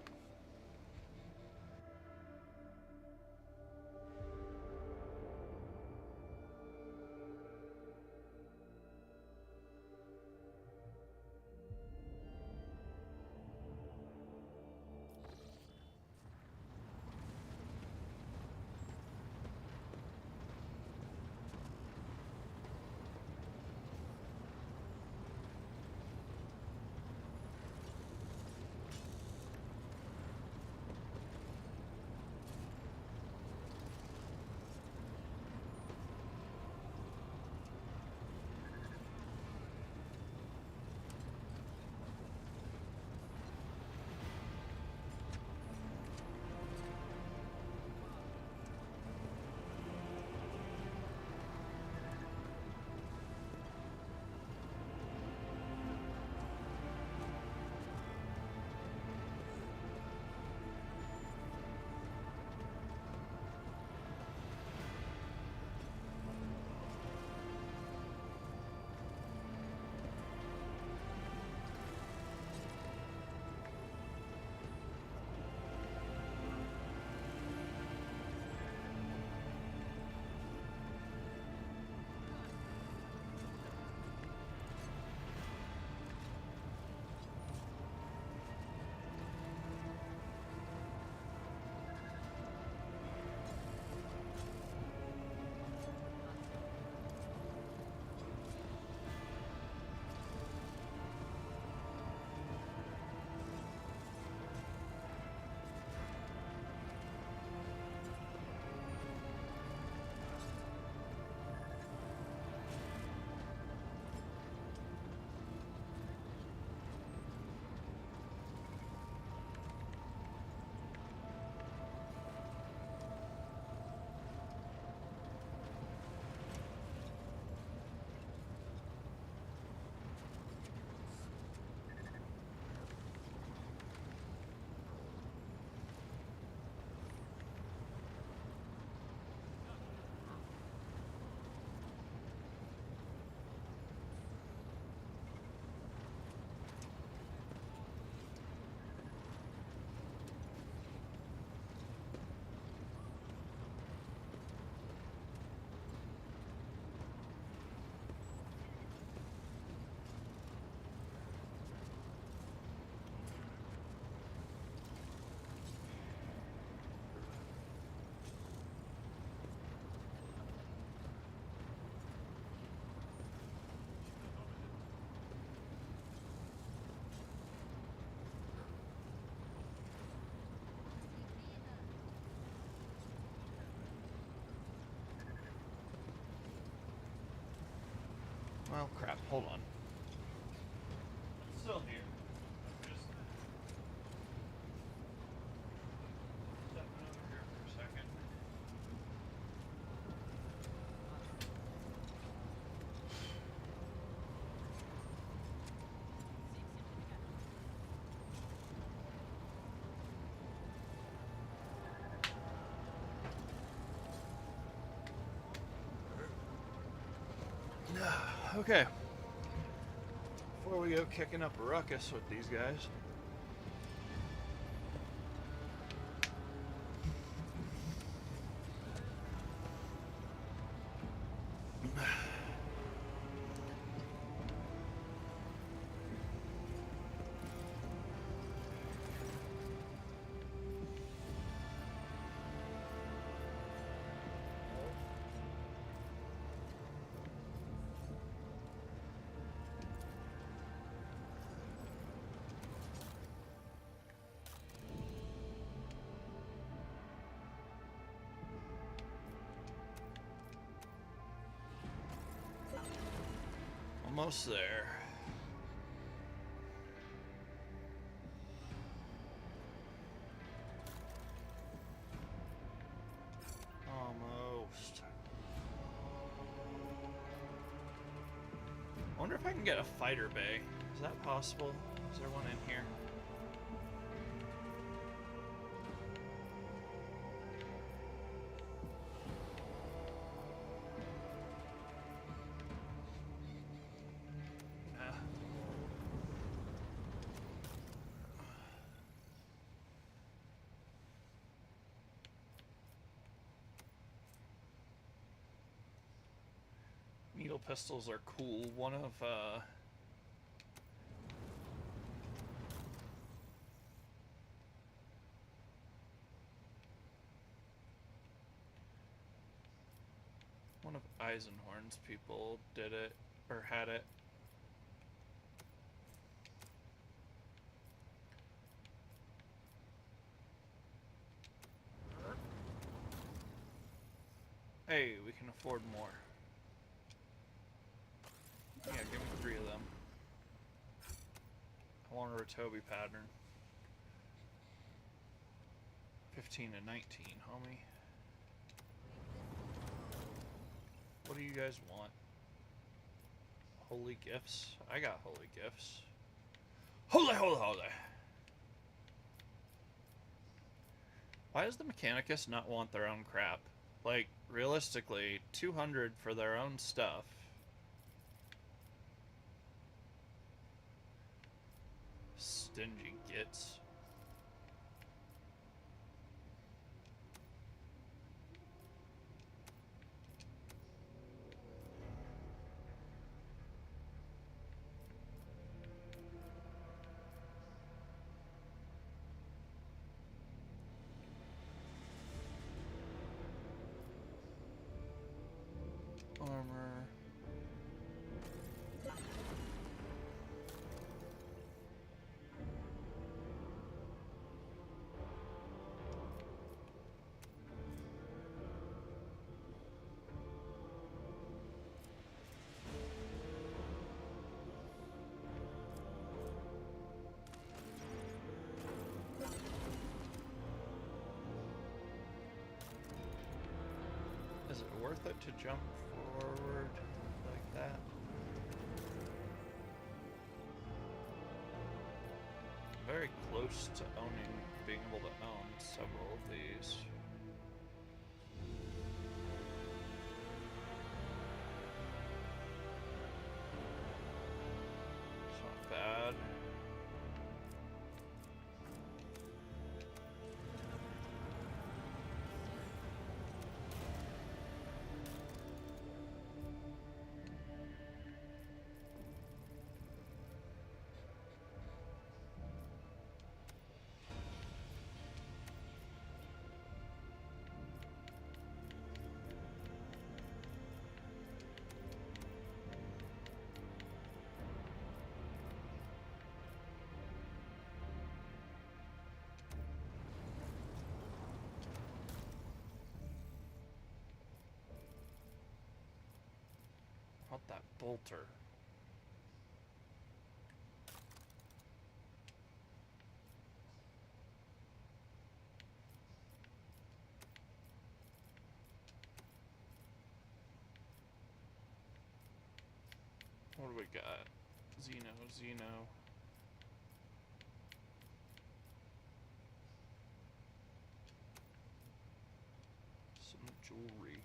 Well, crap. Hold on. I'm still here. I'm just stepping over here for a second. Okay. Before we go kicking up a ruckus with these guys. Almost there. Almost. I wonder if I can get a fighter bay. Is that possible? Is there one in here? Needle pistols are cool. One of Eisenhorn's people did it, or had it. Hey, we can afford more. Yeah, give me 3 of them. I want a Rotobi pattern. 15 and 19, homie. What do you guys want? Holy gifts? I got holy gifts. Holy, holy, holy! Why does the Mechanicus not want their own crap? Like, realistically, 200 for their own stuff. Stingy gits. Armor. Is it worth it to jump forward like that? Very close to being able to own several of these. It's not bad. What that bolter? got? Xeno. Some jewelry.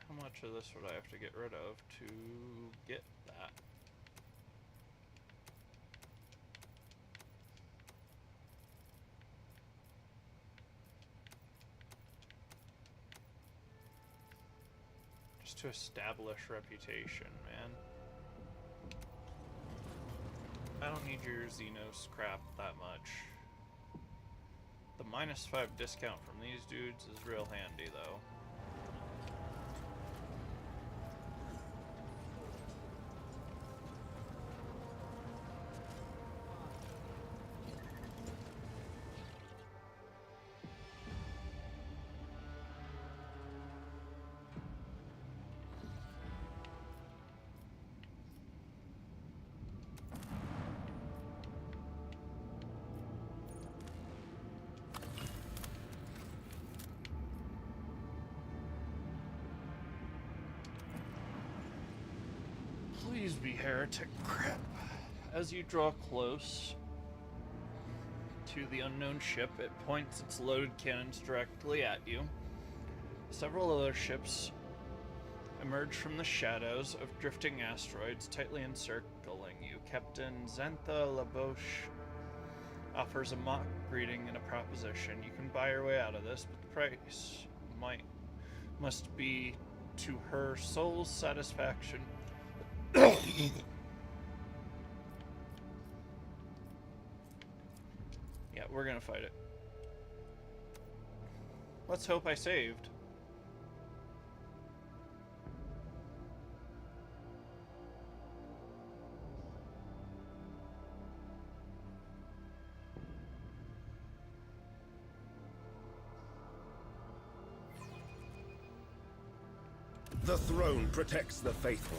How much of this would I have to get rid of to get that? Just to establish reputation, man. I don't need your Xenos crap that much. The -5 discount from these dudes is real handy, though. Please be heretic crap. As you draw close to the unknown ship, it points its loaded cannons directly at you. Several other ships emerge from the shadows of drifting asteroids tightly encircling you. Captain Xantha Laboche offers a mock greeting and a proposition. You can buy your way out of this, but the price must be to her soul's satisfaction. Yeah, we're gonna fight it. Let's hope I saved. The throne protects the faithful.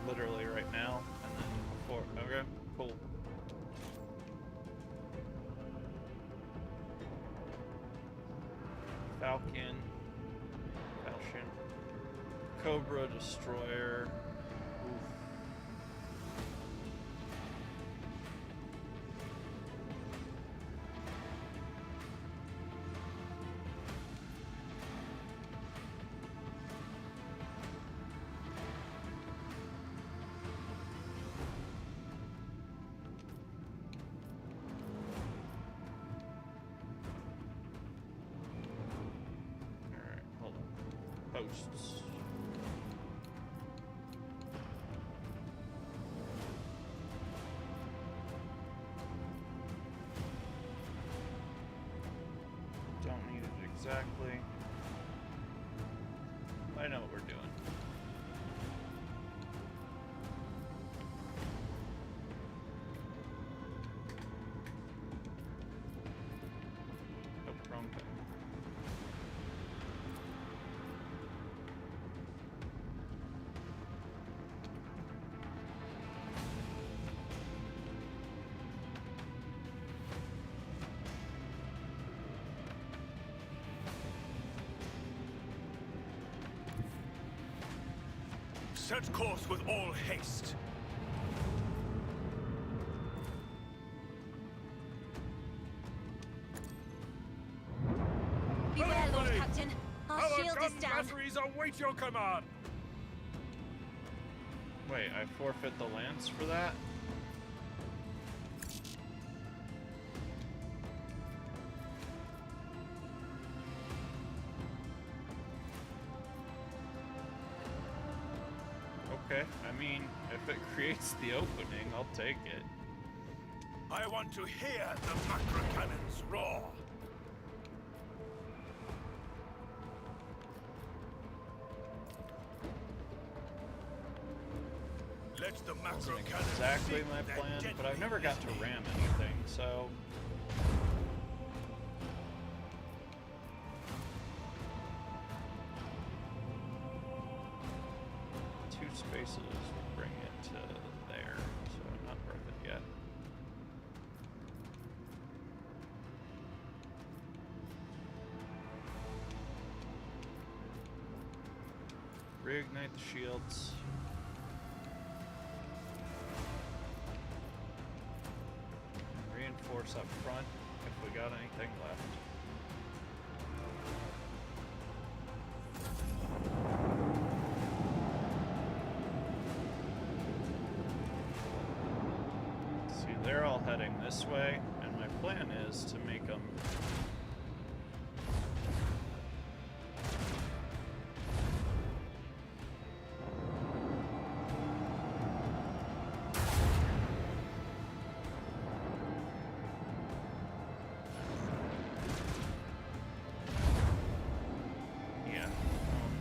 Literally right now, and then before. Okay, cool. Falcon, Cobra Destroyer. Oof. Alright, hold on. Posts. Don't need it exactly. I know what we're doing. Nope, wrong thing. Set course with all haste. Beware, Lord Everybody! Captain. Our Our shield gun is down. batteries await your command. Wait, I forfeit the lance for that? Okay, I mean, if it creates the opening, I'll take it. I want to hear the macro cannons roar. the macro wasn't cannon exactly sink my their plan, but deadly I've never got to enemy. ram anything, so... Two spaces will bring it to there, so not worth it yet. Reignite the shields. Reinforce up front if we got anything left. See, they're all heading this way, and my plan is to make them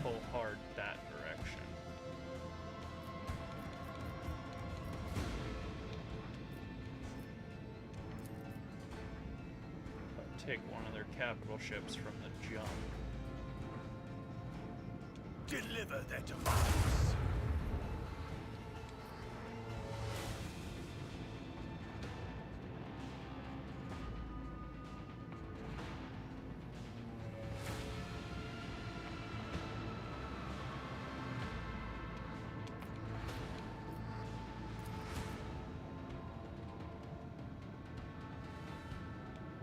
pull hard that direction. Take one of their capital ships from the jump. Deliver their demands.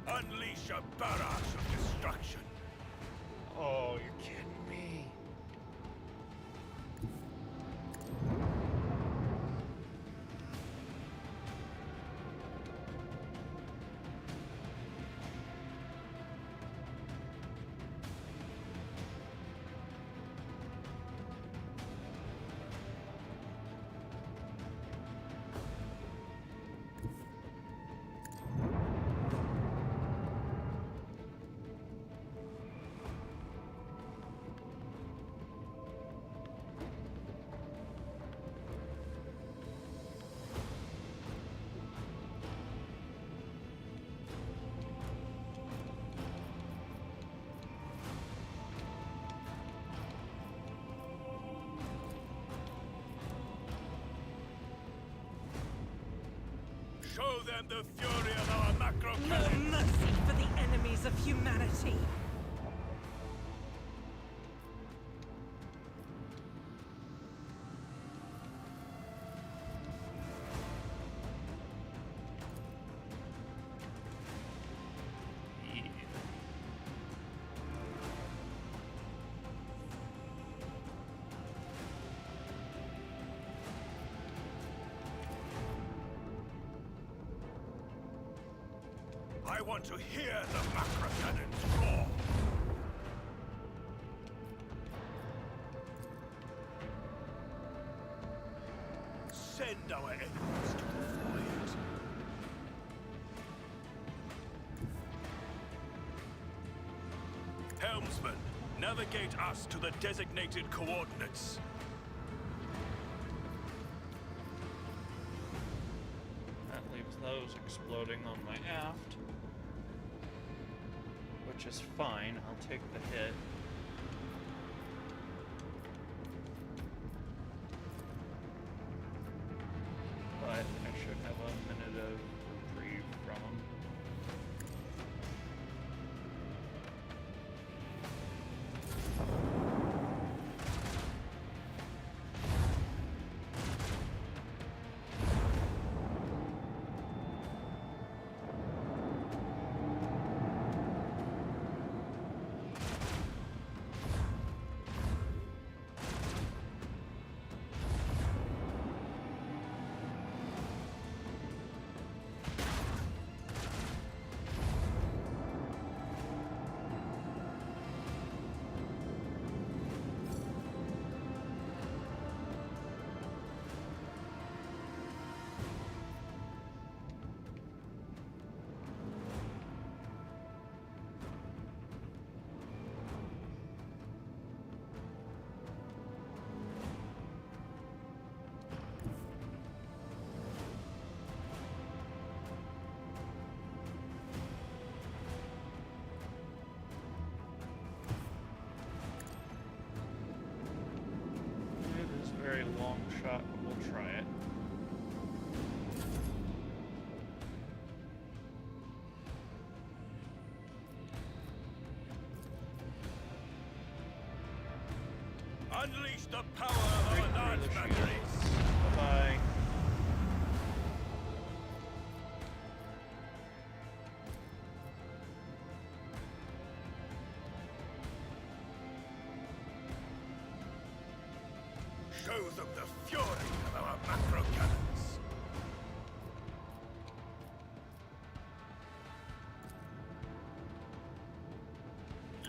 Unleash a barrage of destruction. Oh, you're kidding me. Show them the fury of our macro No cannon. mercy for the enemies of humanity. I want to hear the macro cannons roar. Send our enemies to the void. Helmsman, navigate us to the designated coordinates. That leaves those exploding on my aft. Which is fine, I'll take the hit. But I should have a minute of reprieve from them. Unleash the power of Break our through large the batteries. shields. Bye-bye. Show them the fury of our macro cannons.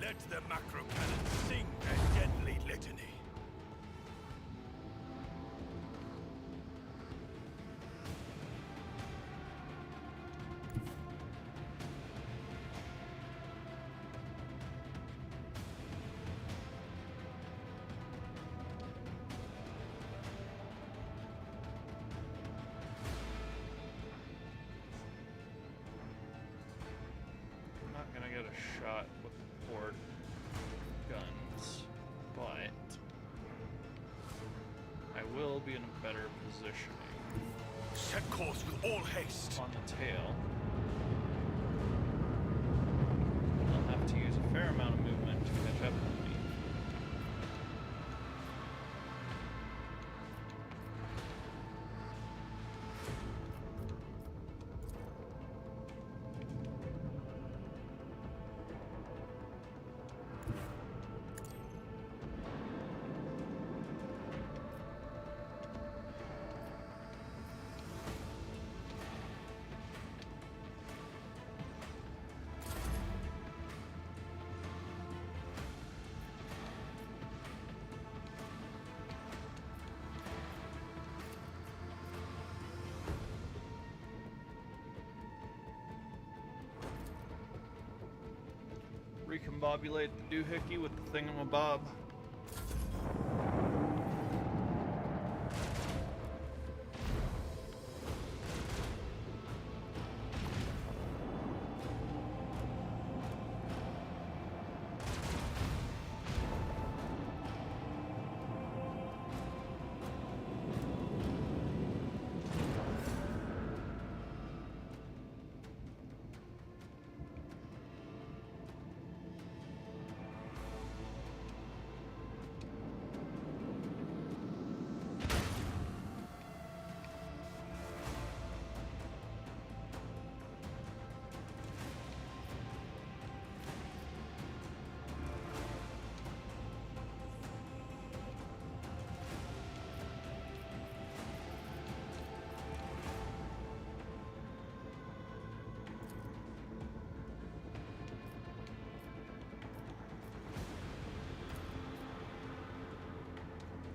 Let the macro cannons sing their deadly litany. I'm not gonna get a shot with the port guns, but I will be in a better positioning Set course with all haste. on the tail. I'll have to use a fair amount of movement to catch up with me. Recombobulate the doohickey with the thingamabob.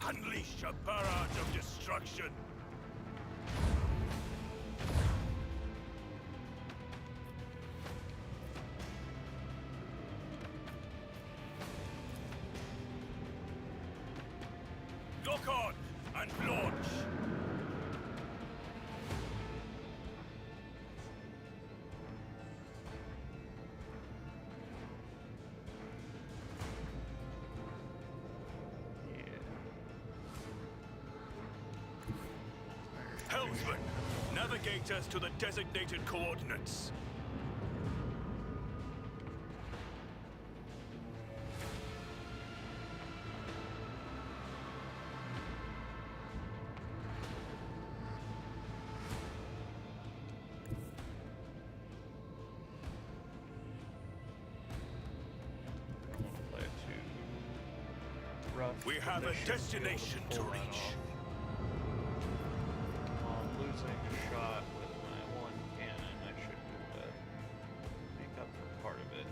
Unleash a barrage of destruction. Lock on and launch. Helmsman, navigate us to the designated coordinates. Play it too rough. We have a conditions to be able destination to pull that reach. off. I'm losing a shot with my one cannon. I should be able to make up for part of it.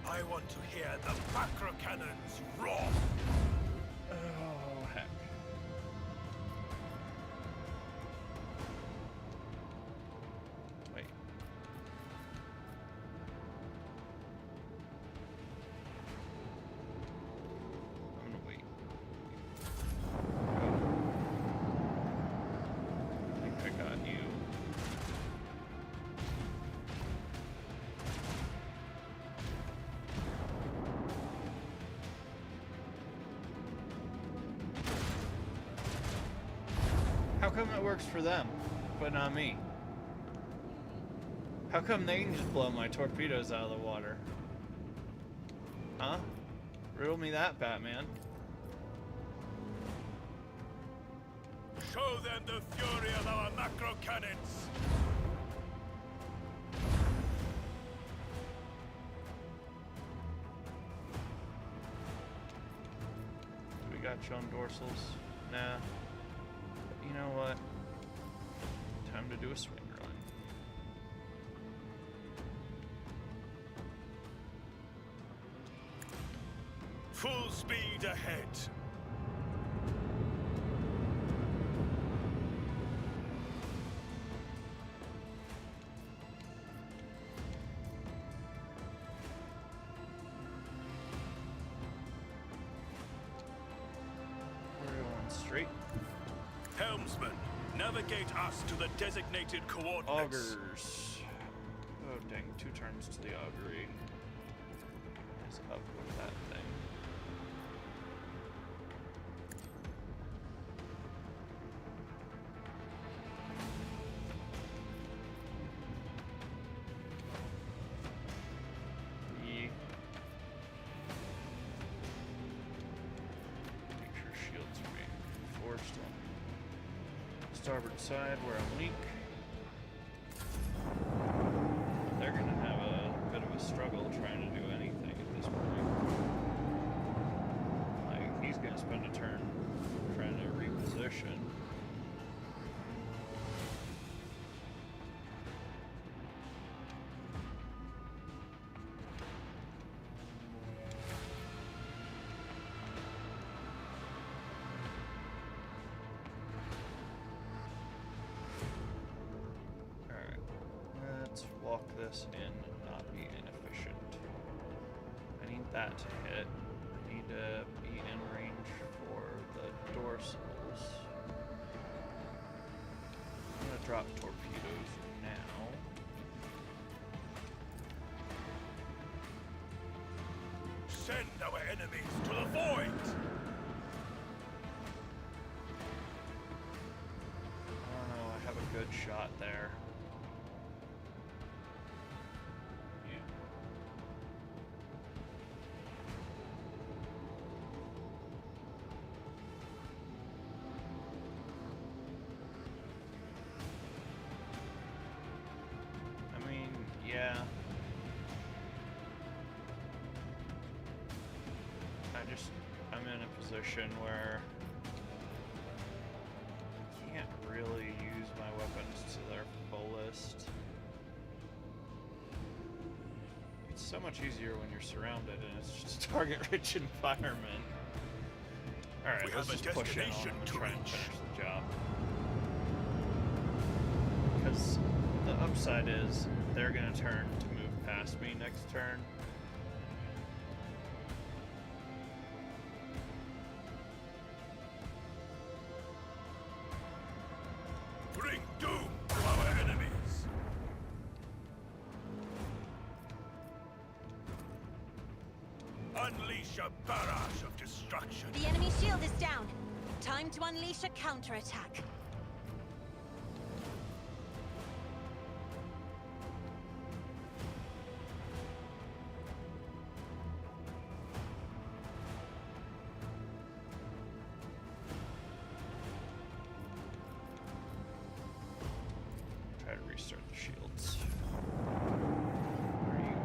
I want to hear the macro cannons roar. Oh, heck. Wait. I'm gonna wait. I think I got you. How come it works for them, but not me? How come they can just blow my torpedoes out of the water? Huh? Riddle me that, Batman. Show them the fury of our macro cannons! We got you on dorsals. Nah. But you know what? Time to do a swing run. Full speed ahead! We're going straight. Helmsman, navigate us to the designated coordinates. Augers. Oh dang, 2 turns to the augury. Is up with that thing. Make sure shields are being forced on starboard side where I'm weak. They're gonna have a bit of a struggle trying to do anything at this point. Like, he's gonna spend a turn trying to reposition. Walk this in and not be inefficient. I need that to hit. I need to be in range for the dorsals. I'm gonna drop torpedoes now. Send our enemies to the void! I don't know, I have a good shot there. Yeah. I'm in a position where I can't really use my weapons to their fullest. It's so much easier when you're surrounded and it's just a target-rich environment. Alright, let's just push in on them and try and finish the job. Because the upside is they're going to turn to move past me next turn. Bring doom to our enemies! Unleash a barrage of destruction! The enemy shield is down. Time to unleash a counterattack. Try to restart the shields. Where are you?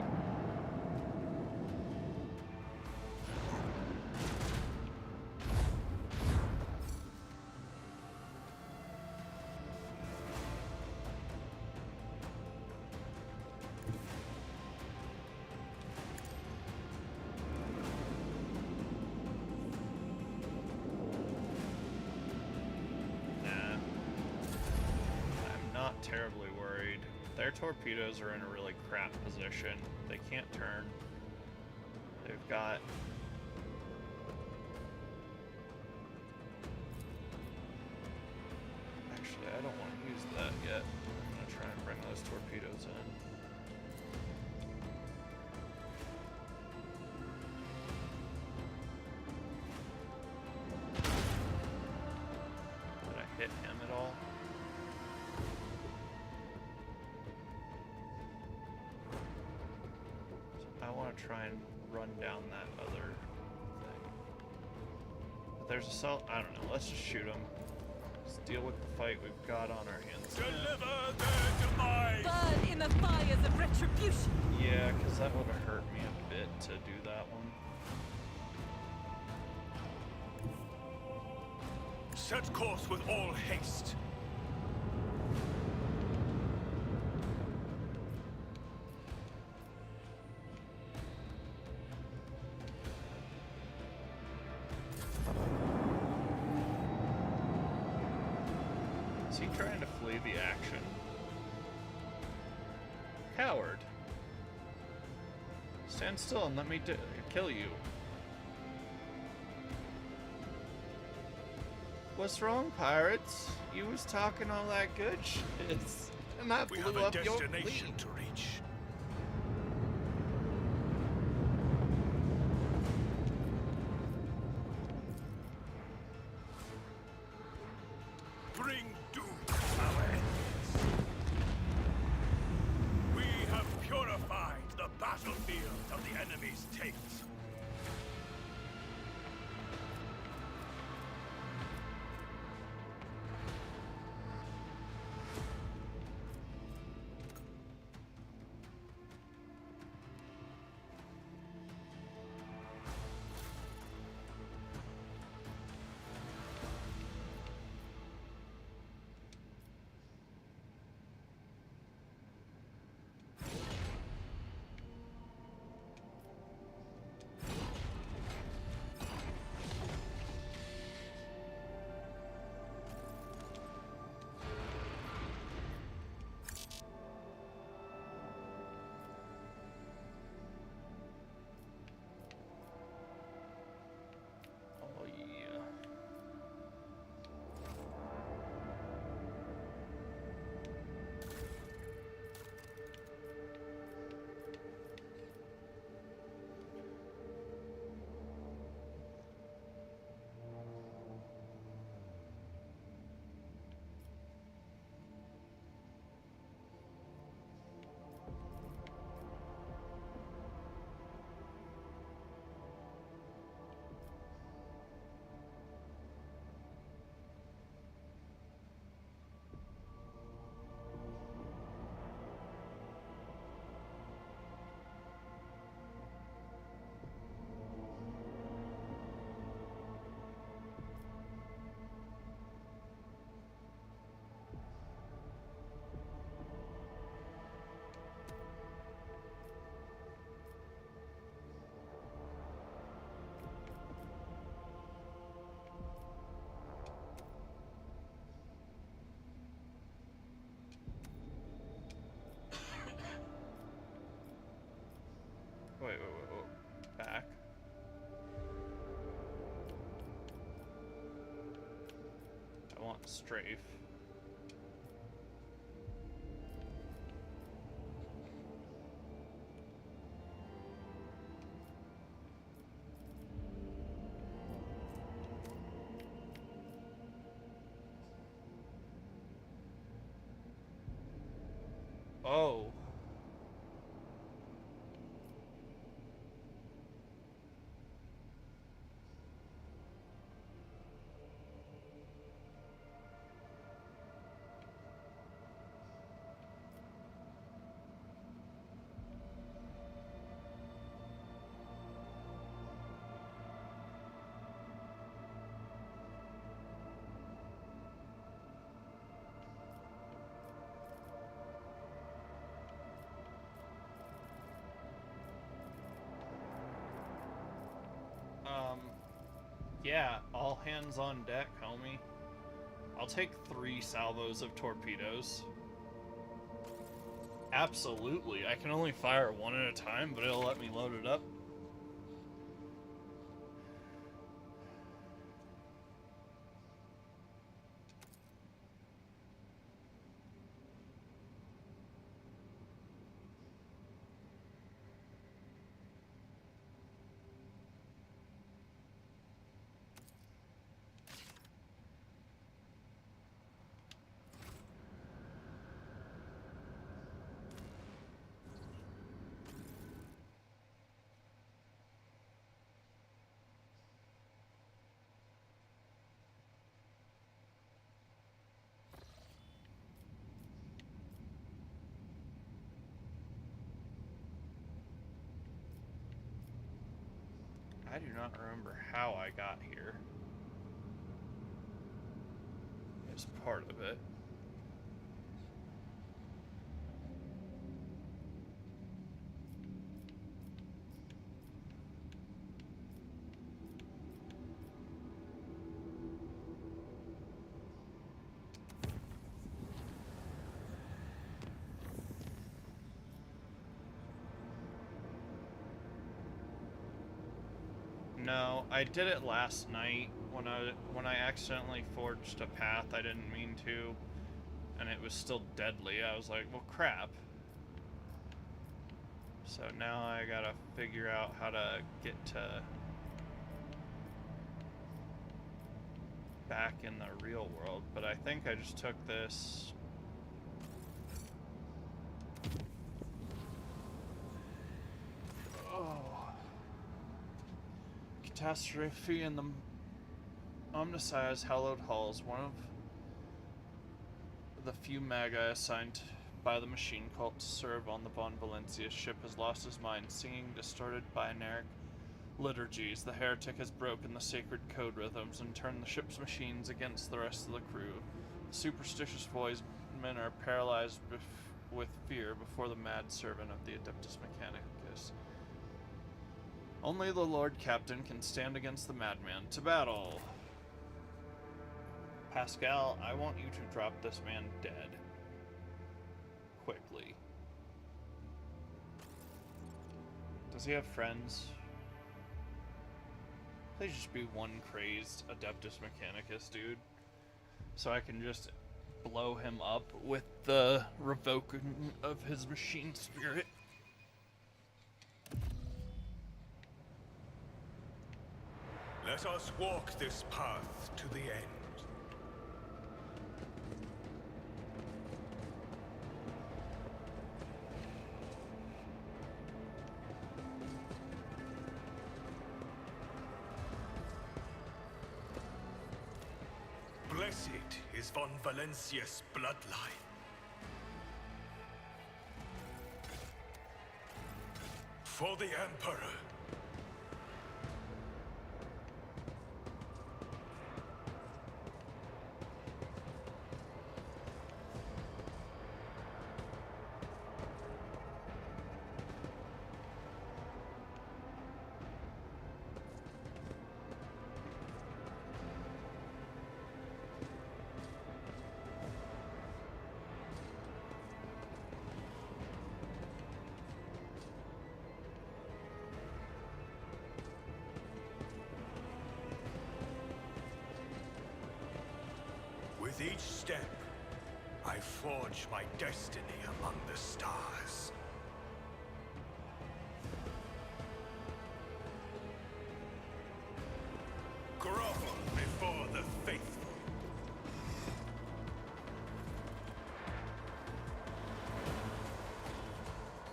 Not terribly worried. Their torpedoes are in a really crap position. They can't turn. They've got... Actually, I don't want to use that yet. I'm going to try and bring those torpedoes in. Did I hit him at all? I want to try and run down that other thing. But there's a cell. I don't know. Let's just shoot him. Let's deal with the fight we've got on our hands. Deliver their demise! Burn in the fires of retribution! Yeah, because that would have hurt me a bit to do that one. Set course with all haste. Is he trying to flee the action? Coward. Stand still and let me kill you. What's wrong, pirates? You was talking all that good shit, and I We blew have a up your destination fleet. to reach. Bring doom to our enemies. We have purified the battlefield of the enemy's taint. Oh yeah. Wait. Back. I want strafe. Oh. Yeah, all hands on deck, homie. I'll take 3 salvos of torpedoes. Absolutely. I can only fire 1 at a time, but it'll let me load it up. I do not remember how I got here. It's part of it. No, I did it last night when I accidentally forged a path I didn't mean to, and it was still deadly. I was like, well, crap. So now I gotta figure out how to get to back in the real world, but I think I just took this. Oh. Catastrophe in the Omnisci's hallowed halls. One of the few magi assigned by the machine cult to serve on the Von Valencia ship has lost his mind, singing distorted binaric liturgies. The heretic has broken the sacred code rhythms and turned the ship's machines against the rest of the crew. The superstitious voicemen are paralyzed with fear before the mad servant of the Adeptus Mechanicus. Only the Lord Captain can stand against the madman. To battle! Pascal, I want you to drop this man dead. Quickly. Does he have friends? Please just be one crazed Adeptus Mechanicus, dude. So I can just blow him up with the revoking of his machine spirit. Let us walk this path to the end. Blessed is Von Valencia's bloodline. For the Emperor. With each step, I forge my destiny among the stars. Grovel before the faithful.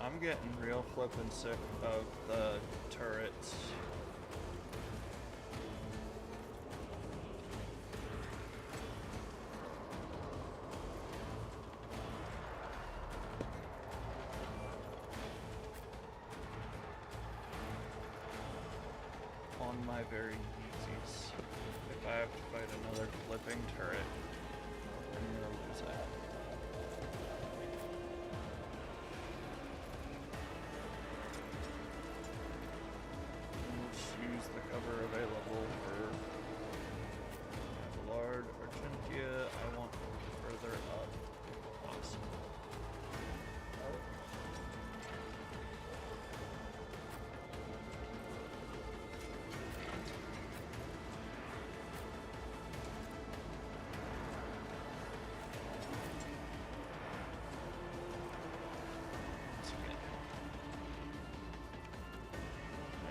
I'm getting real flippin' sick of the turrets. On my very easies. If I have to fight another flipping turret, I'm gonna lose it. Let's use the cover available for Lord Argentia. I want further up if possible.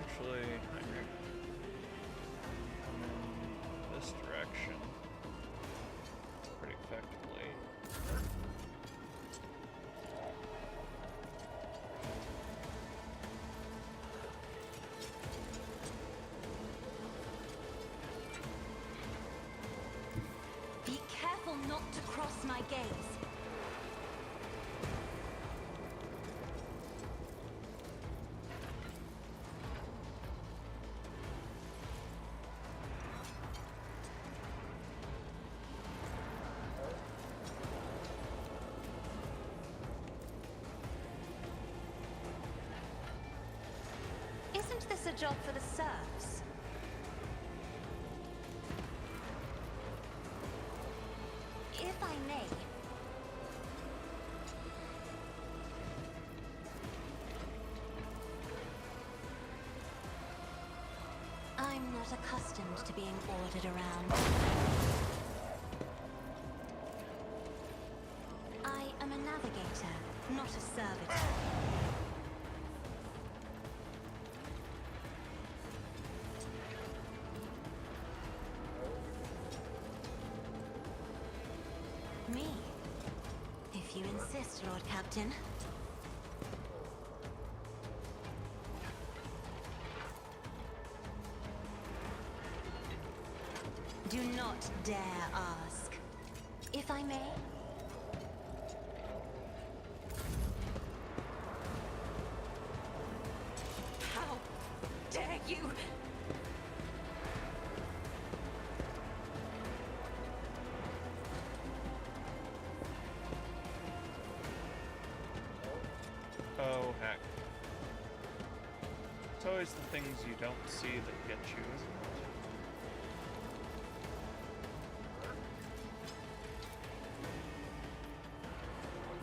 Actually, I'm gonna come in this direction pretty effectively. Be careful not to cross my gaze. job for the serfs? If I may, I'm not accustomed to being ordered around. I am a navigator, not a servitor. Me? If you insist, Lord Captain. Do not dare ask. If I may? How dare you? Oh, heck. It's always the things you don't see that get you, isn't it?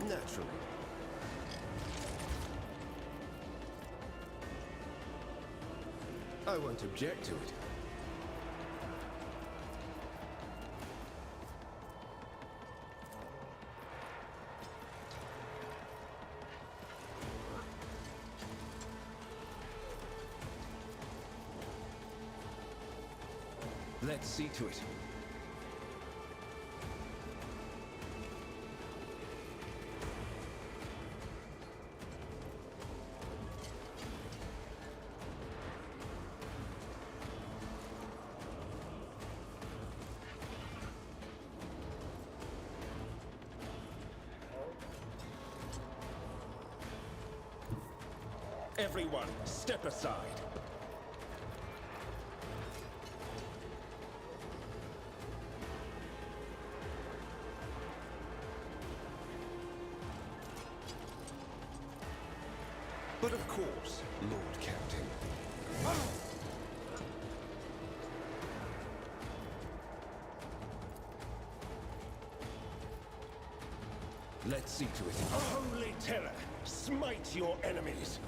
Naturally. I won't object to it. Let's see to it. Everyone, step aside. But of course, Lord Captain. Let's see to it. A holy terror! Smite your enemies!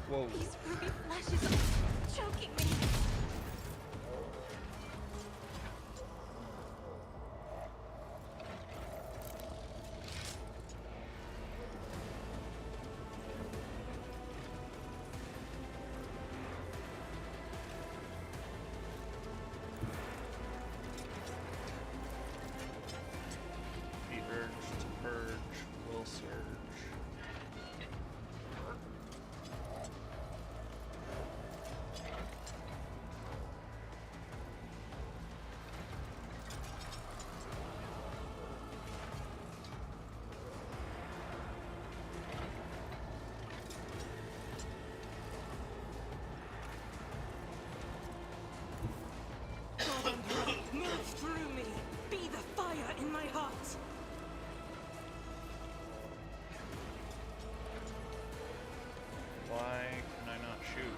Whoa. These ruby flashes are choking me. The urge to purge will surge. Move through me. Be the fire in my heart. Why can I not shoot?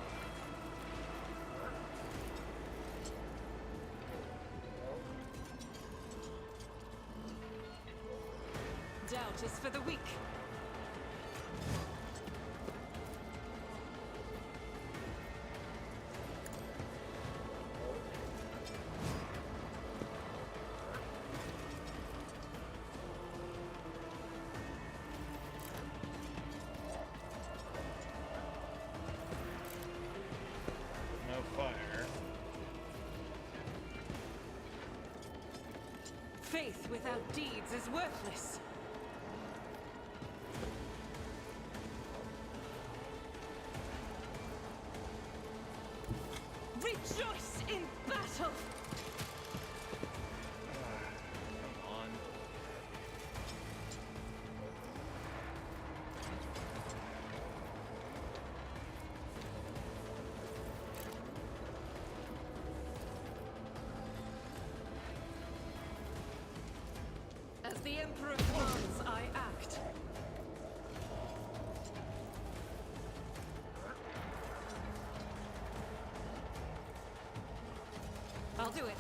Doubt is for the weak. No fire. Faith without deeds is worthless. Rejoice in battle! Come on. Emperor commands, I act. I'll do it.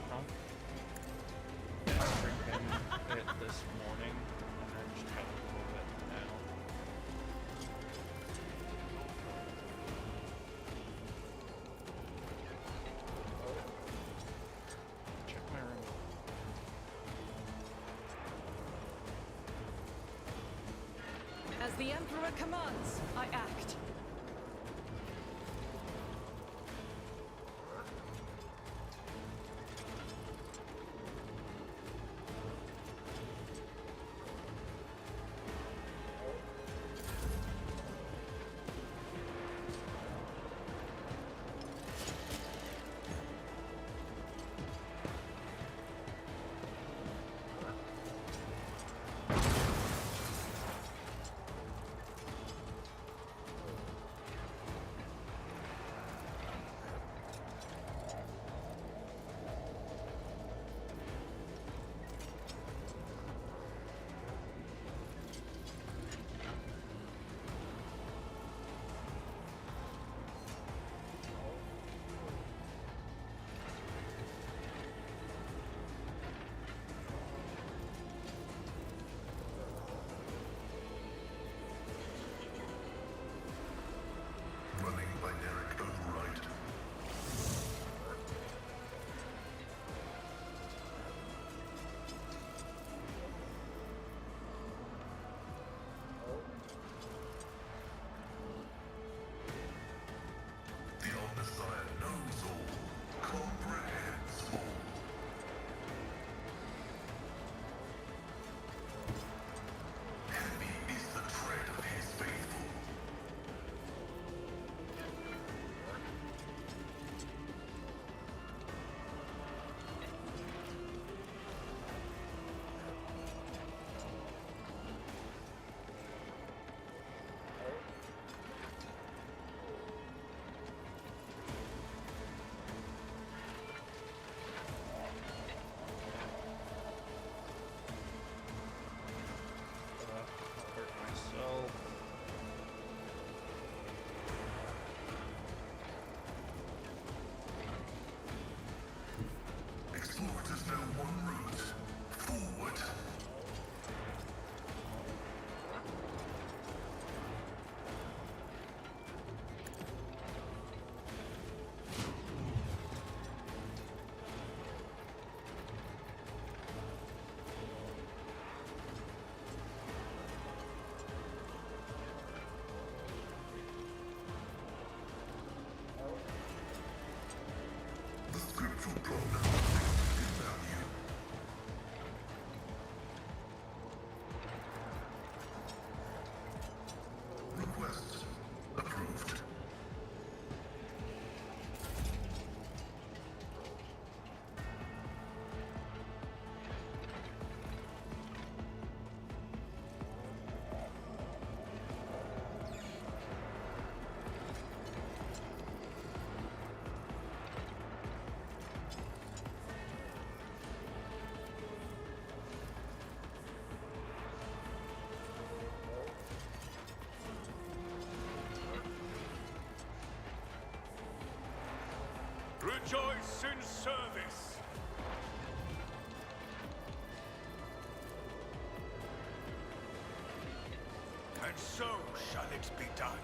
Huh? Yeah, I was drinking it this morning, and I just had a little bit now. Check my room. As the Emperor commands, I act. Running binaric override. The Omnissiah knows all, comprehends all. Heavy is the tread of his faithful. I'll hurt myself. Explorators know one route. Forward. The scriptural pronoun in value. Request approved. Rejoice in service. And so shall it be done.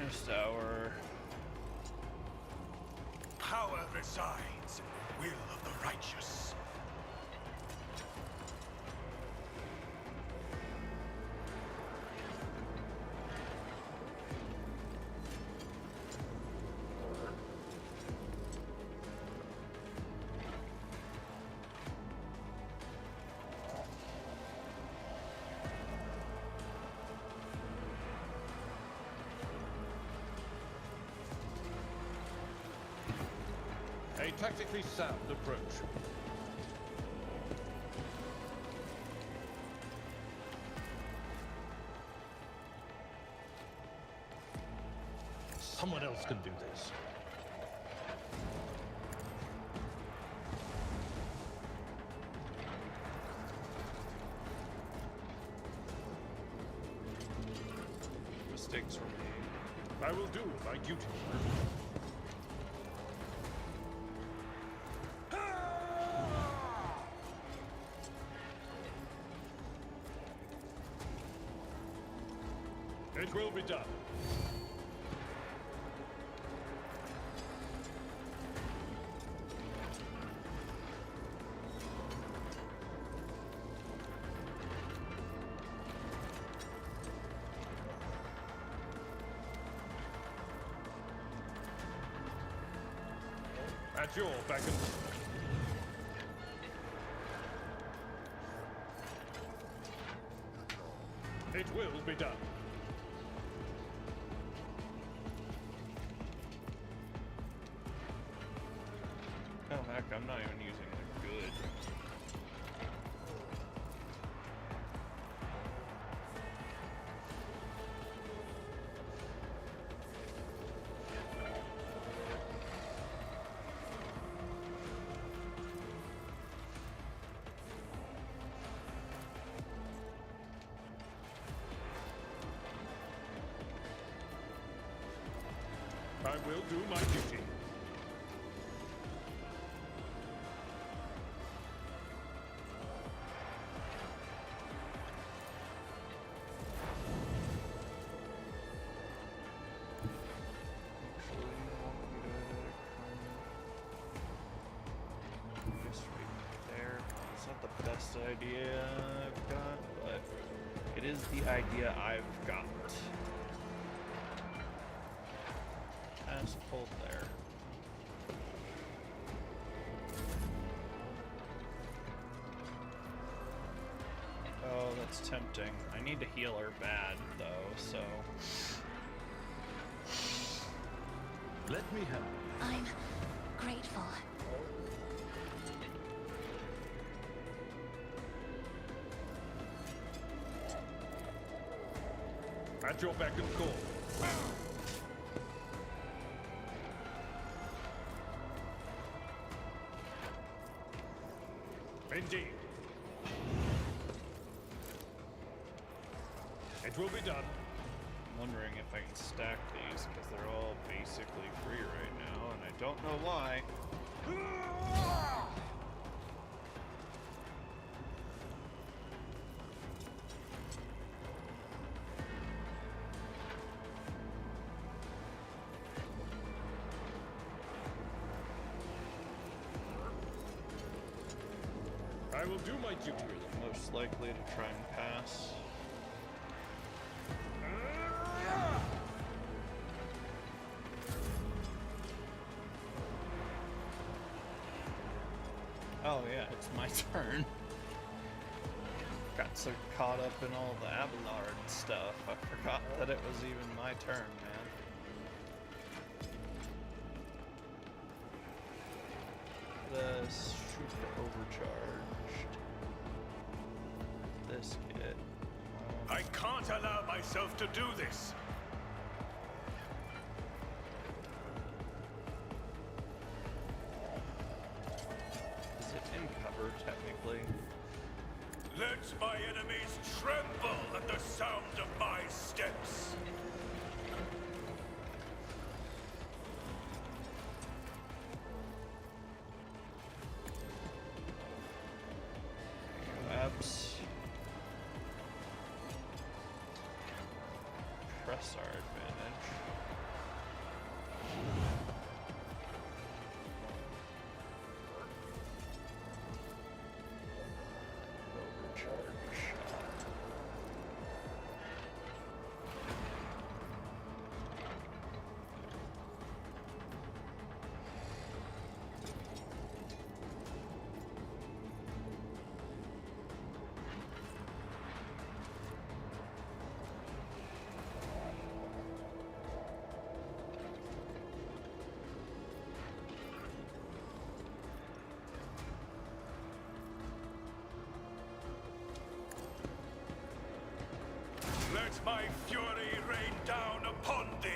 First hour. Power resides in the will of the righteous. A tactically sound approach. Someone else can do this. Mistakes were made. I will do my duty. It will be done. At your beck and it will be done. Oh heck, I'm not even using the good. I will do my duty. Just right there. It's not the best idea I've got, but it is the idea I've got. Just hold there. Oh, that's tempting. I need to heal her bad, though, so... Let me help. I'm grateful. At your beck and call. Indeed. It will be done. I'm wondering if I can stack these, because they're all basically free right now, and I don't know why. I will do my duty. Most likely to try and pass. Oh yeah, it's my turn. Got so caught up in all the Abelard stuff, I forgot that it was even my turn, man. The super overcharged. This kit. I can't allow myself to do this. Is it in cover, technically? Let my enemies tremble at the sound of my steps. Abs. Press our advantage. my fury rain down upon thee!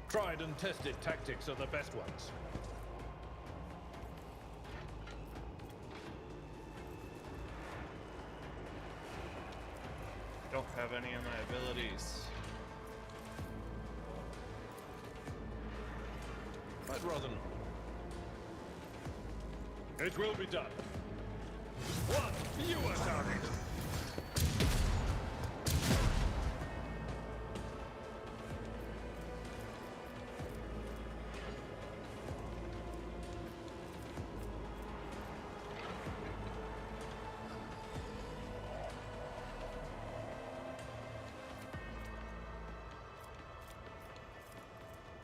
Tried and tested tactics are the best ones. Don't have any of my abilities. I'd rather not. It will be done. One, you are target.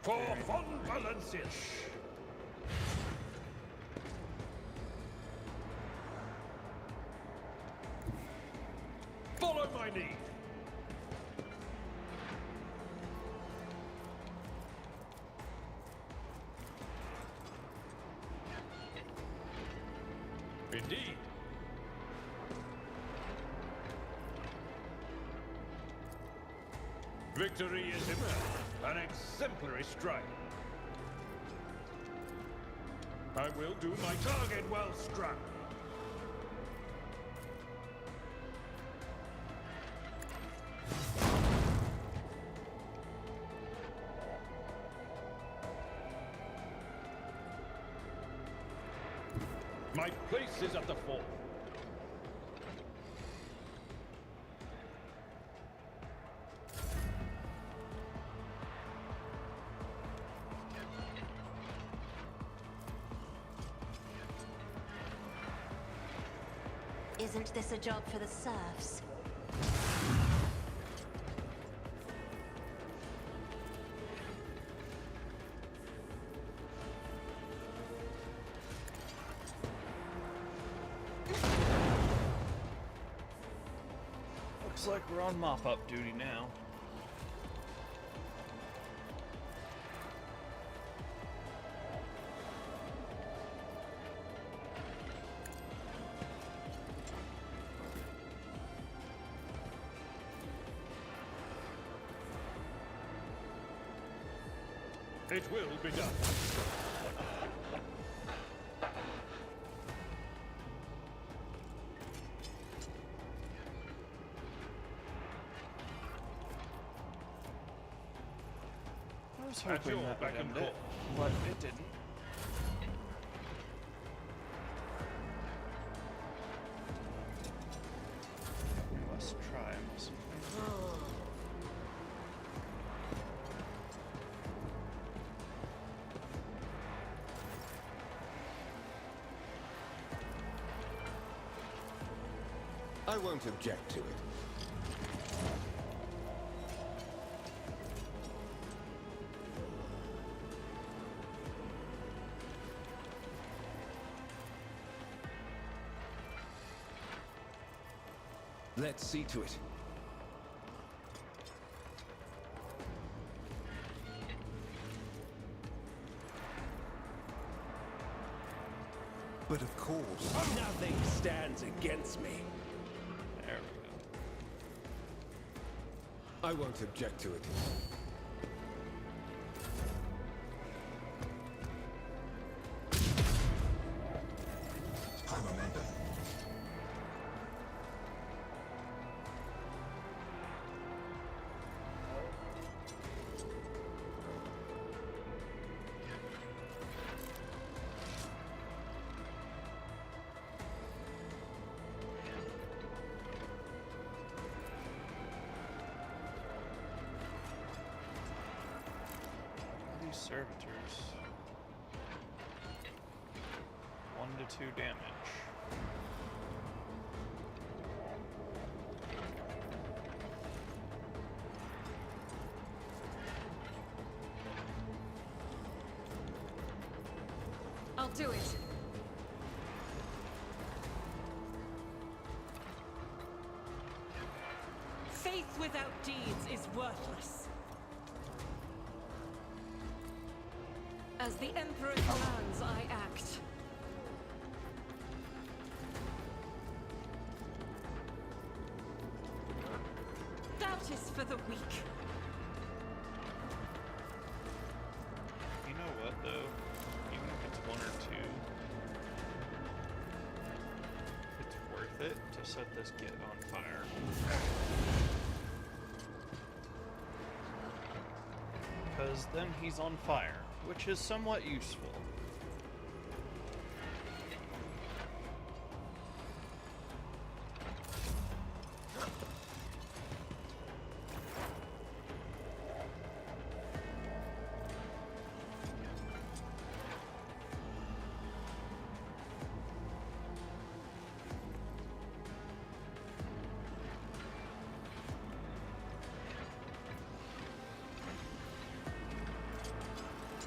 For von Valencius! Follow my lead! Indeed. Victory is imminent. An exemplary strike. I will do my target well struck. My place is at the fore. Isn't this a job for the serfs? Looks like we're on mop-up duty now. It will be done. I was hoping that would end it, but it didn't. Must try, mustn't we? I won't object to it. Let's see to it. But of course, nothing stands against me. There we go. I won't object to it. I'm Amanda. These servitors. 1 to 2 damage. I'll do it. Faith without deeds is worthless. As the Emperor commands, I act. Doubt is for the weak. You know what, though? Even if it's 1 or 2, it's worth it to set this git on fire. Because then he's on fire, which is somewhat useful.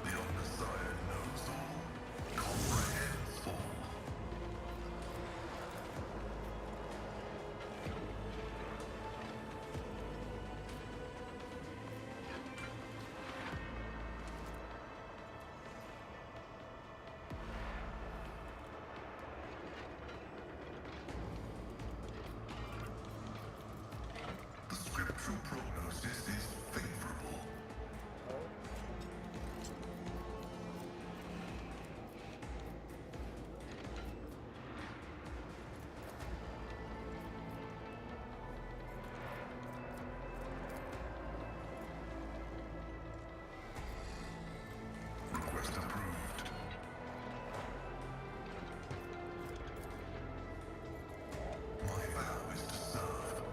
The Omnissiah knows all, comprehends all. The scriptural prognosis is favorable. Request approved. My vow is to serve.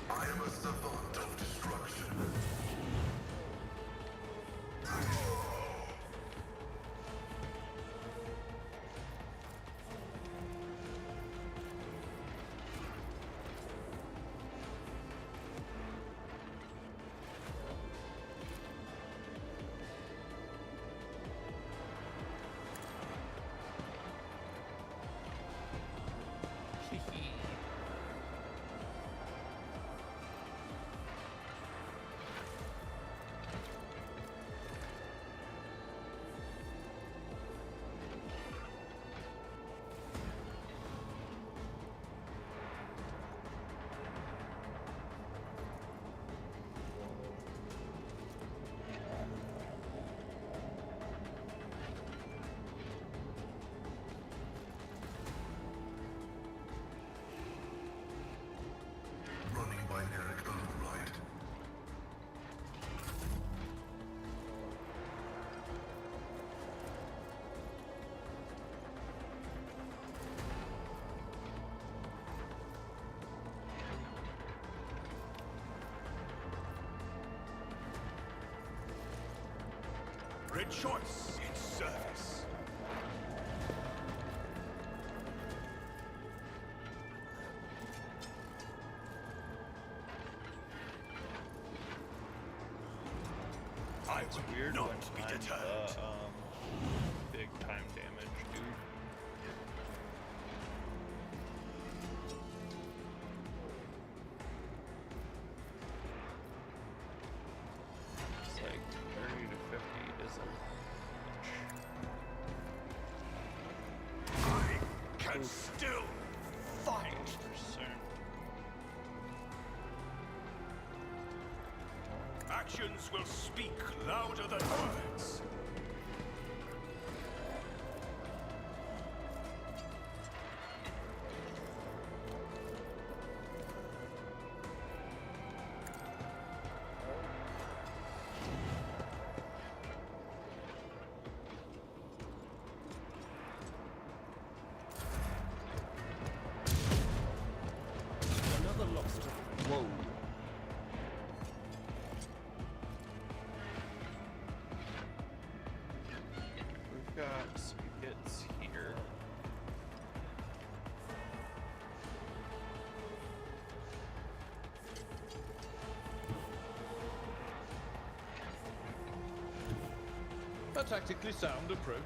I am a savant of destruction. Running binaric override. Rejoice in service. I It's will weird not when be I'm deterred. big time damage, dude. It's like 30 to 50 isn't much. I can still fight. 8%. Actions will speak louder than words. A tactically sound approach.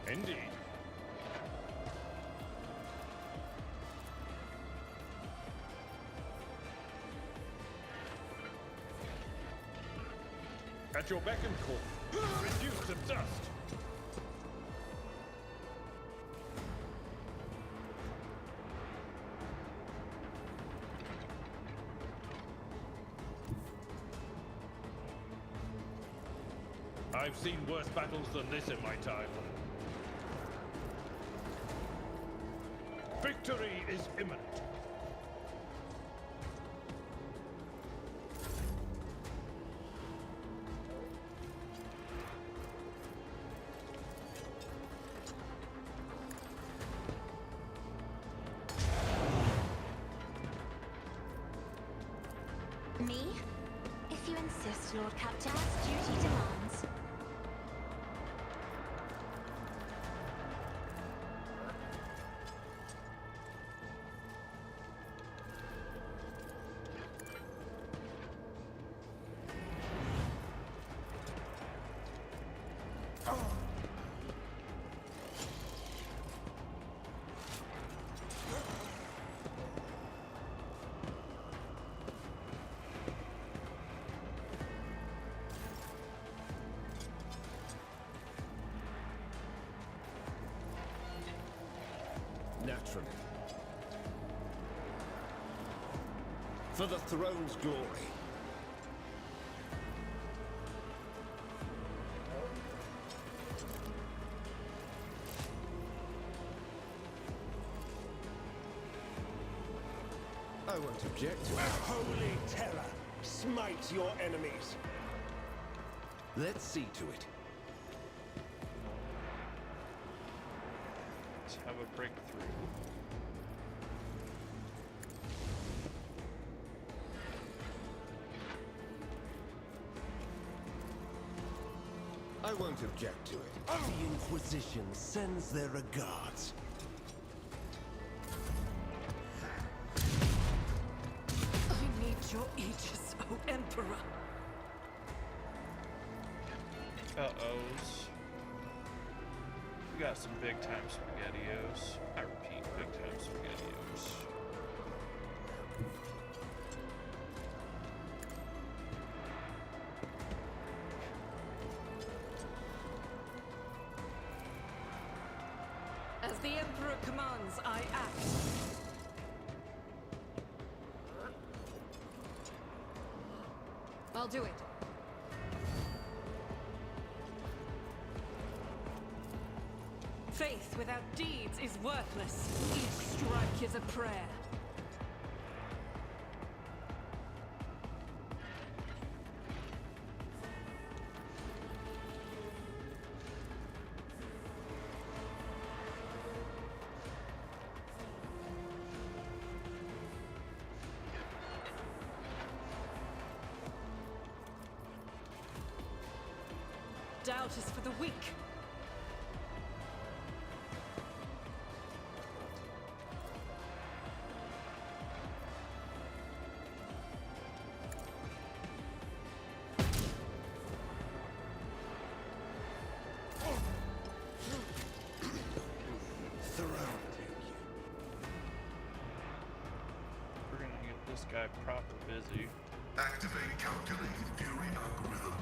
Indeed. At your beck and call. Reduce to dust. I've seen worse battles than this in my time. Victory is imminent. Me? If you insist, Lord Captain, as duty demands. Naturally. For the throne's glory. I won't object to it. A holy terror smite your enemies. Let's see to it. Let's have a breakthrough. I won't object to it. The Inquisition sends their regards. I need your aegis, O Emperor. Uh-ohs. We got some big time spaghettios. I repeat, big time spaghettios. As the Emperor commands, I act. I'll do it. Faith without deeds is worthless. Each strike is a prayer. Doubt is for the weak. We're gonna get this guy proper busy. Activate calculated fury algorithm.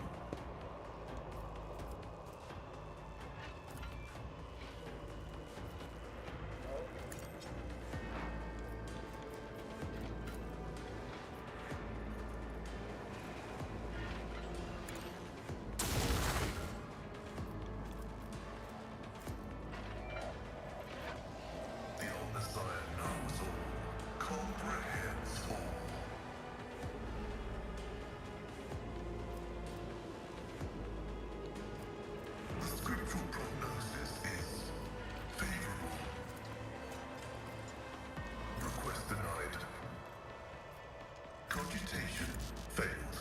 The Omnissiah knows all, comprehends all. The scriptural prognosis is favorable. Request denied. Cogitation fails.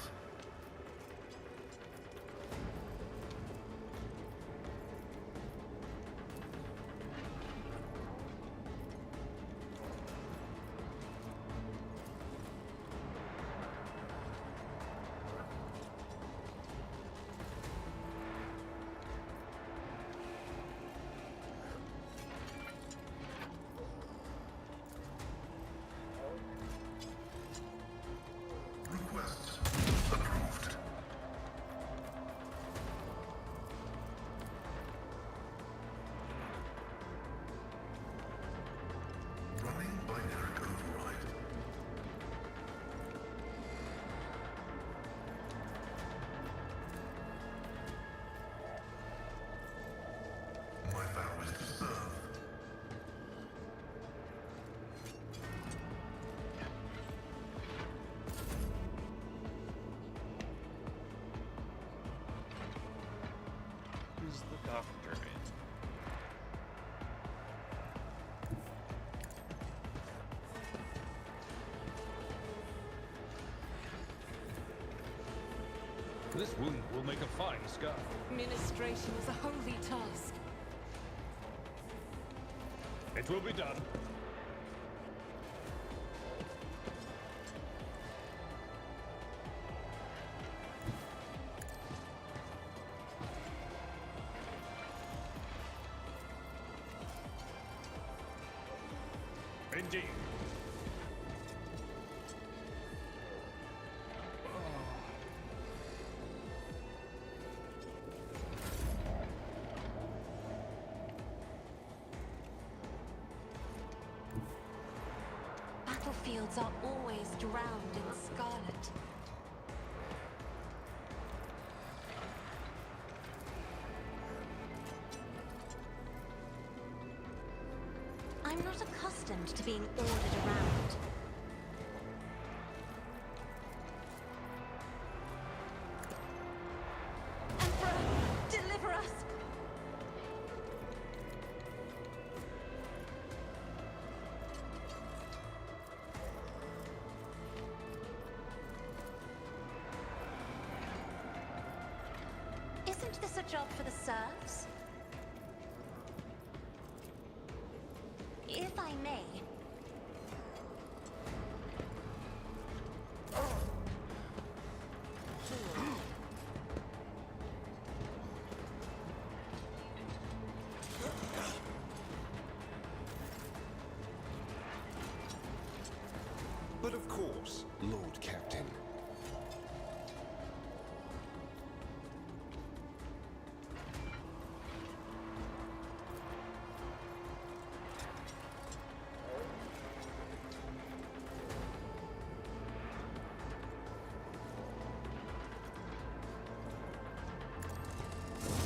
Doctor in. This wound will make a fine scar. Ministration is a holy task. It will be done. Indeed. Battlefields are always drowned in scarlet. I'm not accustomed to being ordered around. Emperor, deliver us! Isn't this a job for the serfs? If I may. But of course, Lord Captain.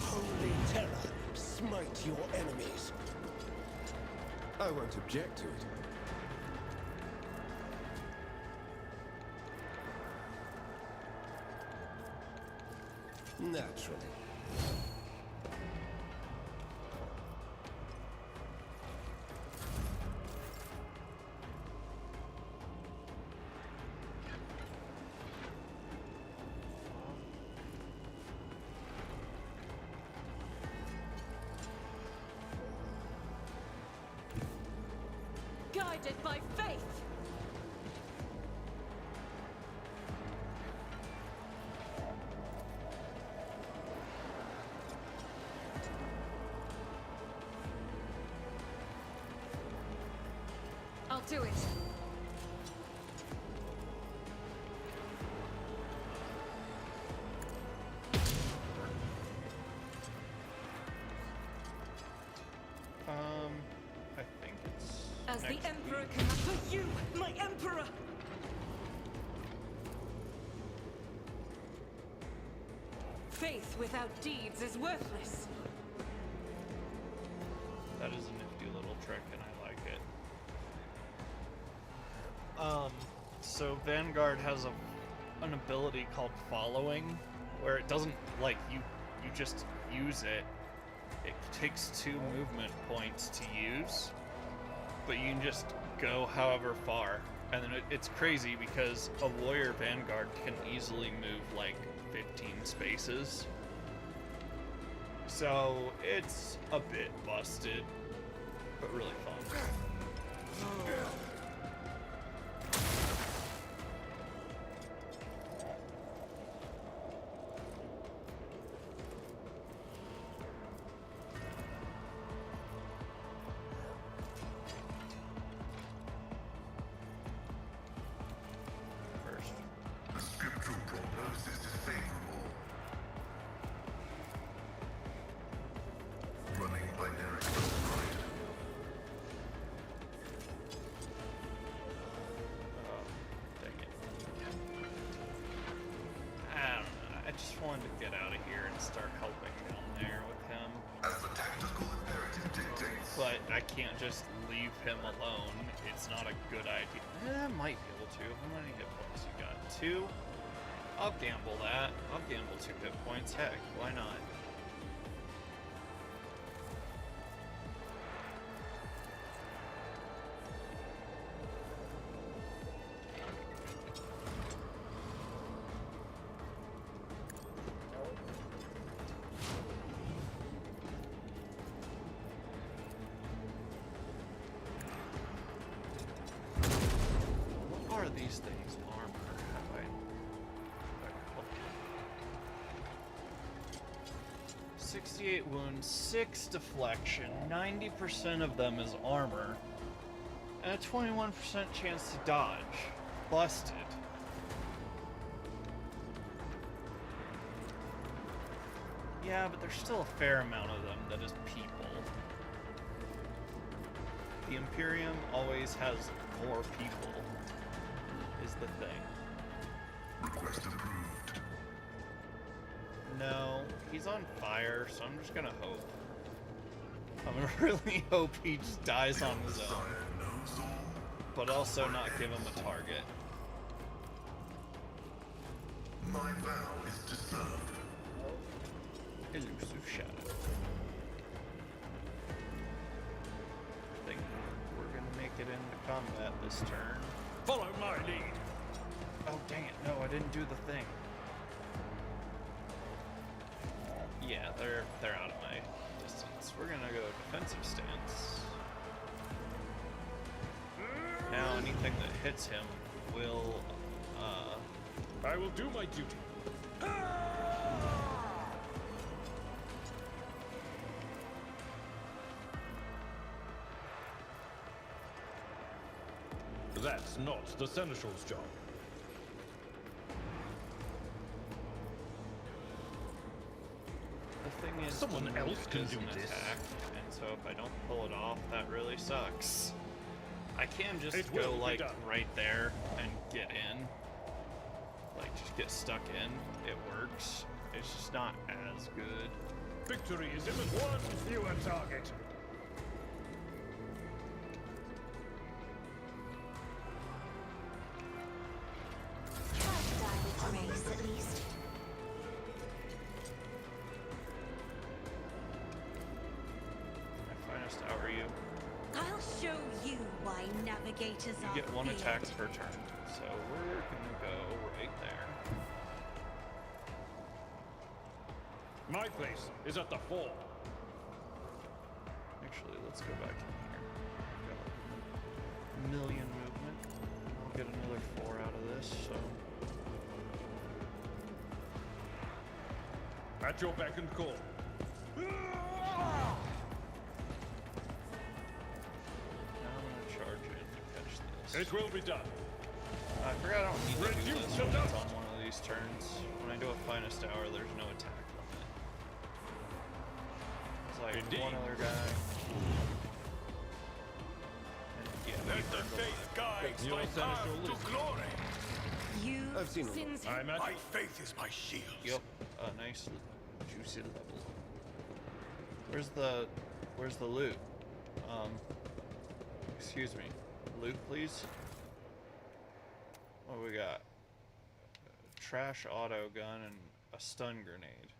Holy terror, smite your enemies. I won't object to it. Naturally. Guided by faith! I'll do it. I think it's As the next Emperor week. commands for you, my Emperor! Faith without deeds is worthless. That is a nifty little trick, and I like it. So Vanguard has an ability called Following, where it doesn't, like, you just use it. It takes 2 movement points to use, but you can just go however far. And then it's crazy because a Warrior Vanguard can easily move, like, 15 spaces. So it's a bit busted, but really fun. First. The scriptural prognosis is favorable. Running binary right. Dang it. I don't know. I just wanted to get out of here and start helping down there with him. As the tactical imperative dictates. But I can't just leave him alone. It's not a good idea. I might be able to. How many hit points you got? 2? I'll gamble that. I'll gamble 2 hit points. Heck, why not? these things armor? Have I 68 wounds, 6 deflection, 90% of them is armor, and a 21% chance to dodge. Busted. Yeah, but there's still a fair amount of them that is people. The Imperium always has more people, is the thing. Request approved. No, he's on fire, so I'm just gonna hope. I'm gonna really hope he just dies on his own. But also not give him a target. My vow is to serve. Elusive shadow. I think we're gonna make it into combat this turn. Follow my lead. Oh dang it, no, I didn't do the thing. Yeah, they're out of my distance. We're gonna go defensive stance. Now anything that hits him will I will do my duty. That's not the Seneschal's job. the thing is Someone the else move can is do an this. attack, and so if I don't pull it off, that really sucks. I can just It will go be like done. right there and get in. Like just get stuck in. It works. It's just not as good. Victory is in one fewer target. Try to die with grace, at least. My finest hour you. I'll show you why navigators You are get one feared. attack per turn. So we're gonna go right there. My place is at the fore. Actually, let's go back in here. Got a million movement. I'll get another 4 out of this, so. At your beck and call. Now I'm gonna charge in to catch this. It will be done. I forgot I don't need to do Reduce this the when it's dust. on one of these turns. When I do a finest hour, there's no attack limit. It's like Indeed. one other guy. And yeah, Let we've the done faith guide Your my path Seneschal to is- glory. You I've seen since I'm at my faith is my shield. Yep, a nice juicy level. Where's the loot? Excuse me. Loot, please. What we got? A trash auto gun and a stun grenade.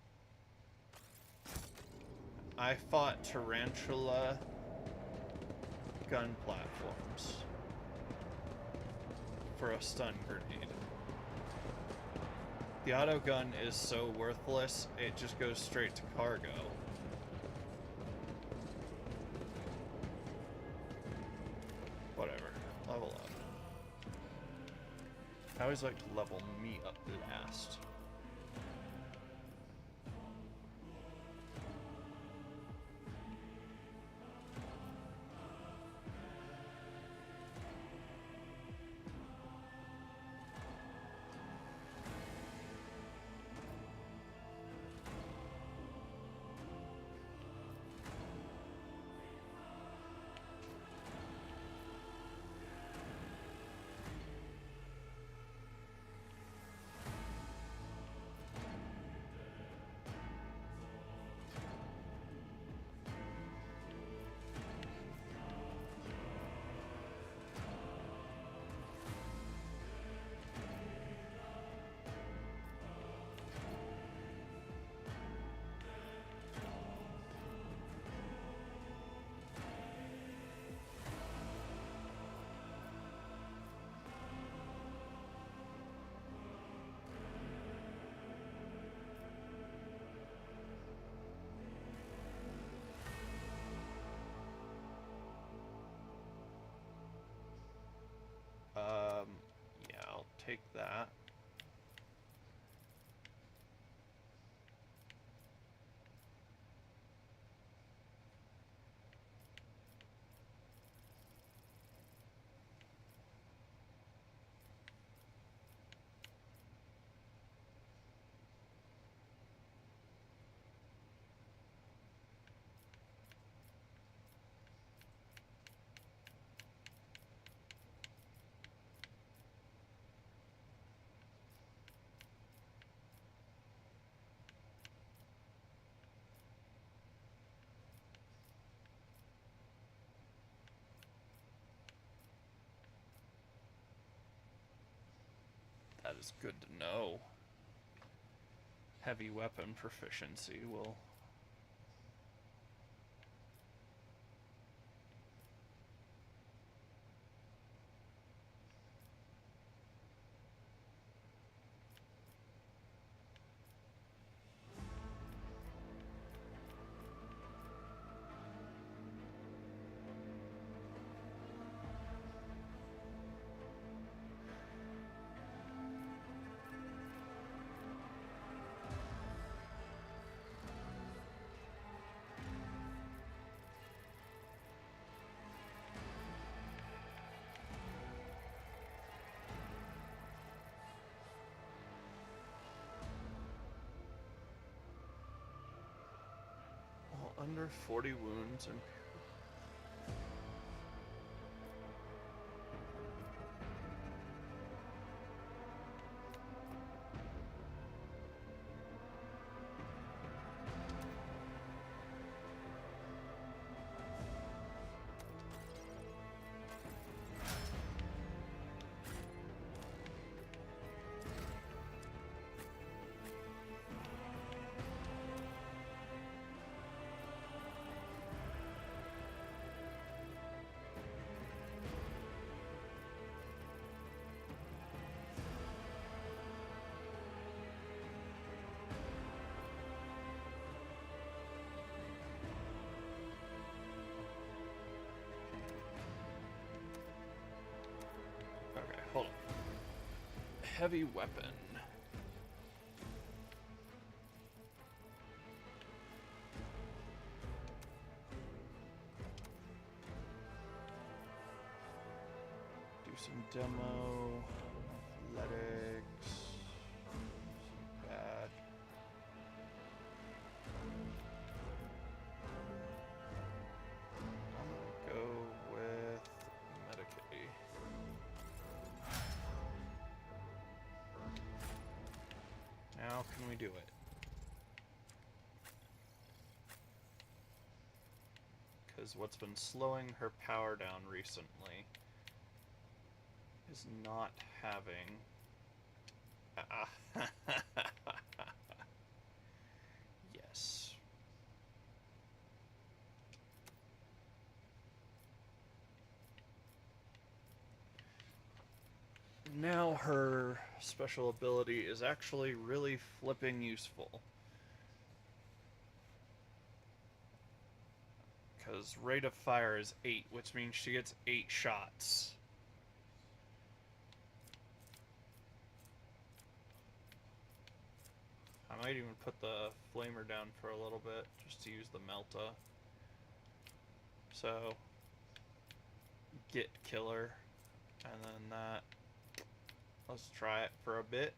I fought tarantula gun platforms for a stun grenade. The auto gun is so worthless, it just goes straight to cargo. Whatever. Level up. I always like to level me up last. take that. That is good to know. Heavy weapon proficiency will... Under 40 wounds and... Okay, hold on. Heavy weapon. Do some demo. Athletics. Bad. I'm gonna go with Medicaid. Now can we do it? Because what's been slowing her power down recently is not having... Yes. Now her special ability is actually really flipping useful. Because rate of fire is 8, which means she gets 8 shots. I might even put the flamer down for a little bit, just to use the Melta. So, get killer, and then that. Let's try it for a bit,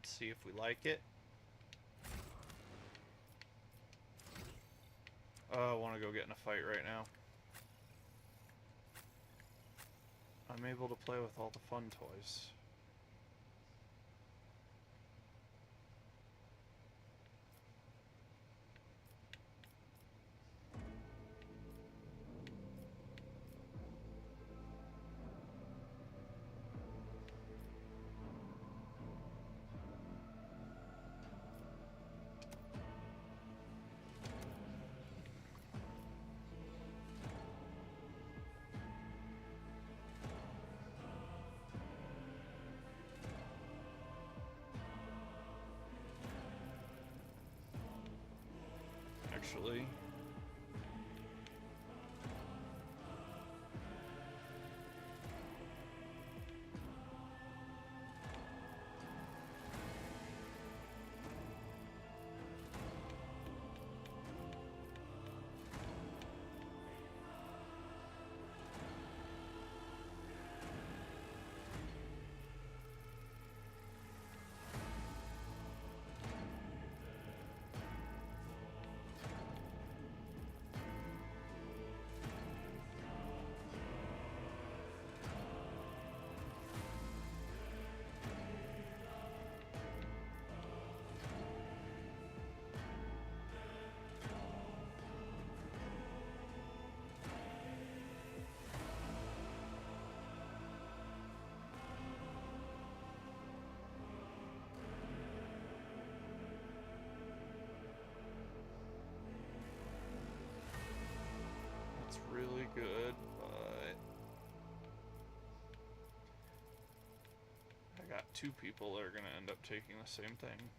see if we like it. Oh, I want to go get in a fight right now. I'm able to play with all the fun toys. Actually, good, but I got two people that are gonna end up taking the same thing.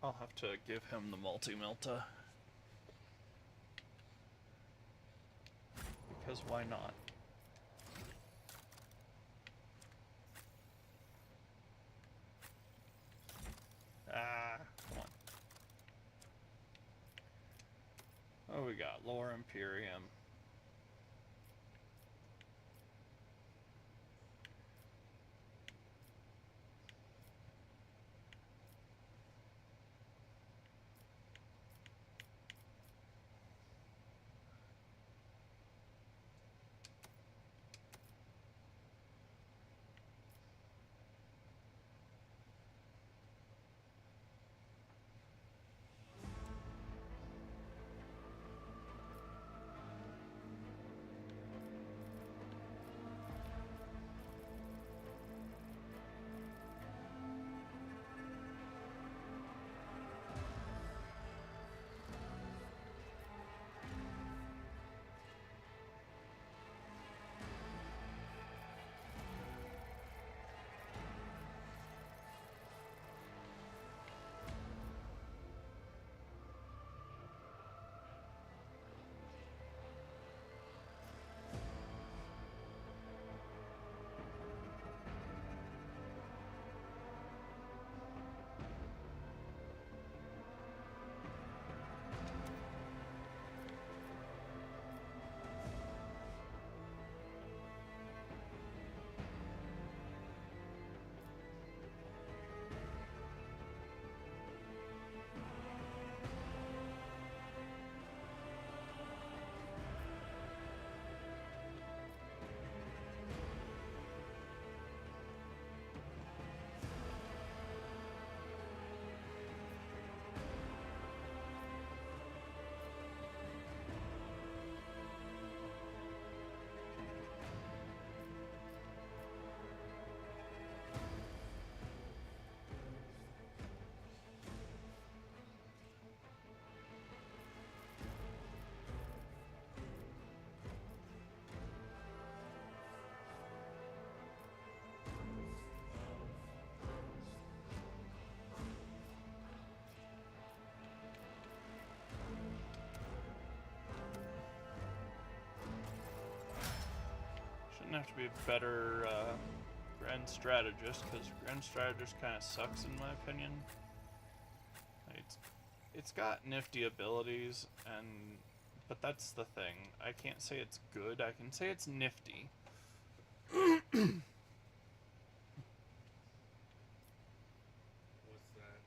I'll have to give him the multi-melta. Because why not? Ah, come on. Oh, we got Lore Imperium. Shouldn't have to be a better Grand Strategist, because Grand Strategist kind of sucks in my opinion. It's got nifty abilities, but that's the thing. I can't say it's good, I can say it's nifty. What's that?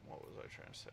What was I trying to say?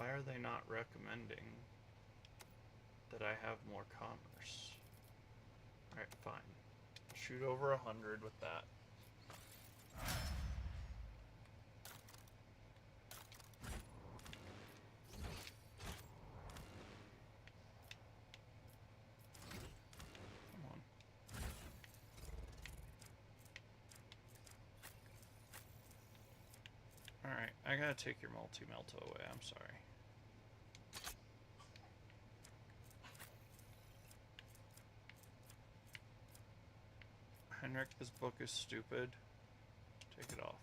Why are they not recommending that I have more commerce? Alright, fine. Shoot over 100 with that. Come on. Alright, I gotta take your multi-melta away, I'm sorry. Henrik, this book is stupid. Take it off.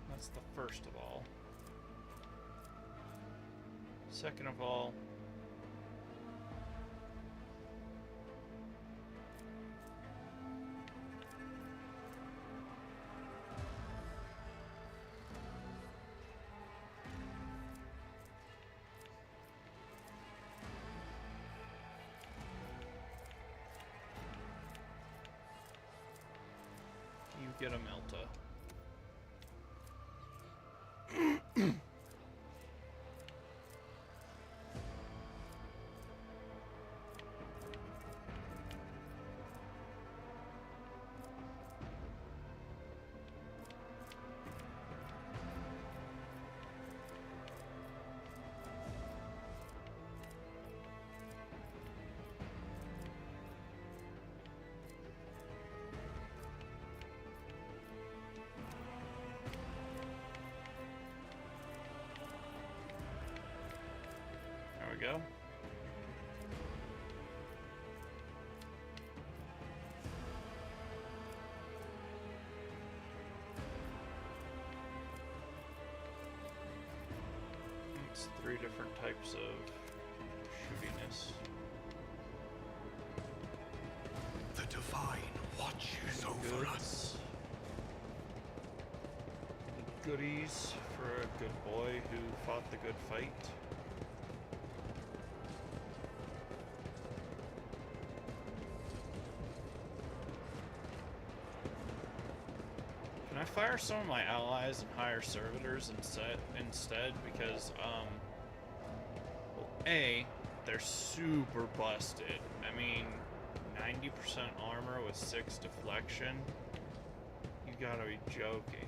That's the first of all. Second of all, you get a Melta. There we go. It's 3 different types of shootiness. The Divine watches over us. The goodies for a good boy who fought the good fight. Can I fire some of my allies and hire servitors instead? Because, well, A, they're super busted. I mean, 90% armor with 6 deflection? You gotta be joking.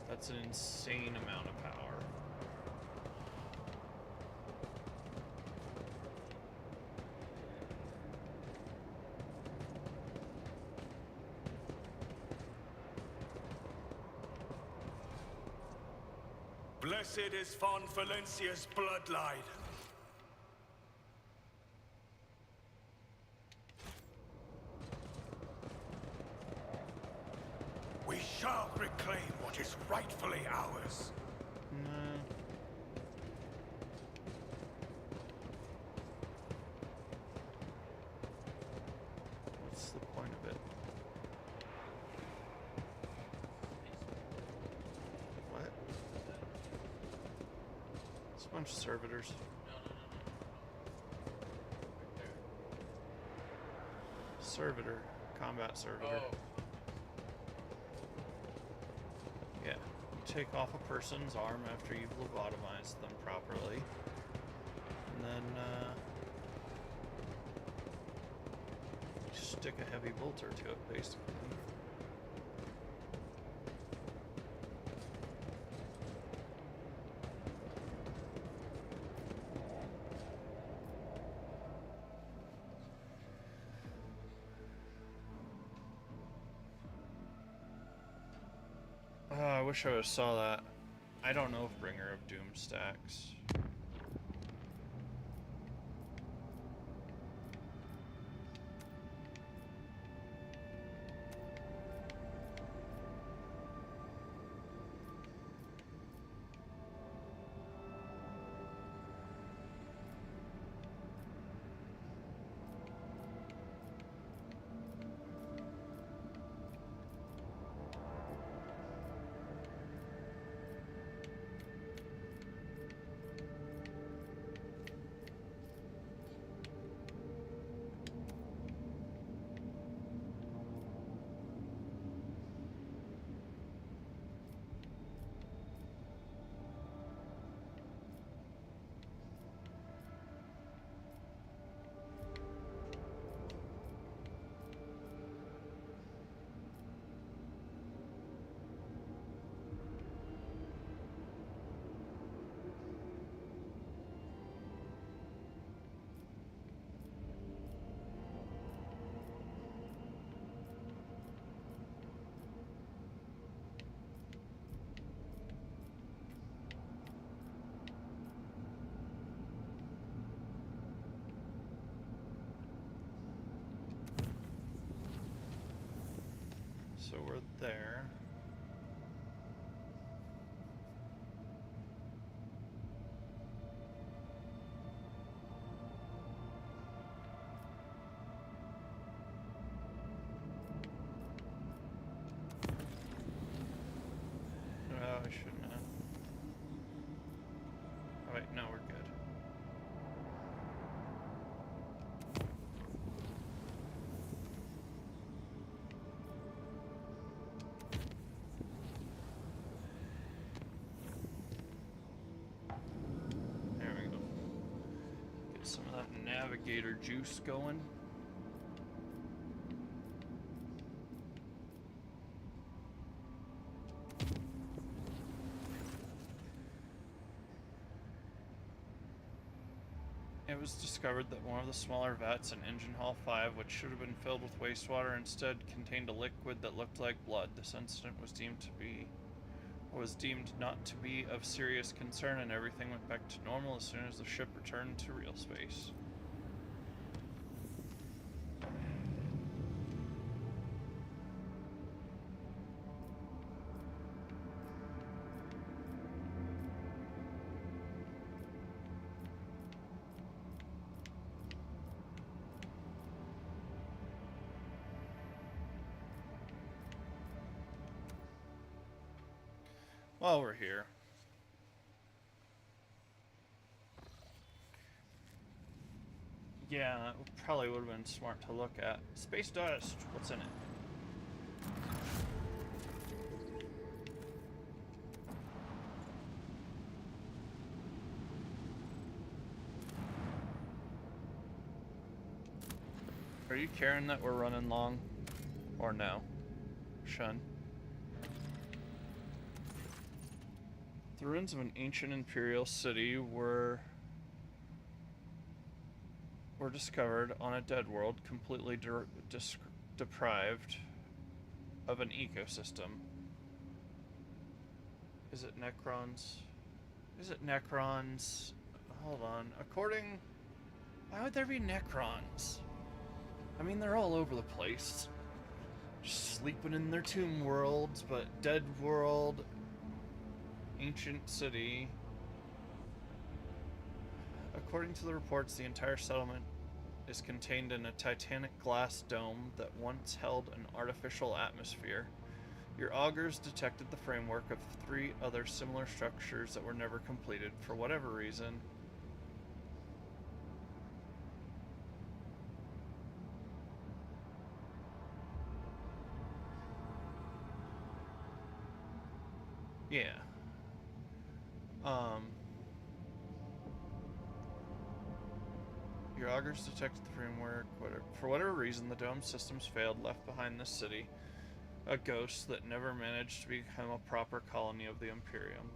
That's an insane amount of power. Blessed is Von Valencia's bloodline. We shall reclaim what is rightfully ours. No. What's the point of it? What? It's a bunch of servitors. Servitor. Combat servitor. Oh. Yeah. You take off a person's arm after you've lobotomized them properly. And then, you stick a heavy bolter to it, basically. I wish I would have saw that. I don't know if Bringer of Doom stacks. So we're there. Oh, I shouldn't have. Oh wait, no, we're good. There we go. Get some of that navigator juice going. It was discovered that one of the smaller vats in Engine Hall 5, which should have been filled with wastewater, instead contained a liquid that looked like blood. This incident was deemed not to be of serious concern, and everything went back to normal as soon as the ship returned to real space. While we're here, yeah, it probably would have been smart to look at. Space dust, what's in it? Are you caring that we're running long? Or no? Shun? The ruins of an ancient imperial city were discovered on a dead world, completely deprived of an ecosystem. Is it Necrons? Is it Necrons? Hold on. Why would there be Necrons? I mean, they're all over the place. Just sleeping in their tomb worlds, but dead world, ancient city. According to the reports, the entire settlement is contained in a titanic glass dome that once held an artificial atmosphere. Your augurs detected the framework of 3 other similar structures that were never completed for whatever reason. Yeah. Your augurs detected the framework. For whatever reason, the dome systems failed, left behind this city a ghost that never managed to become a proper colony of the Imperium.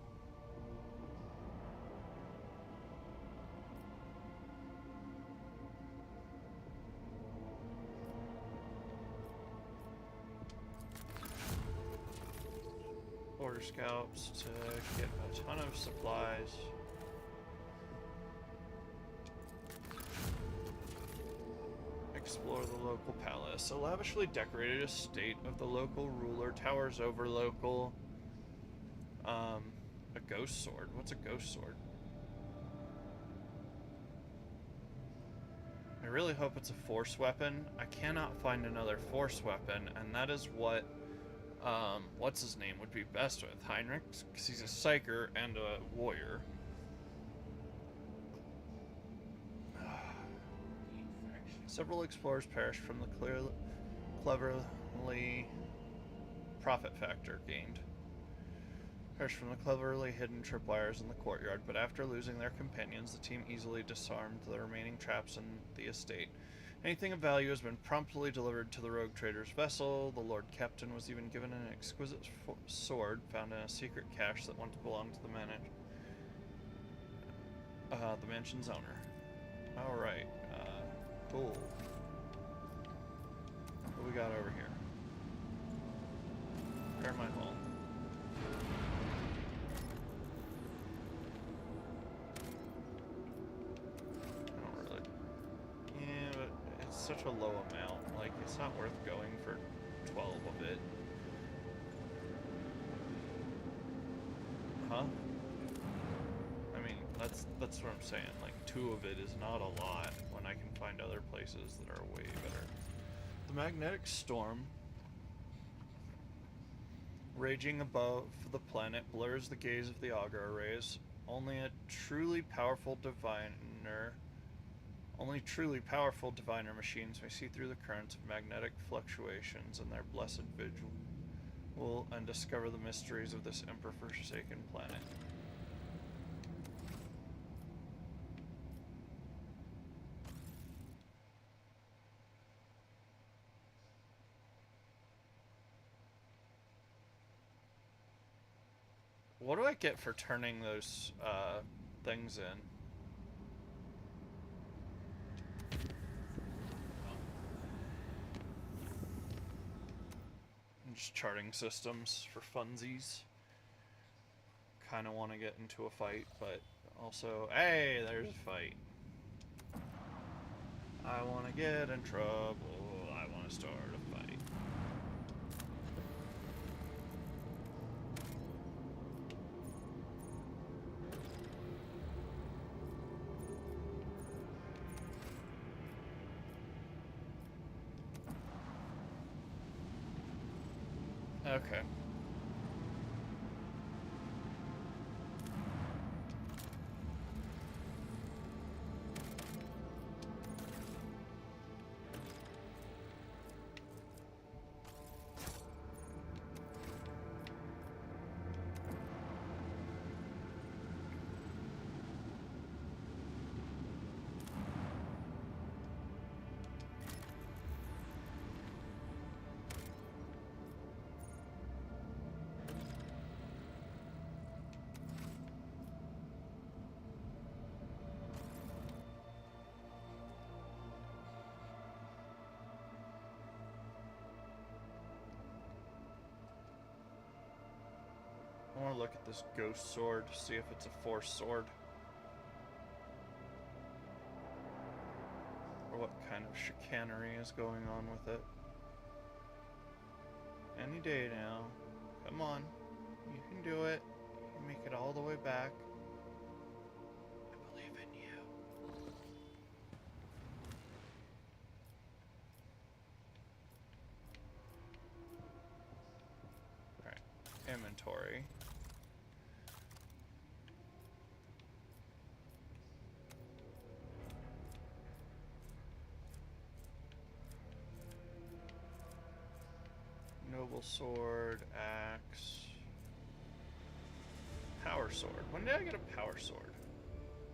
Order scouts to get a ton of supplies. Explore the local palace. A lavishly decorated estate of the local ruler towers over local... a ghost sword. What's a ghost sword? I really hope it's a force weapon. I cannot find another force weapon, and that is what, what's his name would be best with. Heinrich, because he's a psyker and a warrior. Several explorers perished from the cleverly profit factor gained. Perished from the cleverly hidden tripwires in the courtyard, but after losing their companions, the team easily disarmed the remaining traps in the estate. Anything of value has been promptly delivered to the rogue trader's vessel. The Lord Captain was even given an exquisite sword found in a secret cache that once belonged to the mansion's owner. Alright, cool. What we got over here? Repair my hull. I don't really... Yeah, but it's such a low amount. Like, it's not worth going for 12 of it. Yeah. I mean, that's what I'm saying. Like, 2 of it is not a lot when I can find other places that are way better. The magnetic storm raging above the planet blurs the gaze of the auger arrays. Only truly powerful diviner machines may see through the currents of magnetic fluctuations in their blessed vigil and discover the mysteries of this emperor-forsaken planet. What do I get for turning those things in? Just charting systems for funsies. Kind of want to get into a fight, but also, hey, there's a fight. I want to get in trouble. I want to start a fight. Okay. I want to look at this ghost sword, see if it's a force sword. Or what kind of chicanery is going on with it. Any day now. Come on. You can do it. Make it all the way back. I believe in you. Alright. Inventory. Noble sword, axe, power sword. When did I get a power sword?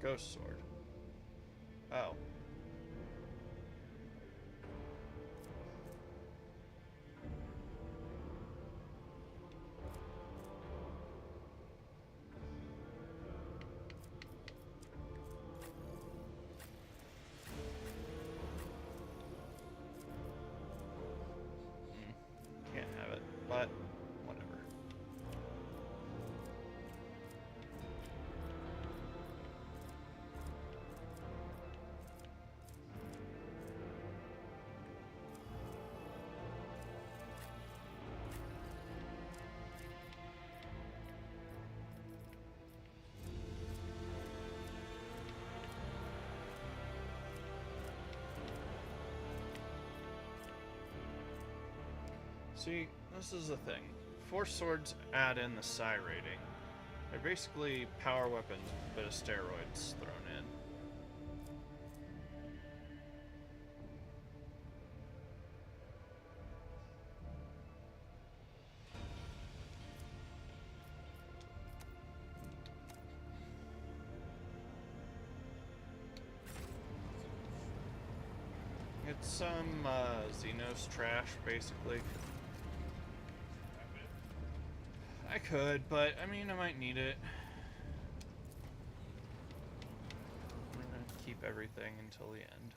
Ghost sword. Oh. Can't have it, but whatever. See, this is the thing. Force swords add in the psi rating. They're basically power weapons with a bit of steroids thrown in. It's some Xenos trash, basically. I could, but I mean, I might need it. I'm gonna keep everything until the end.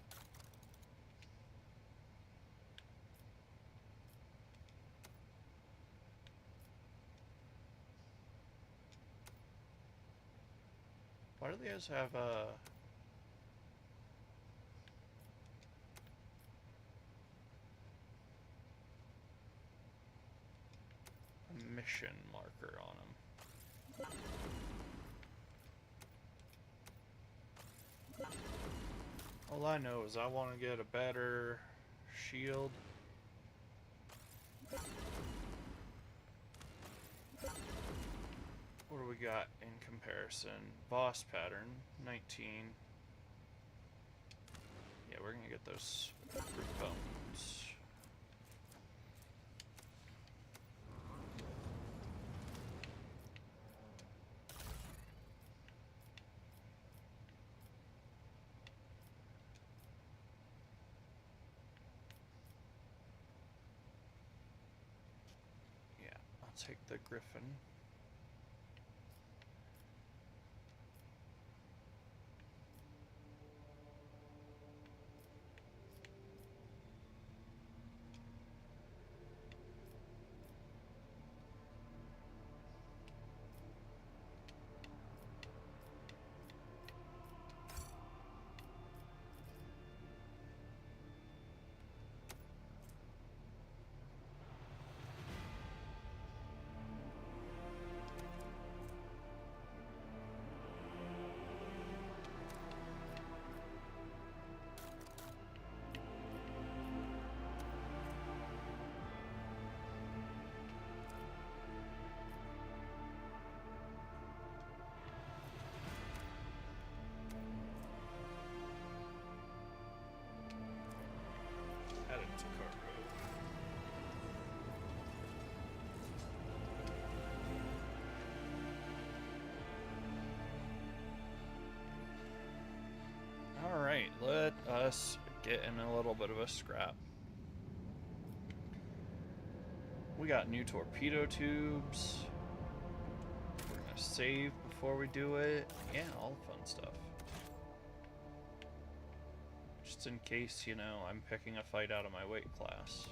Why do they guys have a mission marker on them? All I know is I want to get a better shield. What do we got in comparison? Boss pattern, 19. Yeah, we're gonna get those proof bones. Yeah, I'll take the griffin. Add it to cargo. Alright, let us get in a little bit of a scrap. We got new torpedo tubes. We're gonna save before we do it. Yeah, all the fun stuff. Just in case, you know, I'm picking a fight out of my weight class.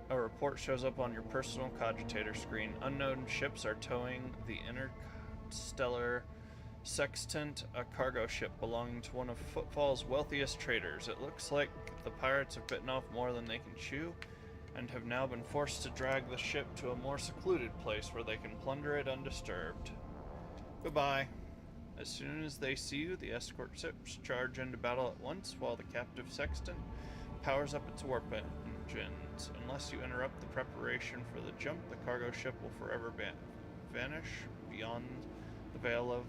A report shows up on your personal cogitator screen. Unknown ships are towing the interstellar Sextant, a cargo ship belonging to one of Footfall's wealthiest traders. It looks like the pirates have bitten off more than they can chew, and have now been forced to drag the ship to a more secluded place where they can plunder it undisturbed. Goodbye. As soon as they see you, the escort ships charge into battle at once, while the captive Sextant powers up its warp engines. Unless you interrupt the preparation for the jump, the cargo ship will forever vanish beyond the veil of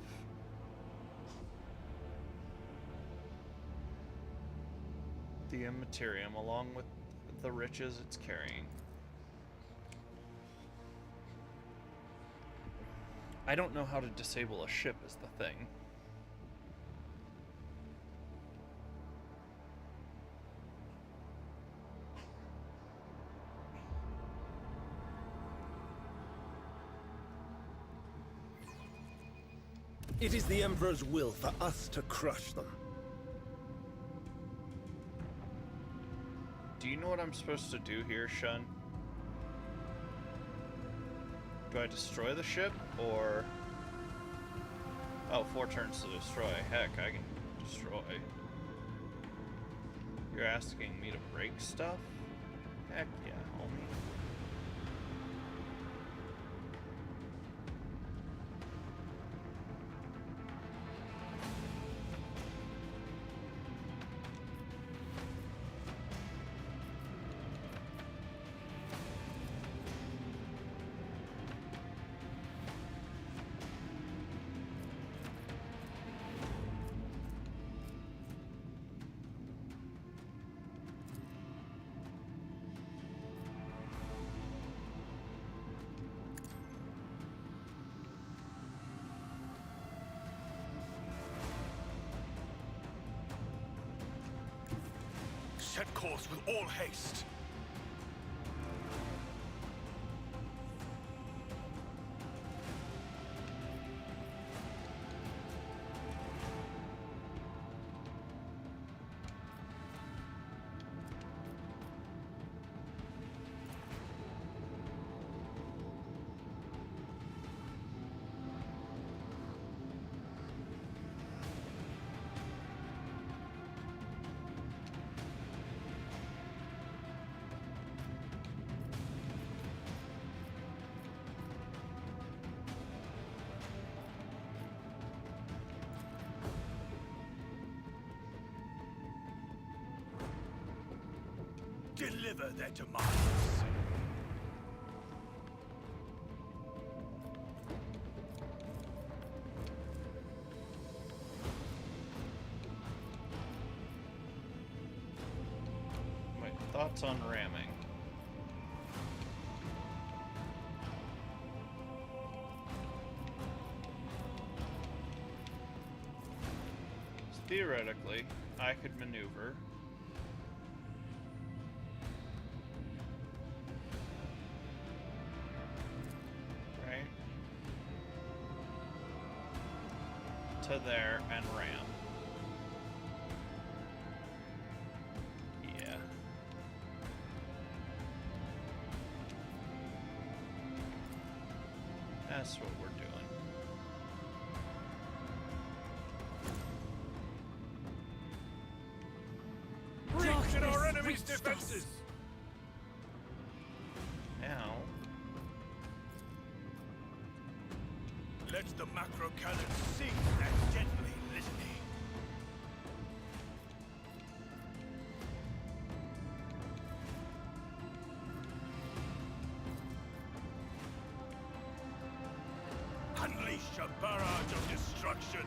the immaterium, along with the riches it's carrying. I don't know how to disable a ship is the thing. It is the Emperor's will for us to crush them. Do you know what I'm supposed to do here, Shun? Do I destroy the ship, or... Oh, 4 turns to destroy. Heck, I can destroy. You're asking me to break stuff? Heck yeah, homie. Set course with all haste. Deliver their demands. My thoughts on ramming. So theoretically, I could maneuver. Right? To there and ram. Yeah. That's what we're doing. Breach in our enemy's reached us. defenses! Now, Let the macro cannon sing that deadly litany. Unleash a barrage of destruction.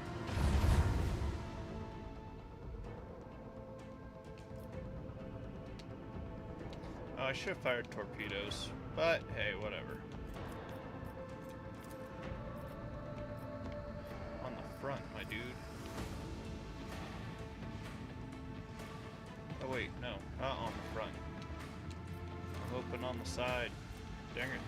oh, I should have fired torpedoes, but hey, whatever. On the front, my dude. Oh wait, no, not on the front. I'm hoping on the side. Dang it.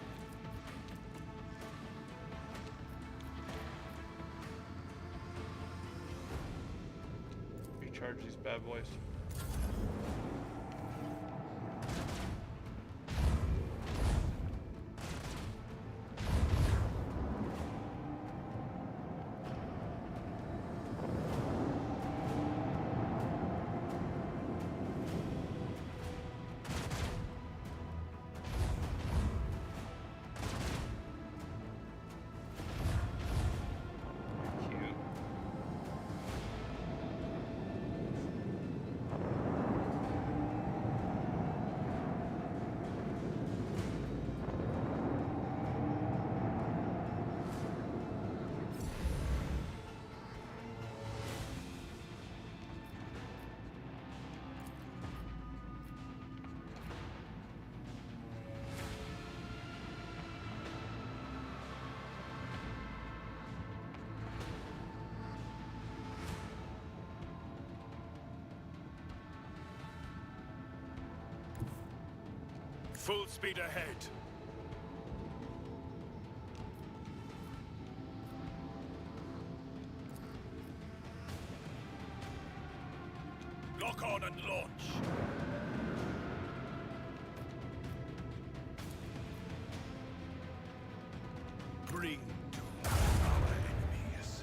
Recharge these bad boys. Cute. Full speed ahead. Lock on and launch. Bring doom to our enemies.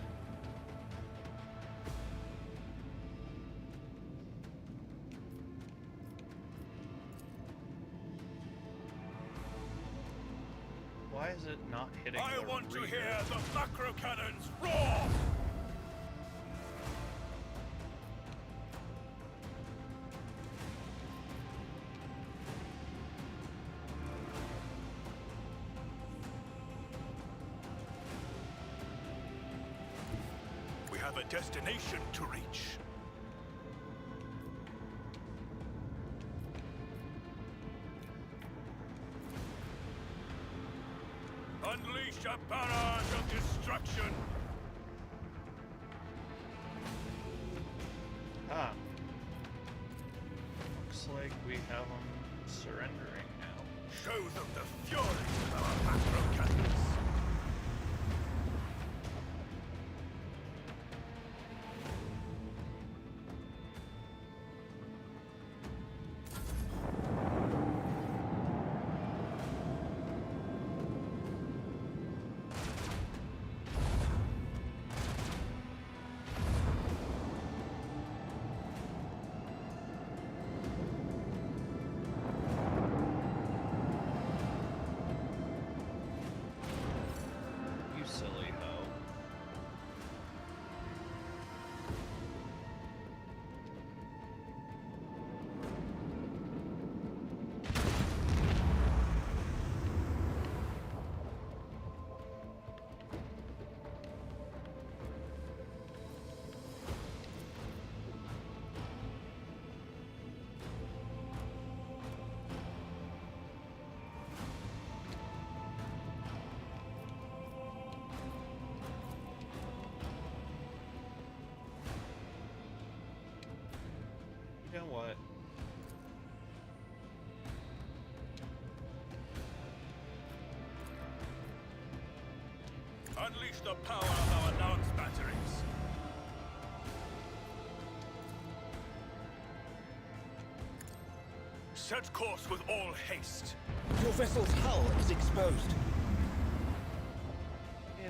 Why is it not hitting I the want to rear? hear the macro cannons roar! We have a destination to reach. Unleash a barrage of destruction! Ah. Looks like we have them surrendering now. Show them the fury of our macro cannons! know what? Unleash the power of our lance batteries. Set course with all haste. Your vessel's hull is exposed.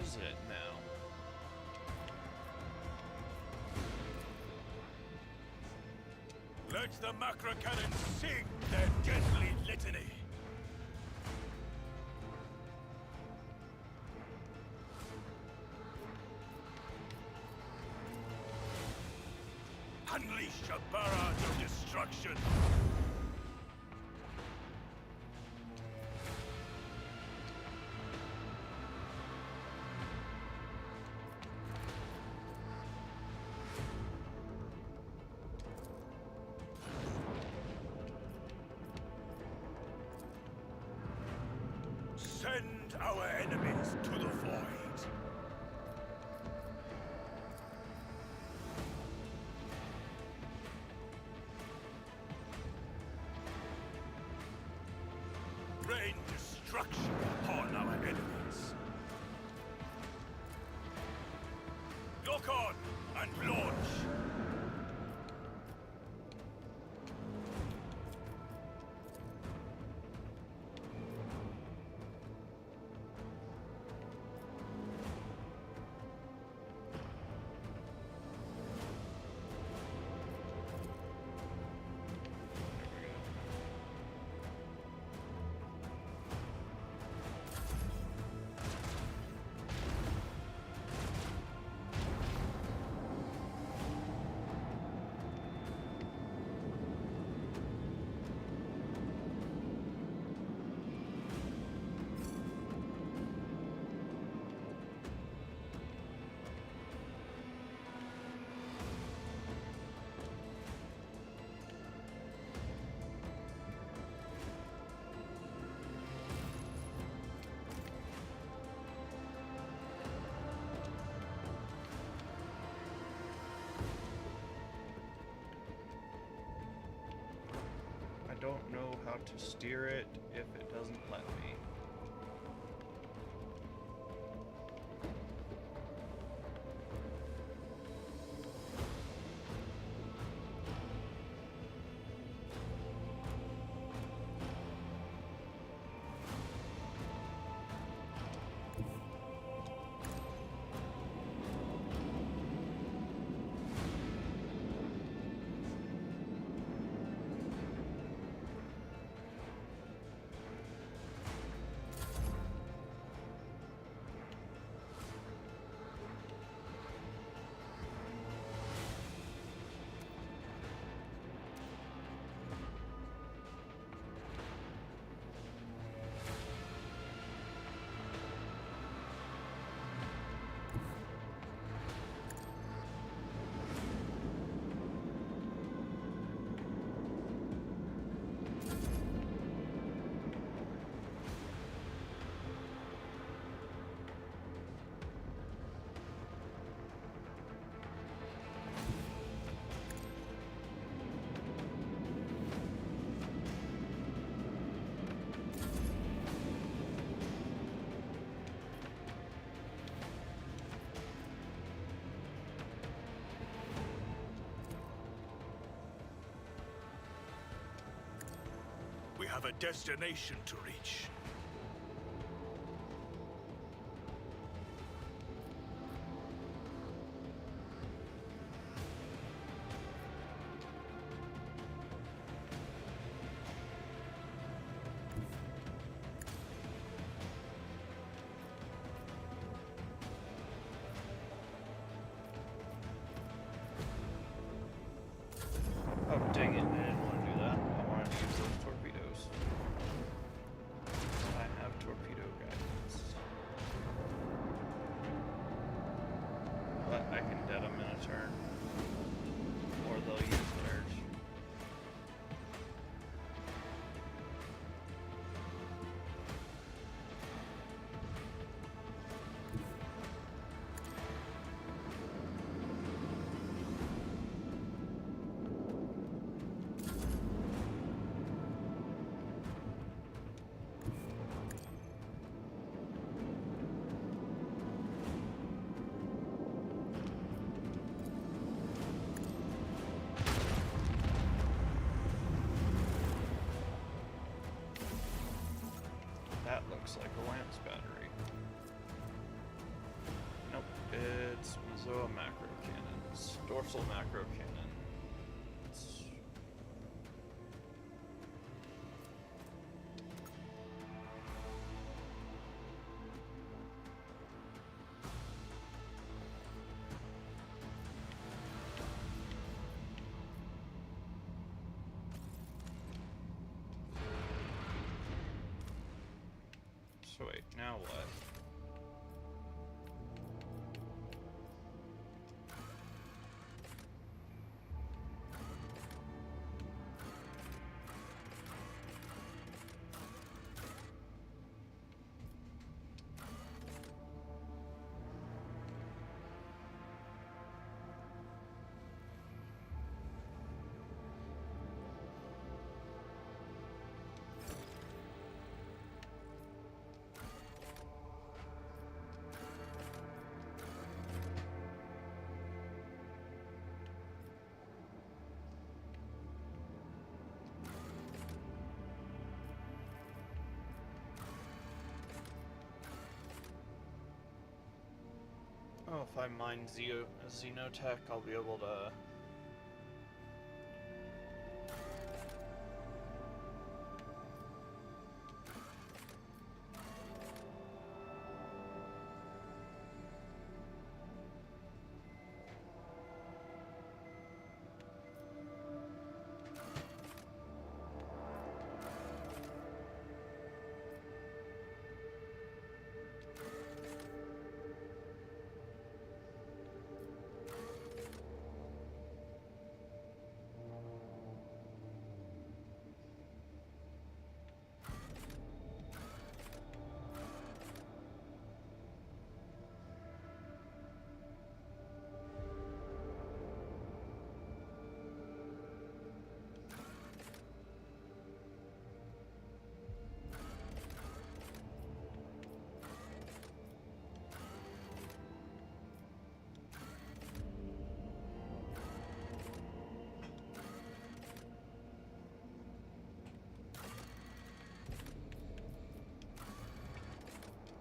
Is it now? Let the macro cannons sing their deadly litany. Unleash a barrage of destruction. Send our enemies to the void. Rain destruction upon our enemies. Lock on and launch. I don't know how to steer it if it doesn't let me. We have a destination to reach. Oh, dang it. I didn't want to do that. I wanted to use those torpedoes. That looks like a Lance battery. Nope, it's Mazoa macro cannons. Dorsal macro cannons. So wait, now what? Oh, if I mine Xenotech, I'll be able to...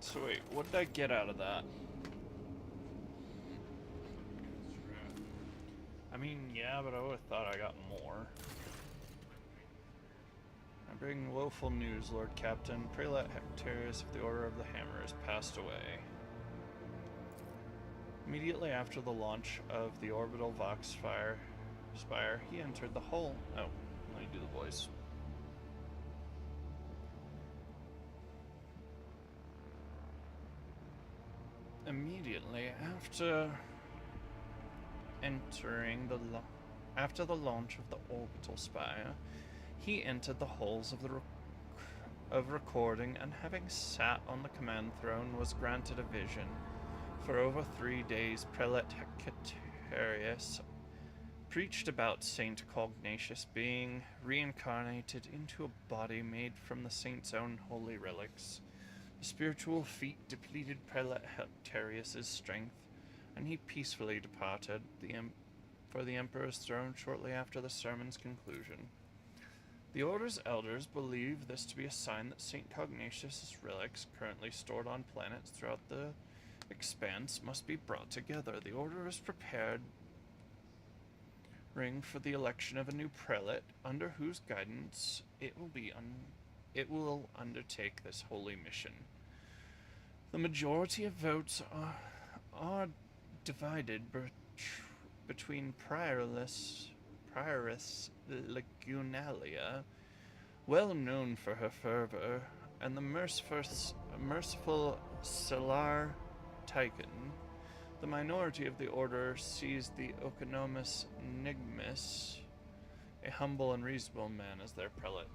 So wait, what did I get out of that? I mean, yeah, but I would have thought I got more. I bring woeful news, Lord Captain. Prelate Hectarius of the Order of the Hammer has passed away. Immediately after the launch of the orbital Vox Spire, he entered the hull. Oh, let me do the voice. Immediately after after the launch of the orbital spire, he entered the halls of recording, and having sat on the command throne, was granted a vision. For over 3 days, Prelate Hectarius preached about Saint Cognatius being reincarnated into a body made from the saint's own holy relics. The spiritual feat depleted Prelate Hectarius' strength, and he peacefully departed for the Emperor's throne shortly after the sermon's conclusion. The Order's elders believe this to be a sign that St. Cognatius' relics, currently stored on planets throughout the expanse, must be brought together. The Order is preparing for the election of a new prelate, under whose guidance it will undertake this holy mission. The majority of votes are divided between Prioress Legionalia, well known for her fervor, and the merciful Celar Tychon. The minority of the Order sees the Oikonomos Nigmus, a humble and reasonable man, as their prelate.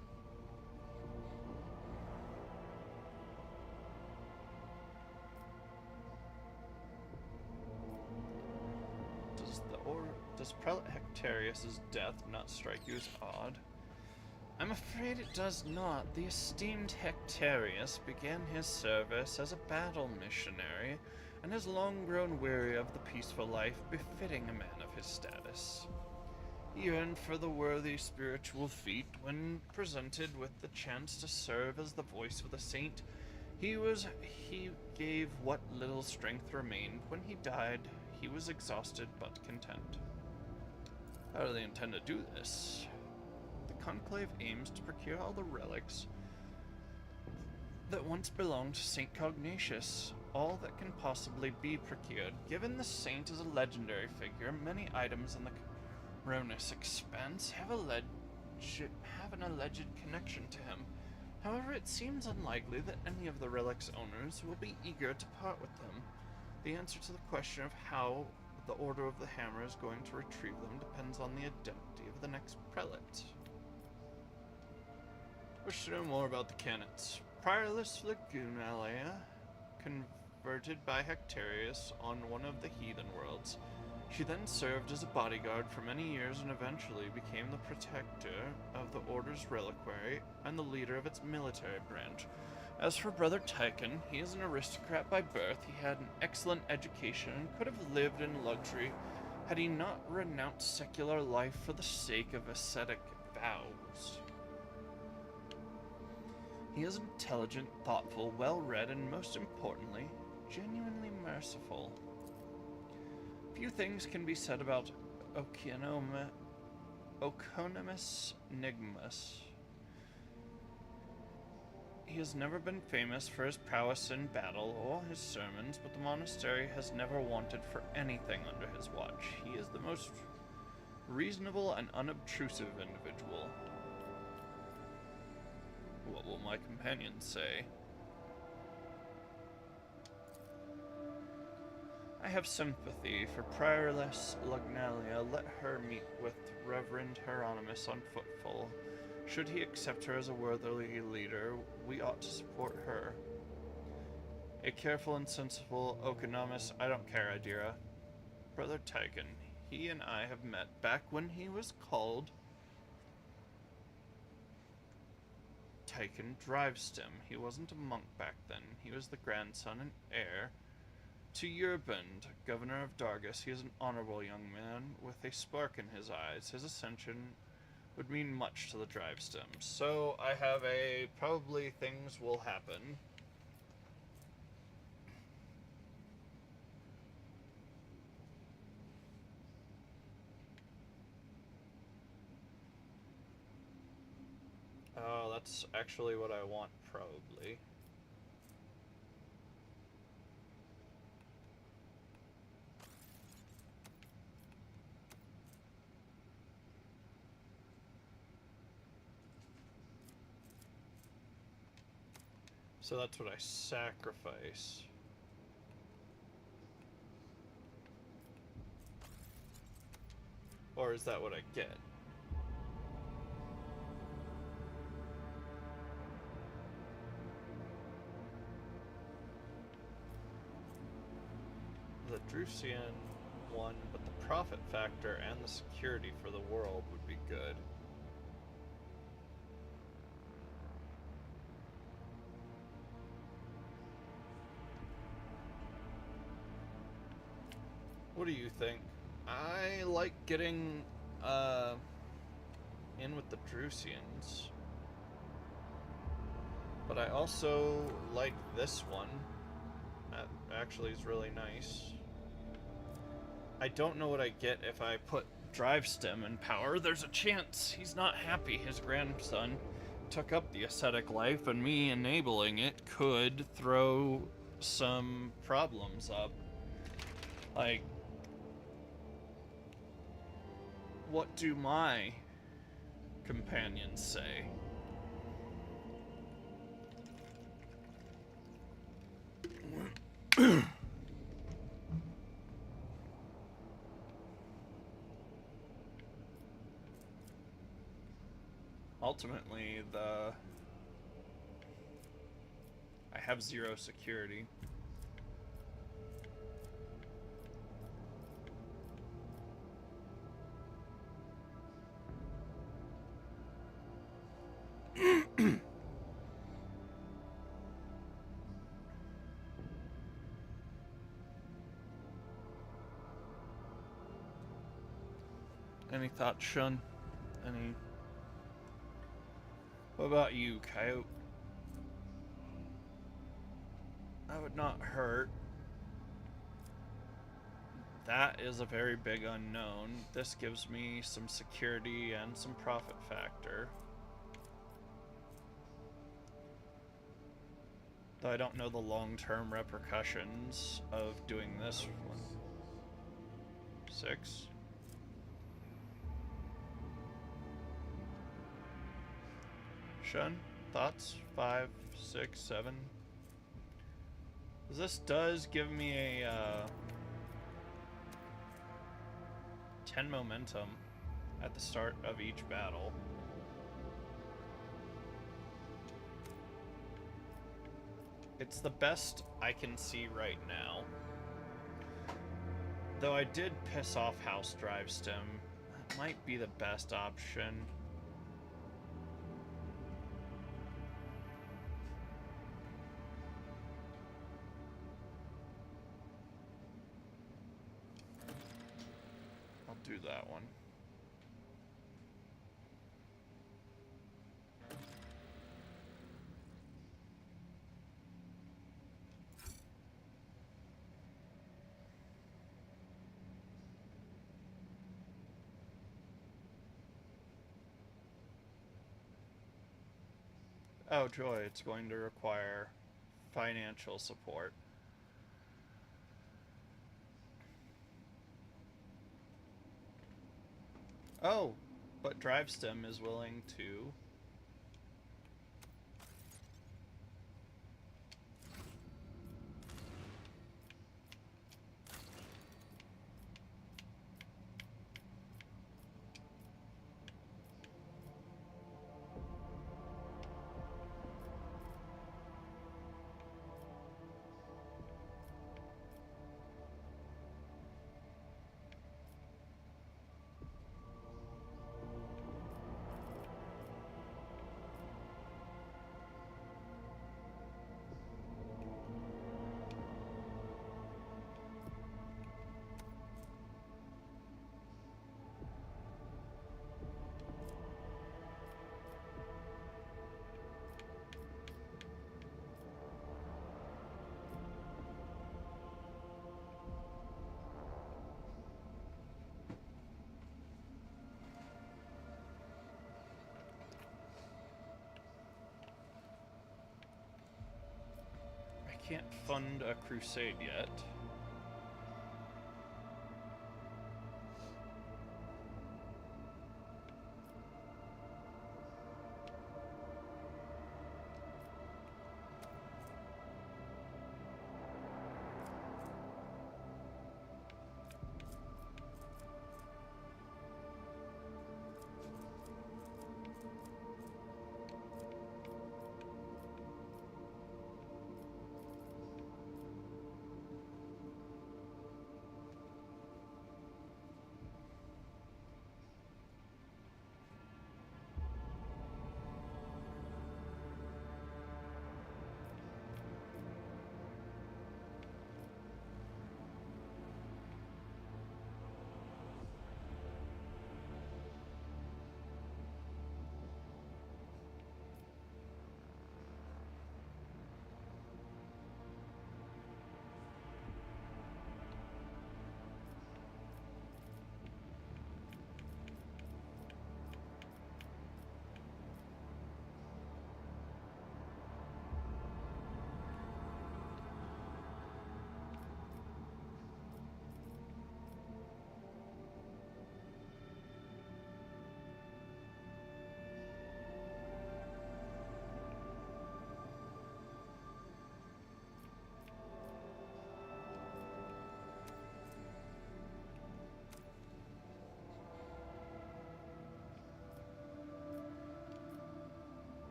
Does Prelate Hectarius' death not strike you as odd? I'm afraid it does not. The esteemed Hectarius began his service as a battle missionary, and has long grown weary of the peaceful life befitting a man of his status. He yearned for the worthy spiritual feat when presented with the chance to serve as the voice of the saint, He gave what little strength remained. When he died, he was exhausted but content. How do they intend to do this? The Conclave aims to procure all the relics that once belonged to St. Cognatius, all that can possibly be procured. Given the saint is a legendary figure, many items in the Coronis expanse have an alleged connection to him. However, it seems unlikely that any of the relic's owners will be eager to part with them. The answer to the question of how the Order of the Hammer is going to retrieve them depends on the identity of the next prelate. Wish to know more about the canons. Priorless Lagunalia, converted by Hectarius on one of the heathen worlds. She then served as a bodyguard for many years and eventually became the protector of the Order's reliquary and the leader of its military branch. As for Brother Tychon, he is an aristocrat by birth. He had an excellent education and could have lived in luxury had he not renounced secular life for the sake of ascetic vows. He is intelligent, thoughtful, well-read, and most importantly, genuinely merciful. Few things can be said about Oconomus Nigmus. He has never been famous for his prowess in battle or his sermons, but the monastery has never wanted for anything under his watch. He is the most reasonable and unobtrusive individual. What will my companions say? I have sympathy for Priorless Lugnalia. Let her meet with Reverend Hieronymus on footfall. Should he accept her as a worthy leader, we ought to support her. A careful and sensible Oconomus, I don't care, Adira. Brother Tychon, he and I have met back when he was called Tychon Drivestem. He wasn't a monk back then. He was the grandson and heir to Urbund, governor of Dargus. He is an honorable young man with a spark in his eyes. His ascension would mean much to the Drivestems. So I have a probably things will happen. Oh, that's actually what I want, probably. So that's what I sacrifice. Or is that what I get? The Drusian one, but the profit factor and the security for the world would be good. What do you think? I like getting in with the Drusians, but I also like this one. That actually is really nice. I don't know what I get if I put Drivestem in power. There's a chance he's not happy. His grandson took up the ascetic life, and me enabling it could throw some problems up. Like, what do my companions say? Ultimately, I have 0 security. Any thoughts, Shun? Any? What about you, Coyote? That would not hurt. That is a very big unknown. This gives me some security and some profit factor. Though I don't know the long-term repercussions of doing this one. 6. Shun, thoughts? 5, 6, 7. This does give me a 10 momentum at the start of each battle. It's the best I can see right now. Though I did piss off House Drivestem. That might be the best option. I'll do that one. Oh joy, it's going to require financial support. Oh, but Drivestem is willing to... I can't fund a crusade yet.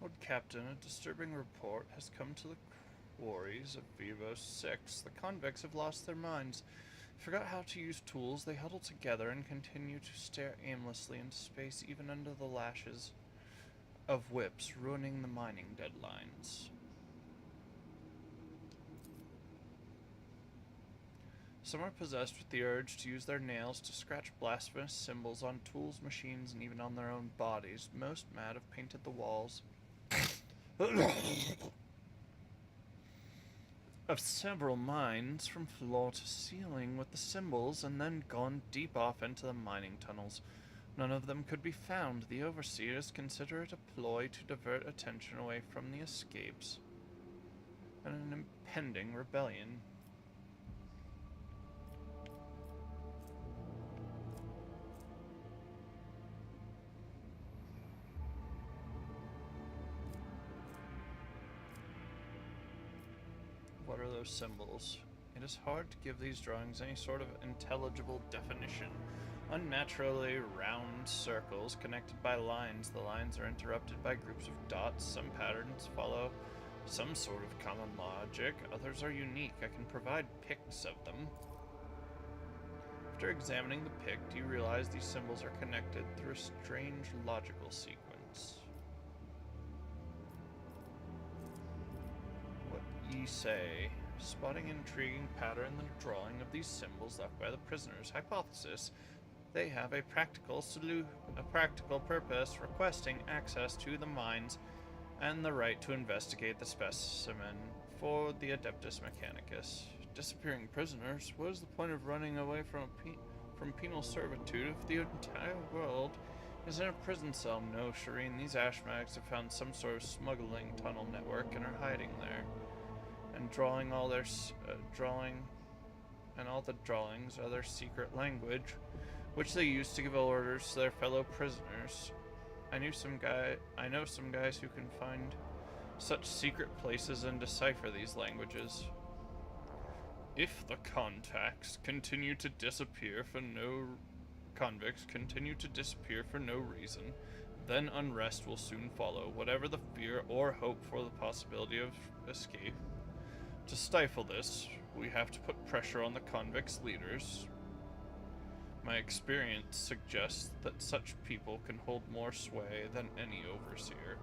Lord Captain, a disturbing report has come to the worries of Vivo 6, the convicts have lost their minds. Forgot how to use tools, they huddle together and continue to stare aimlessly into space even under the lashes of whips, ruining the mining deadlines. Some are possessed with the urge to use their nails to scratch blasphemous symbols on tools, machines, and even on their own bodies. Most mad have painted the walls of several mines from floor to ceiling with the symbols and then gone deep off into the mining tunnels. None of them could be found. The overseers consider it a ploy to divert attention away from the escapes and an impending rebellion. What are those symbols? It is hard to give these drawings any sort of intelligible definition. Unnaturally round circles connected by lines. The lines are interrupted by groups of dots. Some patterns follow some sort of common logic. Others are unique. I can provide pics of them. After examining the pic, you realize these symbols are connected through a strange logical sequence. What ye say? Spotting an intriguing pattern in the drawing of these symbols left by the prisoners. Hypothesis: they have a practical purpose, requesting access to the mines and the right to investigate the specimen for the Adeptus Mechanicus. Disappearing prisoners? What is the point of running away from penal servitude if the entire world is in a prison cell? No, Shireen, these Ashmags have found some sort of smuggling tunnel network and are hiding there. And all the drawings are their secret language, which they use to give orders to their fellow prisoners. I know some guys who can find such secret places and decipher these languages. If the convicts continue to disappear for no reason, then unrest will soon follow, whatever the fear or hope for the possibility of escape. To stifle this, we have to put pressure on the convicts' leaders. My experience suggests that such people can hold more sway than any overseer.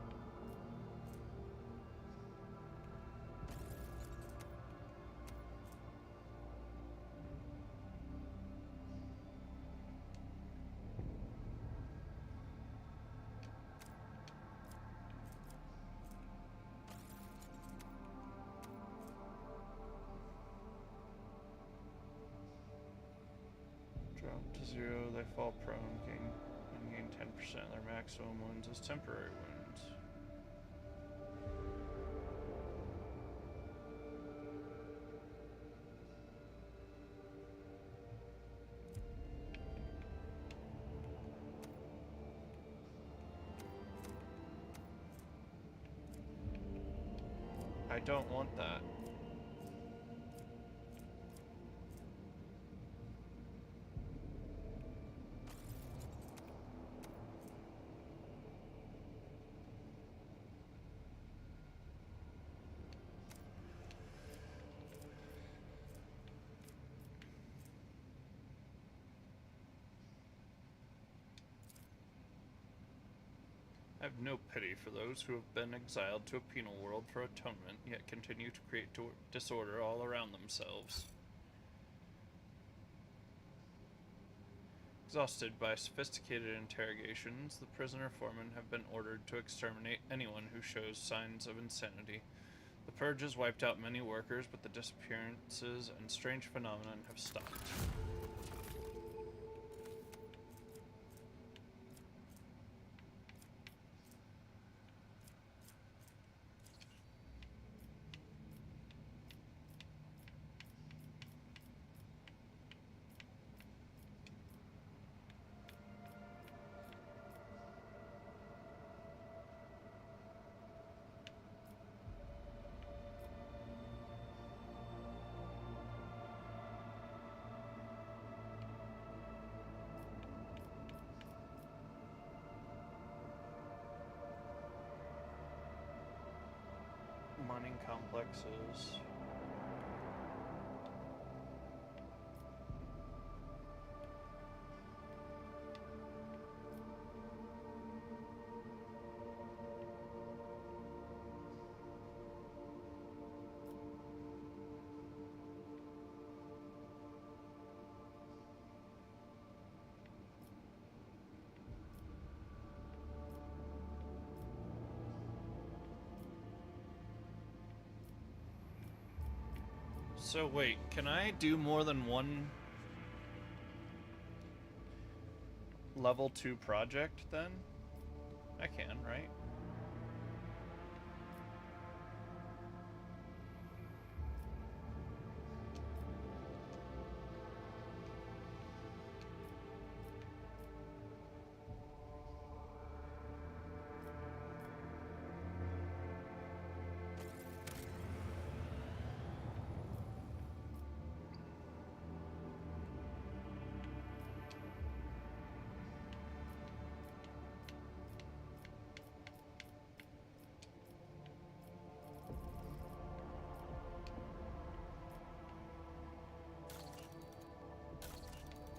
Drop to 0, they fall prone, gain 10%. Their maximum wounds as temporary wounds. I don't want that. I have no pity for those who have been exiled to a penal world for atonement, yet continue to create disorder all around themselves. Exhausted by sophisticated interrogations, the prisoner foremen have been ordered to exterminate anyone who shows signs of insanity. The Purge has wiped out many workers, but the disappearances and strange phenomena have stopped. mining complexes. So wait, can I do more than one level 2 project then? I can, right?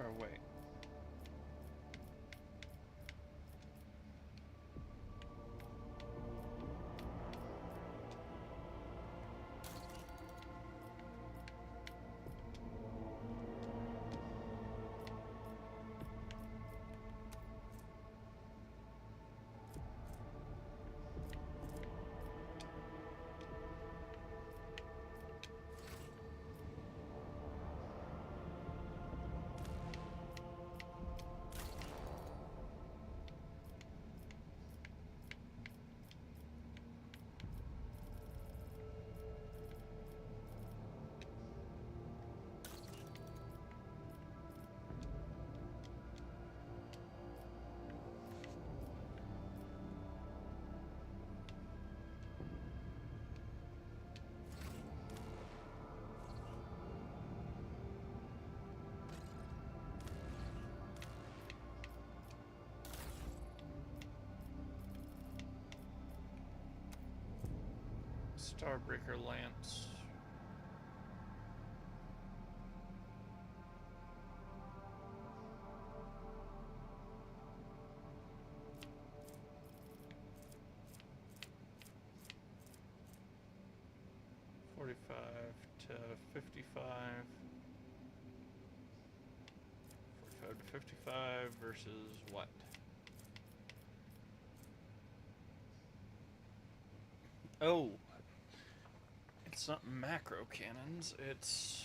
Or wait. Starbreaker Lance. to 55. 45 to 55 versus what? Oh, it's not macro cannons, it's...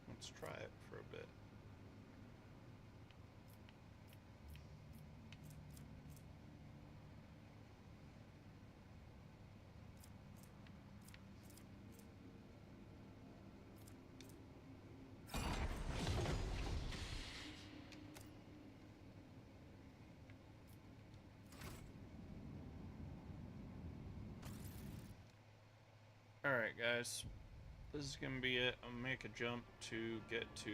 Let's try it for a bit. Alright guys, this is gonna be it. I'll make a jump to get to...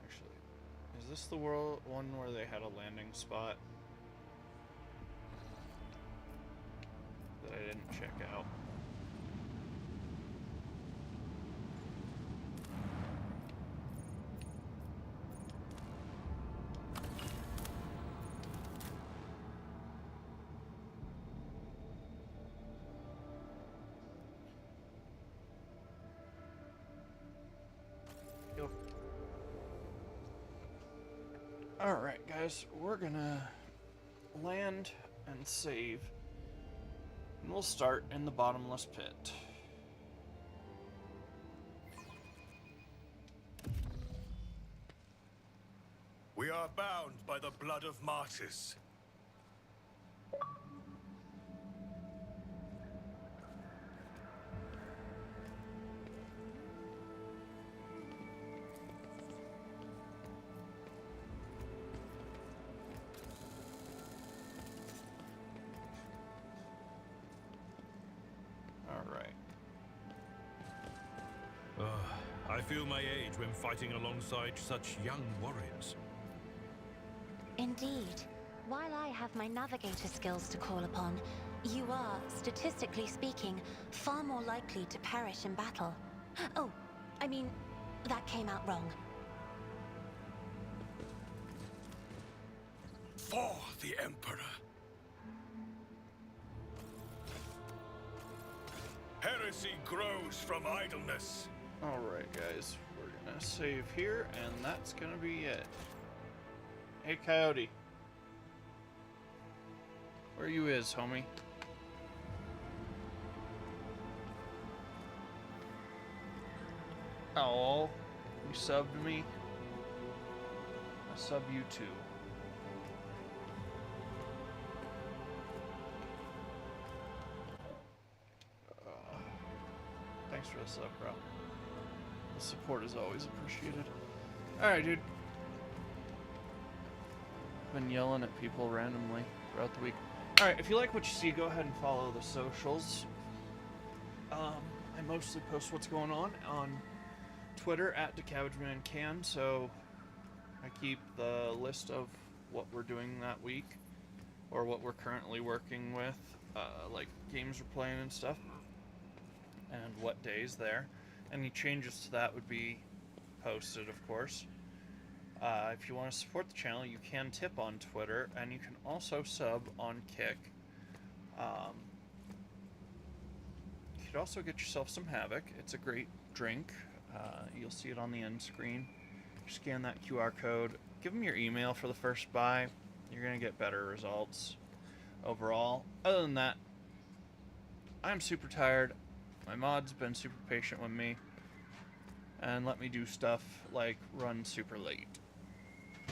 Actually, is this the one where they had a landing spot that I didn't check out? Yep. Alright guys, we're gonna land and save. And we'll start in the bottomless pit. We are bound by the blood of martyrs. feel my age when fighting alongside such young warriors. Indeed. While I have my navigator skills to call upon, you are, statistically speaking, far more likely to perish in battle. Oh, I mean, that came out wrong. For the Emperor. Heresy grows from idleness. Alright, guys. We're gonna save here, and that's gonna be it. Hey, Coyote. Where you is, homie? Oh, you subbed me? I sub you too. Thanks for the sub, bro. The support is always appreciated. Alright, dude. Been yelling at people randomly throughout the week. Alright, if you like what you see, go ahead and follow the socials. I mostly post what's going on Twitter at DeCabbageManCan, so I keep the list of what we're doing that week, or what we're currently working with, like games we're playing and stuff, and what days there. Any changes to that would be posted, of course. If you want to support the channel, you can tip on Twitter, and you can also sub on Kick. You could also get yourself some Havoc. It's a great drink. You'll see it on the end screen. Scan that QR code. Give them your email for the first buy. You're going to get better results overall. Other than that, I'm super tired. My mod's been super patient with me and let me do stuff like run super late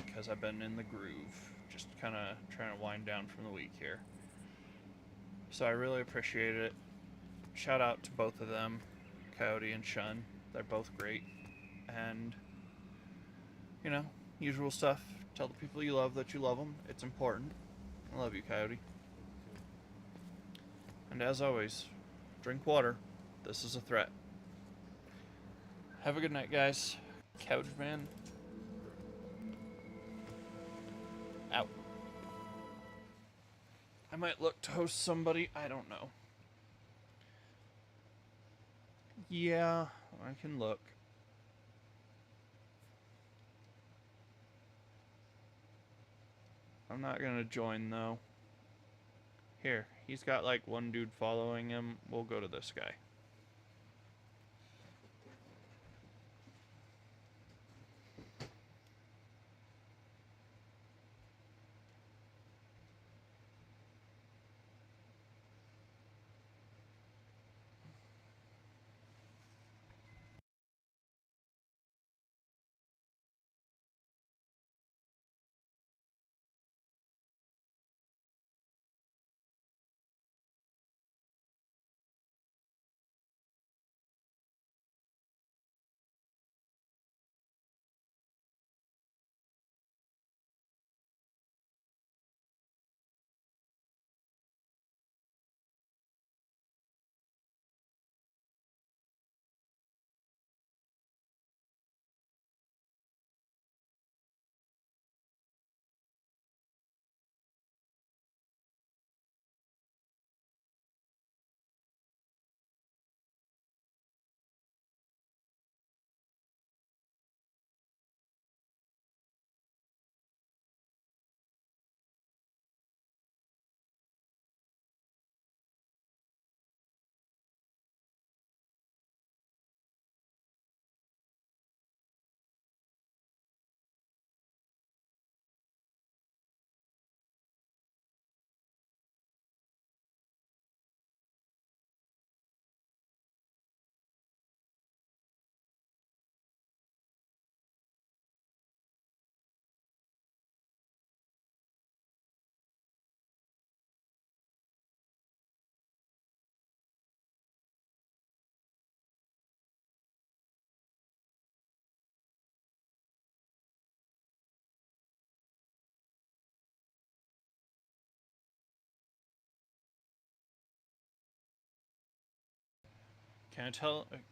because I've been in the groove, just kind of trying to wind down from the week here. So I really appreciate it. Shout out to both of them, Coyote and Shun. They're both great. And, you know, usual stuff. Tell the people you love that you love them. It's important. I love you, Coyote. And as always, drink water. This is a threat. Have a good night, guys. Couchman out. I might look to host somebody. I don't know. Yeah, I can look. I'm not gonna join though. Here, he's got like one dude following him. We'll go to this guy.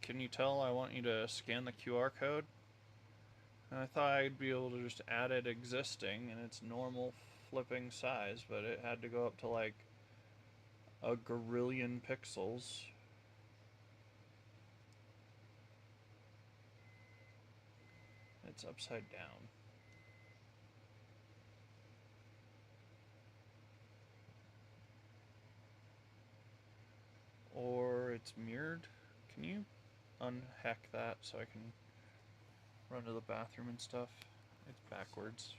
Can you tell I want you to scan the QR code? And I thought I'd be able to just add it existing in its normal flipping size, but it had to go up to like a gorillion pixels. It's upside down. Or it's mirrored. Can you unhack that so I can run to the bathroom and stuff? It's backwards.